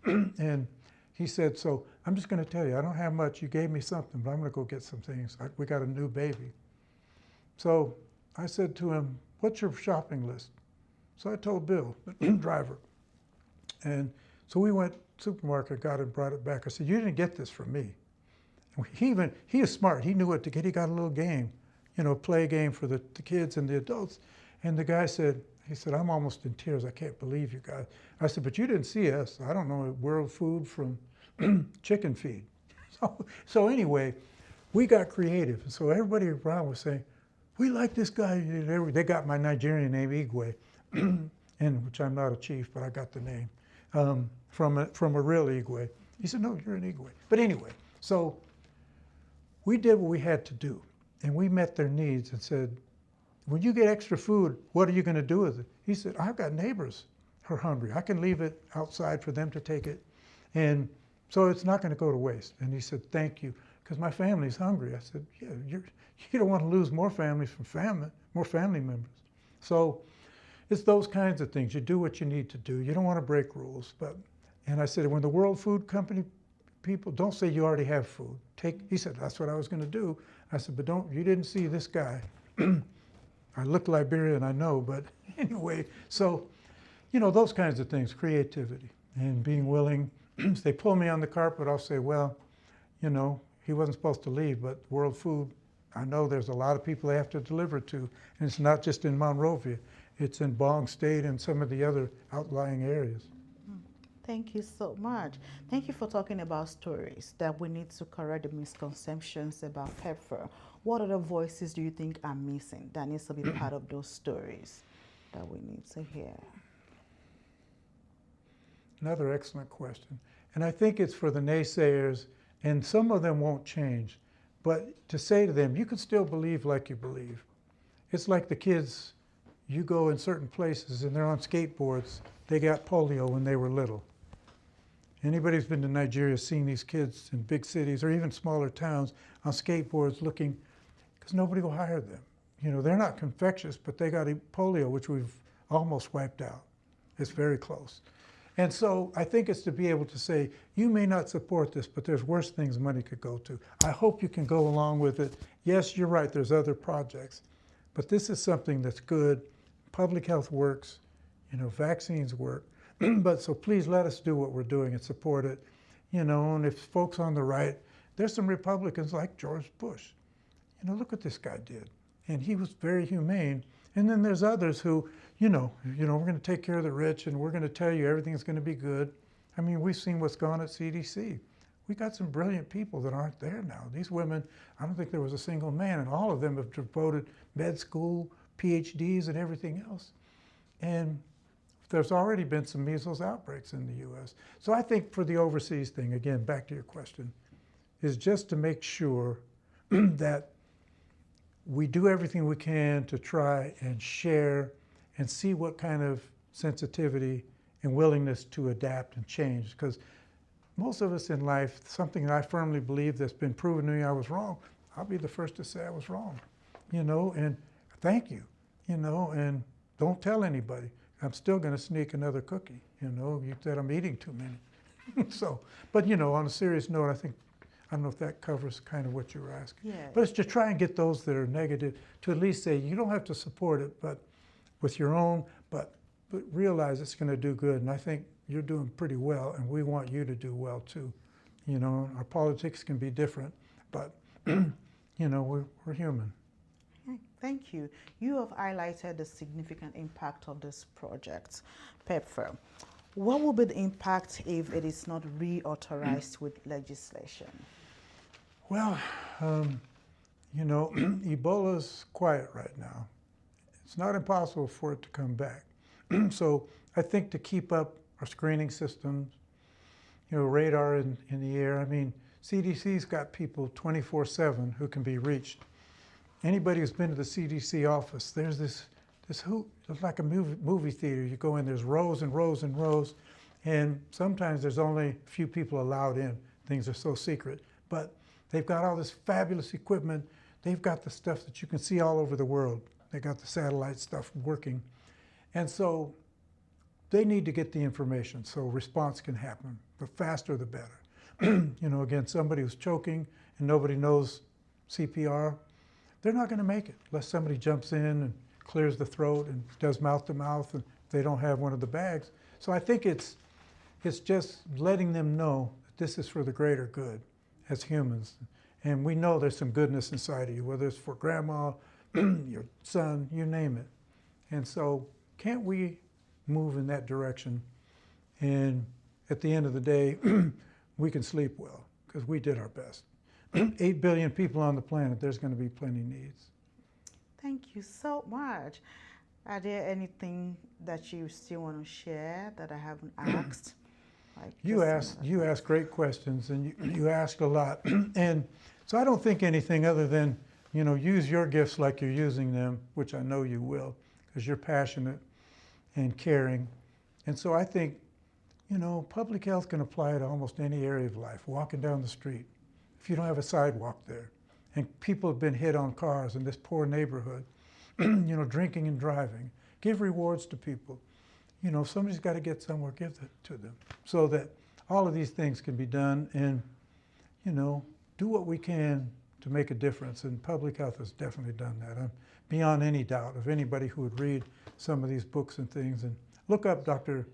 And he said, so I'm just going to tell you, I don't have much. You gave me something, but I'm going to go get some things. We got a new baby. So I said to him, what's your shopping list? So I told Bill, the driver. And so we went to the supermarket, got it, brought it back. I said, you didn't get this from me. And he is smart. He knew what to get. He got a little game, you know, play game for the kids and the adults. And the guy said, he said, I'm almost in tears. I can't believe you guys. I said, but you didn't see us. I don't know, World Food from chicken feed. So anyway, we got creative. And so everybody around was saying, we like this guy. They got my Nigerian name, Igwe, and which I'm not a chief, but I got the name, from a real Igwe. He said, no, you're an Igwe. But anyway, so we did what we had to do. And we met their needs and said, when you get extra food, what are you going to do with it? He said, I've got neighbors who are hungry. I can leave it outside for them to take it. And so it's not going to go to waste. And he said, thank you, because my family's hungry. I said, yeah, you don't want to lose more families from more family members. So it's those kinds of things. You do what you need to do. You don't want to break rules. And I said, when the World Food Company people, don't say you already have food. He said, that's what I was going to do. I said, but you didn't see this guy. I look Liberian, I know, but anyway, so, you know, those kinds of things, creativity and being willing. If they pull me on the carpet, I'll say, well, you know, he wasn't supposed to leave, but World Food, I know there's a lot of people they have to deliver to, and it's not just in Monrovia, it's in Bong State and some of the other outlying areas. Thank you so much. Thank you for talking about stories that we need to correct the misconceptions about PEPFAR. What other voices do you think are missing that needs to be part of those stories that we need to hear? Another excellent question. And I think it's for the naysayers, and some of them won't change, but to say to them, you can still believe like you believe. It's like the kids, you go in certain places and they're on skateboards, they got polio when they were little. Anybody who's been to Nigeria has seen these kids in big cities or even smaller towns on skateboards looking, because nobody will hire them. You know, they're not infectious, but they got polio, which we've almost wiped out. It's very close. And so I think it's to be able to say, you may not support this, but there's worse things money could go to. I hope you can go along with it. Yes, you're right, there's other projects, but this is something that's good. Public health works, you know, vaccines work. But so please let us do what we're doing and support it. You know, and if folks on the right, there's some Republicans like George Bush. You know, look what this guy did. And he was very humane. And then there's others who, you know, we're going to take care of the rich and we're going to tell you everything's going to be good. I mean, we've seen what's gone at CDC. We got some brilliant people that aren't there now. These women, I don't think there was a single man, and all of them have devoted med school, PhDs, and everything else. And there's already been some measles outbreaks in the U.S. So I think for the overseas thing, again, back to your question, is just to make sure that we do everything we can to try and share and see what kind of sensitivity and willingness to adapt and change. Because most of us in life, something that I firmly believe that's been proven to me I was wrong, I'll be the first to say I was wrong, you know, and thank you, you know, and don't tell anybody. I'm still going to sneak another cookie, you know, you said I'm eating too many. So, but you know, on a serious note, I don't know if that covers kind of what you were asking. Yes. But it's to try and get those that are negative to at least say, you don't have to support it, but with your own, but realize it's going to do good. And I think you're doing pretty well, and we want you to do well too. You know, our politics can be different, but you know, we're human. Thank you. You have highlighted the significant impact of this project, PEPFAR. What will be the impact if it is not reauthorized with legislation? Well, you know, Ebola's quiet right now. It's not impossible for it to come back. So I think to keep up our screening systems, you know, radar in the air. I mean, CDC's got people 24/7 who can be reached. Anybody who's been to the CDC office, there's this it's like a movie theater. You go in, there's rows and rows and rows, and sometimes there's only a few people allowed in. Things are so secret. But they've got all this fabulous equipment. They've got the stuff that you can see all over the world. They got the satellite stuff working. And so they need to get the information so response can happen. The faster, the better. You know, again, somebody who's choking and nobody knows CPR, they're not going to make it unless somebody jumps in and clears the throat and does mouth to mouth, and they don't have one of the bags. So I think it's just letting them know that this is for the greater good as humans. And we know there's some goodness inside of you, whether it's for grandma, your son, you name it. And so can't we move in that direction? And at the end of the day, we can sleep well because we did our best. 8 billion people on the planet, there's going to be plenty needs. Thank you so much. Are there anything that you still want to share that I haven't asked? Like You asked great questions, and you asked a lot. And so I don't think anything other than, you know, use your gifts like you're using them, which I know you will, because you're passionate and caring. And so I think, you know, public health can apply to almost any area of life. Walking down the street, if you don't have a sidewalk there, and people have been hit on cars in this poor neighborhood, you know, drinking and driving, give rewards to people. You know, if somebody's got to get somewhere, give it to them, so that all of these things can be done, and, you know, do what we can to make a difference. And public health has definitely done that. I'm beyond any doubt of anybody who would read some of these books and things. And look up Dr.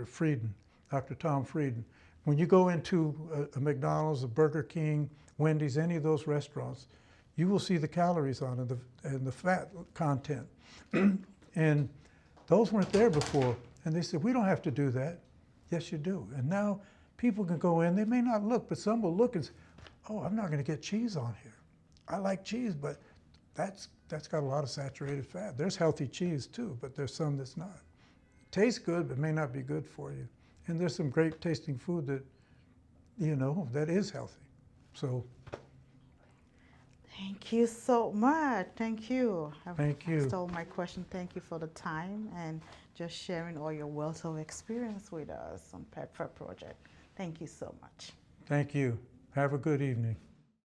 Frieden, Dr. Tom Frieden. When you go into a McDonald's, a Burger King, Wendy's, any of those restaurants, you will see the calories on it and the fat content. And those weren't there before. And they said, we don't have to do that. Yes, you do. And now people can go in, they may not look, but some will look and say, oh, I'm not going to get cheese on here. I like cheese, but that's got a lot of saturated fat. There's healthy cheese too, but there's some that's not. Tastes good, but may not be good for you. And there's some great tasting food that that is healthy. So Thank you so much. Thank you. thank you. That's all my question. Thank you for the time and just sharing all your wealth of experience with us on PEPFAR project. Thank you so much. Thank you. Have a good evening.